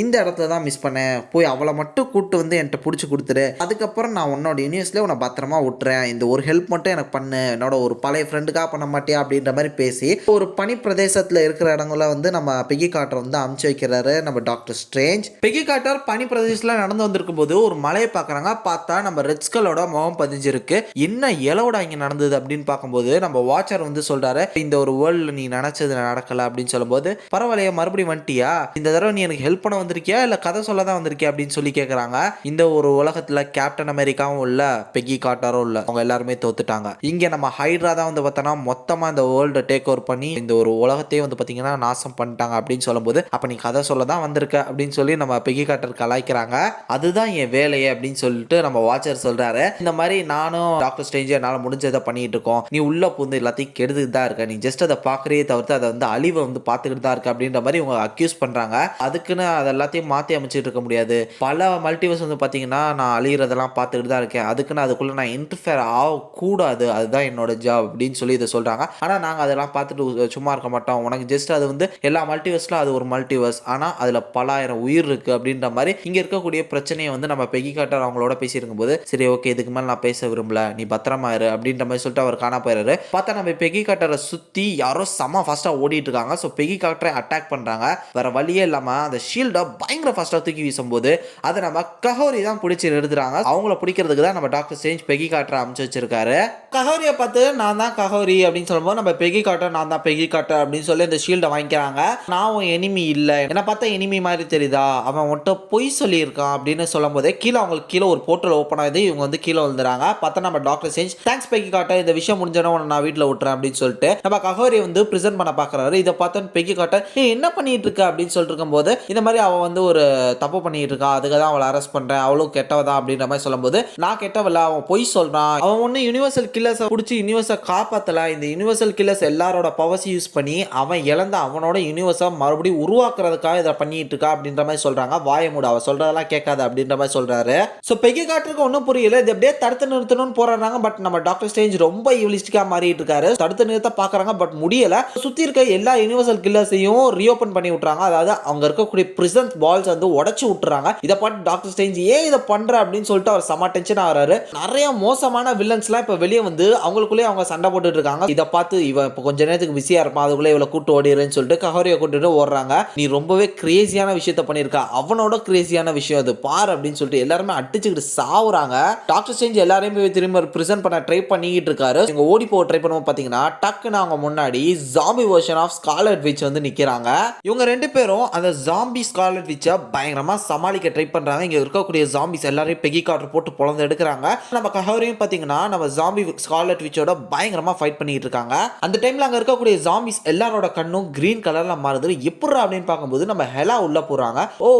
இந்த இடத்துல தான் மிஸ் பண்ணேன், போய் அவளை மட்டும் கூட்டு வந்து என்கிட்ட பிடிச்சி கொடுத்துரு, அதுக்கப்புறம் நான் உன்னோட யூனிவர்ஸ்ல உன்னை பத்திரமா விட்டுறேன், இந்த ஒரு ஹெல்ப் மட்டும் எனக்கு பண்ணு, என்னோட ஒரு பழைய ஃப்ரெண்டுக்காக பண்ண மாட்டியா அப்படின்ற மாதிரி பேசி ஒரு பனி பிரதேசத்தில் இருக்கிற இடங்கள வந்து நம்ம பெகி கார்ட்டர் வந்து அமுச்சு வைக்கிறாரு நம்ம டாக்டர் ஸ்ட்ரேஞ்ச். பெகி கார்ட்டர் பனி பிரதேசத்தில் நடந்து வந்திருக்கும் போது ஒரு மலையை பார்க்குறாங்க. பார்த்தா நம்ம ரெட்ஸ்களோட முகம் பதிஞ்சிருக்கு. என்ன இலவோட இங்கே நடந்தது அப்படின்னு பார்க்கும்போது நம்ம வாட்சர் வந்து சொல்றாரு, இந்த ஒரு வேர்ல்டில் நீ நினைச்சது நடக்கல அப்படின்னு சொல்லும்போது பரவாயில்லையா மறுபடியும் வந்துட்டியா, இந்த தடவை நீ எனக்கு ஹெல்ப் பண்ண வந்திருக்கியா இல்லை கதை சொல்ல தான் வந்திருக்கியா அப்படின்னு சொல்லி கேட்குறாங்க. இந்த ஒரு உலகத்தில் கேப்டன் அமெரிக்காவும் இல்லை, பெகி கார்ட்டரும் இல்லை, அவங்க எல்லாருமே தோத்துட்டாங்க. இங்கே நம்ம ஹைட்ரா தான் வந்து பார்த்தோன்னா மொத்தமாக இந்த வேர்ல்டை டேக் ஓவர் பண்ணி இந்த ஒரு உலகத்தையே வந்து பார்த்தீங்கன்னா நாசம் பண்ணிட்டாங்க அப்படின்னு சொல்லும்போது அப்போ நீ கதை சொல்ல தான் வந்திருக்க அப்படின்னு சொல்லி நம்ம பெகி கார்ட்டர் கலாய்க்கிறாங்க. அதுதான் என் வேலையே அப்படின்னு சொல்லிட்டு நம்ம வாட்சர் சொல்றாரு. இந்த மாதிரி நானும் டாக்டர் ஸ்ட்ரேஞ்ச் என்னால் முடிஞ்சதை பண்ணிட்டு இருக்கோம், நீ உள்ள புந்து எல்லாத்தையும் கெடுத்துட்டு தான் இருக்க, நீ ஜஸ்ட் அதை பார்க்குறே தவிர்த்து அதை வந்து அழிவை வந்து பார்த்துக்கிட்டு தான் இருக்க அப்படின்ற மாதிரி இவங்க அக்யூஸ் பண்றாங்க. அதுக்குன்னு அதை எல்லாத்தையும் மாற்றி அமைச்சிட்டு இருக்க முடியாது, பல மல்டிவர்ஸ் வந்து பார்த்தீங்கன்னா நான் அழிகிறதெல்லாம் பார்த்துக்கிட்டு தான் இருக்கேன், அதுக்குன்னு அதுக்குள்ள நான் இன்டர்ஃபியர் ஆகக்கூடாது, அதுதான் என்னோட ஜாப் அப்படின்னு சொல்லி இதை சொல்றாங்க. ஆனால் நாங்கள் அதெல்லாம் பார்த்துட்டு சும்மா இருக்க மாட்டோம், உனக்கு ஜஸ்ட் அது வந்து எல்லா மல்டிவர்ஸ்ல அது ஒரு மல்டிவர்ஸ், ஆனால் அதில் பல ஆயிரம் உயிர் இருக்கு அப்படின்ற மாதிரி இங்கே இருக்கக்கூடிய பிரச்சனையை வந்து நம்ம பெகி கார்ட்டர் அவங்களோட பேசியிருக்கும் போது சரி ஓகே இதுக்கு மேலே நான் பேச விரும்பல, நீ பத்திரமா இரு அப்படின்ற மாதிரி சொல்லிட்டு அவர் காண போயிறாரு. பார்த்தா நம்ம பெகி கார்ட்டரை சுற்றி யாரோ செம்ம ஃபாஸ்ட்டாக ஓடிட்டு இருக்காங்க. ஸோ பெகி கார்ட்டரை அட்டாக் பண்ணுறாங்க. வேற வழியே இல்லாமல் அந்த ஷீல்டை பயங்கர ஃபாஸ்ட்டாக தூக்கி வீசும்போது அதை நம்ம கஹோரி தான் பிடிச்சி நிறுத்துறாங்க. அவங்கள பிடிக்கிறதுக்கு தான் நம்ம டாக்டர் ஸ்ட்ரேஞ்ச் பெகி கார்ட்டரை அமைச்சு வச்சிருக்காரு. கஹோரியை பார்த்து நான் தான் கஹோரி அப்படின்னு சொல்லும்போது நம்ம பெகி கார்ட்டர் நான் தான் பெகி கார்ட்டர் அப்படின்னு சொல்லி இந்த ஷீல்டை வாங்கிக்கிறாங்க. நான் உன் எனிமி இல்லை, என்ன பார்த்தா எனிமி மாதிரி தெரியுதா, அவன் மட்டும் பொய் சொல்லியிருக்கான் அப்படின்னு சொல்லும் போதே கீழே அவங்களுக்கு கீழே ஒரு போர்ட்டல் ஓப்பன் ஆகுது. இவங்க வந்து கீழே விழுந்துறாங்க. பார்த்தா நம்ம doctor strange thanks Peggy Carter, இந்த விஷயம் முடிஞ்சோன்னா நான் வீட்டில் விட்டுறேன் அப்படின்னு சொல்லிட்டு நம்ம கஹோரியை வந்து ப்ரெசென்ட் பண்ண பார்க்குறாரு. இதை பார்த்தா பெகி கார்ட்டர் என்ன பண்ணிட்டு இருக்க அப்படின்னு சொல்லிட்டு இருக்கும்போது இந்த மாதிரி அவன் வந்து ஒரு தப்பு பண்ணிட்டு இருக்கா, அதுக்கு தான் அவளை அரெஸ்ட் பண்ணுறேன், அவளும் கெட்டவதான் அப்படின்ற மாதிரி சொல்லும்போது நான் கெட்டவல்ல, அவன் பொய் சொல்கிறான், அவன் ஒன்று யூனிவர்சல் கில்லர்ஸை பிடிச்சி யூனிவர்ஸை காப்பாற்றல, இந்த யூனிவர்சல் கில்லர்ஸ் எல்லாரோட பவர்ஸ் யூஸ் பண்ணி அவன் இழந்த அவனோட யூனிவர்ஸை மறுபடியும் உருவாக்குறதுக்காக இதை பண்ணிட்டு இருக்கா அப்படின்ற மாதிரி சொல்றாங்க. வாயமுட அவ சொல்றதெல்லாம் கேட்காது அப்படின்ற மாதிரி சொல்றாரு. ஸோ பெகி கார்ட்டருக்கு ஒன்றும் புரியல, இது அப்படியே தடுத்து நிறுத்தணும்னு போறாங்க. பட் நம்ம டாக்டர் ஸ்ட்ரேஞ்ச் ரொம்ப ஈவலிஸ்டிக்கா மாறிட்டு இருக்காரு. தடுத்து நிறுத்த பாக்குறாங்க, பட் முடியல. சுத்தி இருக்க எல்லா யூனிவர்சல் கில்லர்ஸையும் ரீஓபன் பண்ணி விட்டுறாங்க. அதாவது அவங்க இருக்கக்கூடிய பிரிசன் பால்ஸ் வந்து உடைச்சு விட்டுறாங்க. இதை பார்த்து டாக்டர் ஸ்ட்ரேஞ்ச் ஏன் இதை பண்ற அப்படின்னு சொல்லிட்டு அவர் செம டென்ஷன் ஆகிறாரு. நிறைய மோசமான வில்லன்ஸ்லாம் இப்போ வெளியே வந்து அவங்களுக்குள்ளே அவங்க சண்டை போட்டுட்டு இருக்காங்க. இதை பார்த்து இவன் இப்போ கொஞ்ச நேரத்துக்கு பிஸியா இருப்பான், அதுக்குள்ளே இவளை கூட்டு ஓடிடுறேன்னு சொல்லிட்டு கஹோரியை கூட்டிட்டு ஓடுறாங்க. நீ ரொம்பவே கிரேசியான விஷயத்த பண்ணியிருக்க, அவனோட கிரேசியான விஷயம் அது பார் அப்படின்னு சொல்லிட்டு எல்லாருமே அடிச்சுக்கிட்டு சாவுறாங்க. டாக்டர் ஸ்ட்ரேஞ்ச் எல்லாரையும் போய் திரும்ப பிரிசன்ட் பண்ண ட்ரை பண்ணிக்கிட்டு இருக்காரு. இவங்க ஓடி போக ட்ரை பண்ணுவோம் பாத்தீங்கன்னா டக்குன்னு அவங்க முன்னாடி zombie version of Scarlet Witch வந்து நிக்கிறாங்க. இவங்க ரெண்டு பேரும் அந்த ஜாம்பி ஸ்கார்லெட் விட்சை பயங்கரமா சமாளிக்க ட்ரை பண்றாங்க. இங்க இருக்கக்கூடிய ஜாம்பிஸ் எல்லாரையும் பெகி கார்டர் போட்டு பொழந்து எடுக்கிறாங்க. நம்ம கஹோரியும் பாத்தீங்கன்னா நம்ம ஜாம்பி ஸ்கார்லெட் விட்சோட பயங்கரமா ஃபைட் பண்ணிட்டு இருக்காங்க. அந்த டைம்ல அங்க இருக்கக்கூடிய ஜாம்பிஸ் எல்லாரோட கண்ணும் கிரீன் கலர்ல மாறுது. எப்படிரா அப்படின்னு பார்க்கும்போது நம்ம ஹெலா உள்ள போறாங்க. ஓ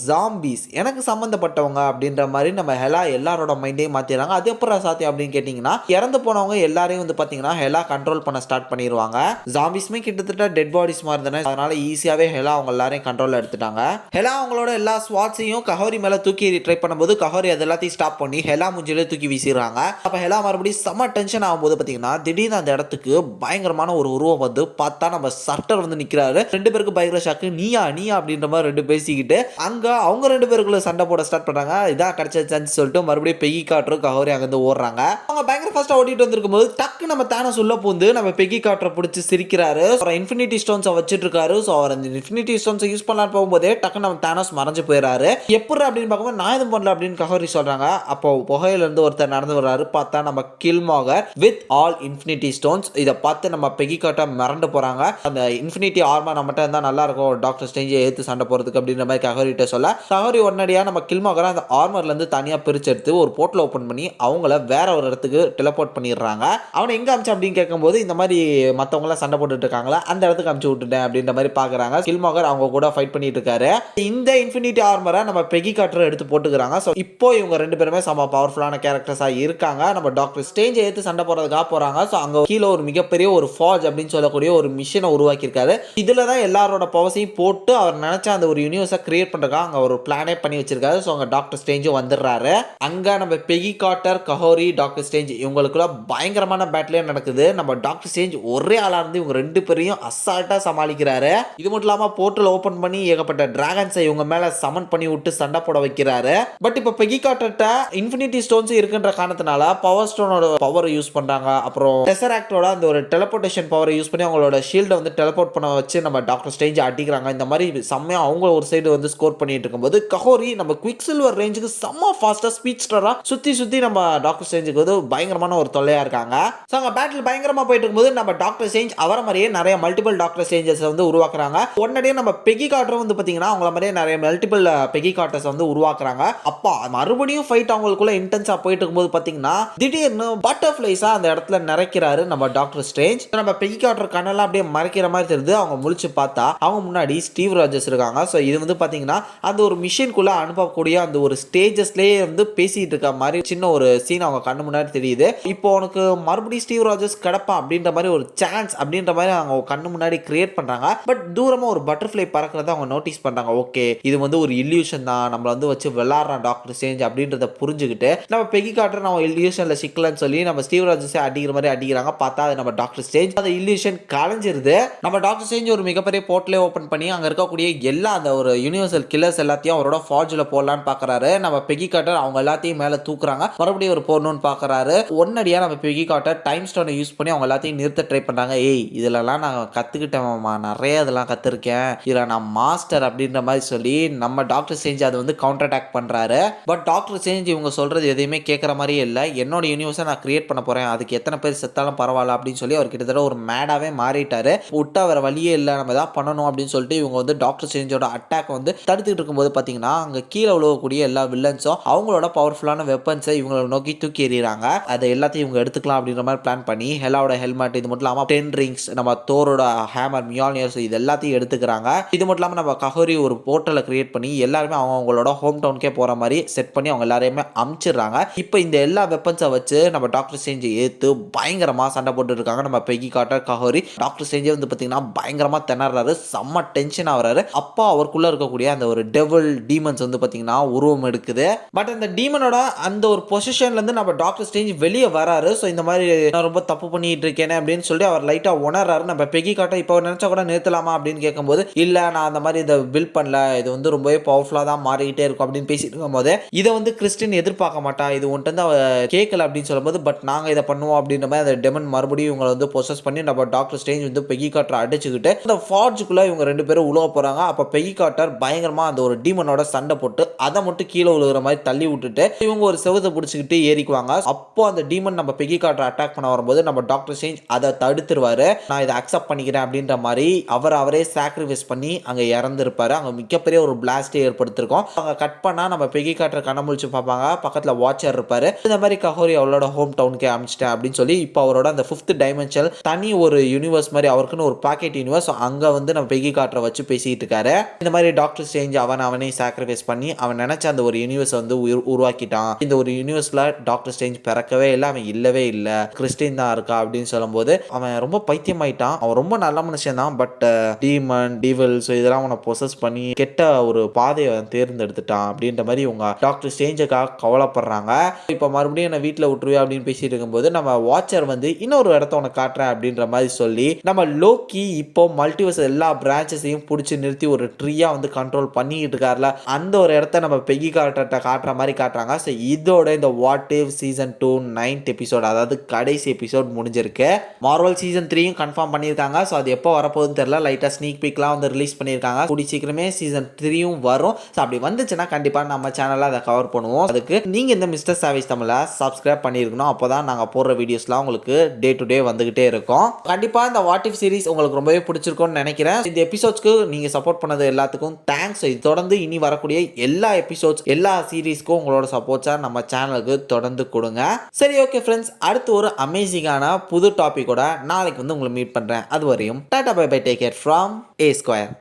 ஜாம்பிஸ் எனக்கு சம்பந்தப்பட்டவங்க அப்படின்ற மாதிரி நம்ம ஹெலா எல்லாரோட மைண்டையும் மாத்திடுறாங்க. அது எப்படா சாத்தியம் அப்படின்னு கேட்டீங்கன்னா இறந்து போனவங்க எல்லாரையும் வந்து பாத்தீங்கன்னா ஹெலா கண்ட்ரோல் பண்ண ஸ்டார்ட் பண்ணிடுவாங்க. ஜாம்பிஸ்மே கிட்டத்தட்ட டெட் பாடிஸ் மாதிரி தானே, அதனால ஈஸியாவே ஹெலா அவங்க எல்லாரையும் கண்ட்ரோல் எடுத்துட்டாங்க. ஹெலா அவங்களோட எல்லா ஸ்வாட்ஸையும் கஹோரி மேல தூக்கி ட்ரை பண்ணும்போது கஹோரி அது எல்லாத்தையும் ஸ்டாப் பண்ணி ஹெலா மூஞ்சிலே தூக்கி வீசிடுறாங்க. அப்ப ஹெலா மறுபடியும் செம்ம டென்ஷன் ஆகும்போது பாத்தீங்கன்னா திடீர்னு அந்த இடத்துக்கு பயங்கரமான ஒரு உருவம் வந்து பார்த்தா நம்ம சர்ட்டர் வந்து நிக்கிறாரு. ரெண்டு பேருக்கு பயங்கர ஷாக்கு. நீயா அப்படின்ற மாதிரி ரெண்டு பேசிக்கிட்டு அங்க அவங்க ரெண்டு பேருக்குள்ள சண்டை போட ஸ்டார்ட் பண்றாங்க. இதான் கிடைச்ச சான்ஸ் சொல்லிட்டு மறுபடியும் பெகி காட்டுற கஹோரி அங்க இருந்து ஓடுறாங்க. அவங்க பயங்கர ஃபாஸ்டா ஓடிட்டு வந்திருக்கும் போது டக்கு நம்ம தானஸ் உள்ள பூந்து நம்ம பெகி காட்டுற பிடிச்சி சிரிக்கிறாரு. இன்ஃபினிட்டி ஸ்டோன்ஸை வச்சிட்டு இருக்காரு. ஸோ அவர் அந்த இன்ஃபினிட்டி ஸ்டோன்ஸை யூஸ் பண்ணலாம் போகும்போதே டக்கு நம்ம தானஸ் மறைஞ்சு போயிடறாரு. எப்படி அப்படின்னு பார்க்கும்போது நான் எதுவும் பண்ணல அப்படின்னு கஹோரி சொல்றாங்க. அப்போ புகையில இருந்து ஒருத்தர் நடந்து வர்றாரு. பார்த்தா நம்ம கில்மாகர் வித் ஆல் இன்ஃபினிட்டி ஸ்டோன்ஸ். இதை பார்த்து நம்ம பெகி காட்ட மிரண்டு போறாங்க. அந்த இன்ஃபினிட்டி ஆர்மர் நம்மகிட்ட இருந்தா நல்லா இருக்கும் டாக்டர் ஸ்ட்ரேஞ்சை ஏத்து சண்டை போறதுக்கு அப்படின்ற மாதிரி கஹோரிட்ட சொல்ல கஹோரி உடனடியா நம்ம கில்மாகரை அந்த ஆர்மர்ல இருந்து தனியா பிரிச்சு எடுத்து ஒரு போர்ட்டல் ஓபன் பண்ணி அவங்கள வேற ஒரு இடத்துக்கு டெலிபோர்ட் பண்ணிடுறாங்க. அவனை எங்க அமிச்சு அப்படின்னு கேட்கும்போது இந்த மாதிரி மத்தவங்க எல்லாம் சண்டை போட்டுட்டு இருக்காங்களா அந்த இடத்துக்கு அமிச்சு விட்டுட்டேன் அப்படின்ற மாதிரி பாக்குறாங்க. கில்மாகர் அவங்க கூட ஃபைட் பண்ணிட்டு இருக்காரு. இந்த இன்ஃபினிட்டி ஆர்மரை நம்ம பெகி காட்டர் எடுத்து போட்டுக்கிறாங்க. ஸோ இப்போ இவங்க ரெண்டு பேருமே சம பவர்ஃபுல்லான கேரக்டர்ஸா இருக்காங்க. நம்ம டாக்டர் ஸ்ட்ரேஞ்சை ஏத்து சண்டை போறதுக்காக போறாங்க. ஸோ அங்க கீழே ஒரு மிகப்பெரிய ஒரு ஃபார்ஜ் அப்படின்னு சொல்லக்கூடிய ஒரு மிஷினை உருவாக்கி இருக்காரு. இதுல தான் எல்லாரோட பவர்ஸையும் போட்டு அவர் நினைச்ச அந்த ஒரு யூனிவர்ஸை கிரியேட் பண்றதுக்காக அங்க ஒரு பிளானே பண்ணி வச்சிருக்காரு. ஸோ அங்க டாக்டர் ஸ்ட்ரேஞ்சும் வந்துடுறாரு. அங்க நம்ம பெகி காட்டர் கஹோரி டாக்டர் ஸ்ட்ரேஞ்ச் இவங்களுக்குள்ள பயங்கரமான பேட்டிலே நடக்குது. நம்ம டாக்டர் ஸ்ட்ரேஞ்ச் ஒரே ஆளா இருந்து இவங்க ரெண்டு பேரையும் அசால்ட்டா சமாளிக்கிறாரு. இது மட்டும் இல்லாம போர்ட்டல் ஓபன் பண்ணி ஏகப்பட்ட டிராகன்ஸை இவங்க மேல சமன் பண்ணி விட்டு சண்டை போட வைக்கிறாரு. பட் இப்ப பெகி காட்டர்ட்ட இன்ஃபினிட்டி ஸ்டோன்ஸ் இருக்குன்ற காரணத்தினால பவர் ஸ்டோனோட பவர் யூஸ் பண்றாங்க. அப்புறம் டெசராக்டோட அந்த ஒரு டெலிபோர்டேஷன் பவரை யூஸ் பண்ணி அவங்களோட ஷீல்டை வந்து டெலிபோர்ட் பண்ண வச்சு நம்ம டாக்டர் ஸ்ட்ரேஞ்ச் அடிக்கிறாங்க. இந்த மாதிரி செம்மையா அவங்க ஒரு சைடு வந்து ஸ்கோர் பண்ணிட்டு இருக்கும்போது கஹோரி நம்ம குவிக் சில்வர் ரேஞ்சுக்கு செம்ம ஃபாஸ்டா ஸ்பீட்ஸ்டரா சுத்தி நம்ம டாக்டர் ஸ்ட்ரேஞ்சுக்கு வந்து பயங்கரமான ஒரு தொல்லையா இருக்காங்க. ஸோ அங்கே பேட்டில் பயங்கரமா போயிட்டு இருக்கும்போது நம்ம டாக்டர் ஸ்ட்ரேஞ்ச் அவரை மாதிரியே நிறைய மல்டிபிள் டாக்டர் ஸ்ட்ரேஞ்சஸ் வந்து உருவாக்குறாங்க. உடனடியே நம்ம பெகி காட்டரும் வந்து பார்த்தீங்கன்னா அவங்கள மாதிரியே நிறைய மல்டிபிள் பெகி காட்டர்ஸ் வந்து உருவாக்குறாங்க. அப்பா மறுபடியும் ஃபைட் அவங்களுக்குள்ள இன்டென்ஸா போயிட்டு இருக்கும்போது பார்த்தீங்கன்னா திடீர்னு பட்டர்ஃப்ளைஸா அந்த இடத்துல நிறைக்கிறாரு நம்ம டாக்டர் ஸ்ட்ரேஞ்ச். நம்ம பெகி காட்டர் கண்ணெல்லாம் அப்படியே மறைக்கிற மாதிரி தெரியுது. அவங்க முழிச்சு பார்த்தா அவங்க முன்னாடி ஸ்டீவ் ராஜர்ஸ் இருக்காங்க. ஸோ இது வந்து பார்த்தீங்கன்னா அந்த ஒரு மிஷின்குள்ள அனுப்பக்கூடிய அந்த ஒரு ஸ்டேஜஸ்லேயே வந்து பேசிட்டு இருக்க மாதிரி சின்ன ஒரு சீன் அவங்க கண்ணு முன்னாடி தெரியுது. இப்போ உனக்கு மறுபடியும் ஸ்டீவ் ராஜர்ஸ் கிடப்பான் அப்படின்ற மாதிரி ஒரு சான்ஸ் அப்படின்ற மாதிரி அவங்க கண்ணு முன்னாடி கிரியேட் பண்றாங்க. பட் தூரமா ஒரு பட்டர்ஃப்ளை பறக்கிறத அவங்க நோட்டீஸ் பண்றாங்க. ஓகே இது வந்து ஒரு இல்யூஷன் தான், நம்மள வந்து வச்சு விளாடுறான் டாக்டர் ஸ்ட்ரேஞ்ச் அப்படின்றத புரிஞ்சுக்கிட்டு நம்ம பெகி காட்டர் நம்ம இல்யூஷன்ல சிக்கலன்னு சொல்லி நம்ம ஸ்டீவ் ராஜர்ஸை அடிக்கிற மாதிரி அடிக்கிறாங்க. பார்த்தா அது நம்ம டாக்டர் ஸ்ட்ரேஞ்ச் அந்த இல்யூஷன் கலைஞ்சிருது. நம்ம டாக்டர் ஸ்ட்ரேஞ்ச் ஒரு மிகப்பெரிய போர்ட்டலே ஓபன் பண்ணி அங்க இருக்கக்கூடிய எல்லா அந்த ஒரு யூனிவர்சல் கில்லர்ஸ் எல்லாத்தையும் அவரோட ஃபார்ஜ்ல போடலான்னு பாக்குறாரு. நம்ம பெகி காட்டர் அவங்க எல்லாத்தையும் மேல தூக்குறாங்க. மறுபடியும் ஒரு போடணும்னு பாக்குறாரு. உடனடியா நம்ம பெகி காட்டர் டைம் ஸ்டோனை யூஸ் பண்ணி அவங்க எல்லாத்தையும் நிறுத்த ட்ரை பண்றாங்க. ஏய் இதுலலாம் நான் கத்துக்கிட்டேன்மா, நிறைய இதெல்லாம் கத்துருக்கேன், இதுல நான் மாஸ்டர் அப்படின்ற மாதிரி சொல்லி நம்ம டாக்டர் ஸ்ட்ரேஞ்ச் அதை வந்து கவுண்டர் அட்டாக் பண்றாரு. பட் டாக்டர் ஸ்ட்ரேஞ்ச் இவங்க சொல்றது எதையுமே கேட்கற மாதிரியே இல்லை. என்னோட யூனிவர்ஸை நான் கிரியேட் பண்ண போறேன், அதுக்கு எத்தனை பேர் செத்தாலும் பரவாயில்ல அப்படின்னு சொல்லி அவர் கிட்டத்தட்ட ஒரு மேடாவே மாறிட்டாரு. விட்டா வேற வழியே இல்லை, நம்ம தான் பண்ணணும் அப்படின்னு சொல்லிட்டு இவங்க வந்து டாக்டர் ஸ்ட்ரேஞ்சோட அட்டாக் வந்து தடுத்துட்டு இருக்கும்போது பாத்தீங்கன்னா அங்க கீழே விழுவக்கூடிய எல்லா வில்லன்ஸும் அவங்களோட பவர்ஃபுல்லான வெப்பன்ஸை இவங்களை நோக்கி தூக்கி எறிகிறாங்க. அதை எல்லாத்தையும் இவங்க எடுத்துக்கலாம் அப்படின்ற மாதிரி பிளான் பண்ணி ஹெலாவோட ஹெல்மெட் இது மட்டும் இல்லாமல் 10 ரிங்ஸ் நம்ம தோரோட ஹேமர் மியால்னியர்ஸ் இது எல்லாத்தையும் எடுத்துக்கிறாங்க. இது மட்டும் இல்லாமல் நம்ம கஹோரி ஒரு போர்ட்டலை கிரியேட் பண்ணி எல்லாருமே அவங்களோட ஹோம் டவுனுக்கே போற மாதிரி செட் பண்ணி அவங்க எல்லாரையுமே அமிச்சிடுறாங்க. இப்போ இந்த எல்லா வெப்பன்ஸை வச்சு நம்ம டாக்டர் ஸ்ட்ரேஞ்சை ஏத்து பயங்கரமா சண்டை போட்டு இருக்காங்க. நம்ம பெகி காட்டர் கஹோரி டாக்டர் ஸ்ட்ரேஞ்சே வந்து பார்த்தீங்கன்னா பயங்கரமா திணறாரு, செம்ம டென்ஷன் ஆகுறாரு. அப்போ அவருக்குள்ள இருக்கக்கூடிய அந்த ஒரு டெவில் டீமன்ஸ் வந்து பார்த்தீங்கன்னா உருவம் எடுக்குது. பட் அந்த டீமனோட அந்த ஒரு பொசிஷன்ல இருந்து நம்ம டாக்டர் ஸ்ட்ரேஞ்ச் வெளியே வராரு. ஸோ இந்த மாதிரி நான் ரொம்ப தப்பு பண்ணிட்டு இருக்கேனே அப்படின்னு சொல்லி அவர் லைட்டா உணர்றாரு. நம்ம பெகி காட்டர் இப்போ நினைச்சா கூட நிறுத்தலாமா அப்படின்னு கேட்கும்போது இல்ல நான் அந்த மாதிரி இதை பில்ட் பண்ணல, இது வந்து ரொம்பவே பவர்ஃபுல்லா தான் மாறிக்கிட்டே இருக்கும் அப்படின்னு பேசிட்டு இருக்கும் போது இதை வந்து கிறிஸ்டின் எதிர்பார்க்க மாட்டா, இது உன்ட்டு வந்து அவ கேட்கல அப்படின்னு சொல்லும்போது பட் நாங்க இதை பண்ணுவோம் அப்படின்ற மாதிரி அந்த டெமன் மறுபடியும் இவங்களை வந்து பொசஸ் பண்ணி நம்ம டாக்டர் ஸ்ட்ரேஞ்ச் வந்து பெகி காட்டர் அடிச்சுக்கிட்டு அந்த ஃபார்ஜுக்குள்ள இவங்க 2 பேரும் உலக போறாங்க. அப்ப பெகி கார்ட்டர் பயங்கரமா அந்த ஒரு டீமனோட சண்டை போட்டு அதை மட்டும் கீழே விழுகிற மாதிரி தள்ளி விட்டுட்டு இவங்க ஒரு செவத்தை பிடிச்சிக்கிட்டு ஏறிக்குவாங்க. அப்போ அந்த டீமன் நம்ம பெகி கார்ட்டர் அட்டாக் பண்ண வரும்போது நம்ம டாக்டர் ஸ்ட்ரேஞ்ச் அதை தடுத்துருவாரு. நான் இதை அக்செப்ட் பண்ணிக்கிறேன் அப்படின்ற மாதிரி அவரே சாக்ரிஃபைஸ் பண்ணி அங்க இறந்துருப்பாரு. அங்க மிகப்பெரிய ஒரு பிளாஸ்டே ஏற்படுத்திருக்கோம். அங்க கட் பண்ணா நம்ம பெகி கார்ட்டர் கண்ண முழிச்சு பார்ப்பாங்க. பக்கத்துல வாட்சர் இருப்பாரு. இந்த மாதிரி கஹோரி அவளோட ஹோம் டவுனுக்கே அமிச்சிட்டேன் அப்படின்னு சொல்லி இப்போ அவரோட அந்த 5th டைமென்ஷன் தனி ஒரு யூனிவர்ஸ் மாதிரி அவருக்குன்னு ஒரு பாக்கெட் யூனிவர்ஸ் அங்க வந்து நம்ம பெகி கார்ட்டரை வச்சு பேசிட்டு இருக்காரு. இந்த மாதிரி டாக்டர் ஸ்ட்ரேஞ்ச் அவனே சாக்ரிஃபைஸ் பண்ணி அவன் நினைச்ச அந்த ஒரு யூனிவர்ஸ் வந்து உருவாக்கிட்டான். இந்த ஒரு யூனிவர்ஸ்ல டாக்டர் ஸ்ட்ரேஞ்ச் பிறக்கவே இல்லை, அவன் இல்லவே இல்லை, கிறிஸ்டின் தான் இருக்கா அப்படின்னு சொல்லும்போது அவன் ரொம்ப பைத்தியமாயிட்டான். அவன் ரொம்ப நல்ல மனுஷன் தான், பட் டீமன் டிவில்ஸ் இதெல்லாம் அவனை பொசஸ் பண்ணி கெட்ட ஒரு பாதையை தேர்ந்தெடுத்துட்டான் அப்படின்ற மாதிரி இவங்க டாக்டர் ஸ்ட்ரேஞ்சுக்காக கவலைப்படுறாங்க. இப்போ மறுபடியும் என்ன வீட்டில் விட்டுருவே அப்படின்னு பேசிட்டு இருக்கும்போது நம்ம வாட்சர் வந்து இன்னொரு இடத்த உனக்கு காட்டுறேன் அப்படின்ற மாதிரி சொல்லி நம்ம லோக்கி இப்போ மல்டிவர்ஸ் எல்லா பிரான்ச்சஸையும் பிடிச்சி நிறுத்தி ஒரு ட்ரீயா வந்து கண்ட்ரோல் பண்ணிக்கிட்டு இருக்காருல, அந்த ஒரு இடத்த நம்ம பெகி கார்ட்டர்ட்ட காட்டுற மாதிரி காட்டுறாங்க. ஸோ இதோட இந்த what if season 2 9th episode, அதாவது கடைசி எபிசோட் முடிஞ்சிருக்கு. மார்வல் சீசன் 3யும் கன்ஃபார்ம் பண்ணியிருக்காங்க. ஸோ அது எப்போ வரப்போகுதுன்னு தெரியல. லைட்டாக ஸ்னீக் பீக்லாம் வந்து ரிலீஸ் பண்ணியிருக்காங்க. கூடி சீக்கிரமே சீசன் 3யும் வரும். ஸோ அப்படி வந்துச்சுன்னா கண்டிப்பாக நம்ம சேனலில் அதை கவர் பண்ணுவோம். அதுக்கு நீங்கள் இந்த மிஸ்டர் சாவேஜ் தமிழை சப்ஸ்கிரைப் பண்ணியிருக்கணும். அப்போ தான் நாங்கள் போடுற வீடியோஸ்லாம் உங்களுக்கு டே டு டே வந்துகிட்டே இருக்கும். கண்டிப்பாக இந்த வாட் இஃப் சீரிஸ் உங்களுக்கு ரொம்பவே பிடிச்சிருக்கும்னு நினைக்கிறேன். இந்த எபிசோட்ஸ்க்கு நீங்கள் சப்போர்ட் பண்ணது எல்லாத்துக்கும் தேங்க்ஸ். இது தொடர்ந்து இனி வரக்கூடிய எல்லா எபிசோட்ஸ் எல்லா சீரீஸ்க்கும் உங்களோட சப்போர்ட்ஸை நம்ம சேனலுக்கு தொடர்ந்து கொடுங்க. சரி, ஓகே ஃப்ரெண்ட்ஸ், அடுத்து ஒரு அமேசிங்கான புது டாபிக்கோட நாளைக்கு வந்து உங்களை மீட் பண்ணுறேன். அது வரையும் tata bye bye, take care from A Square.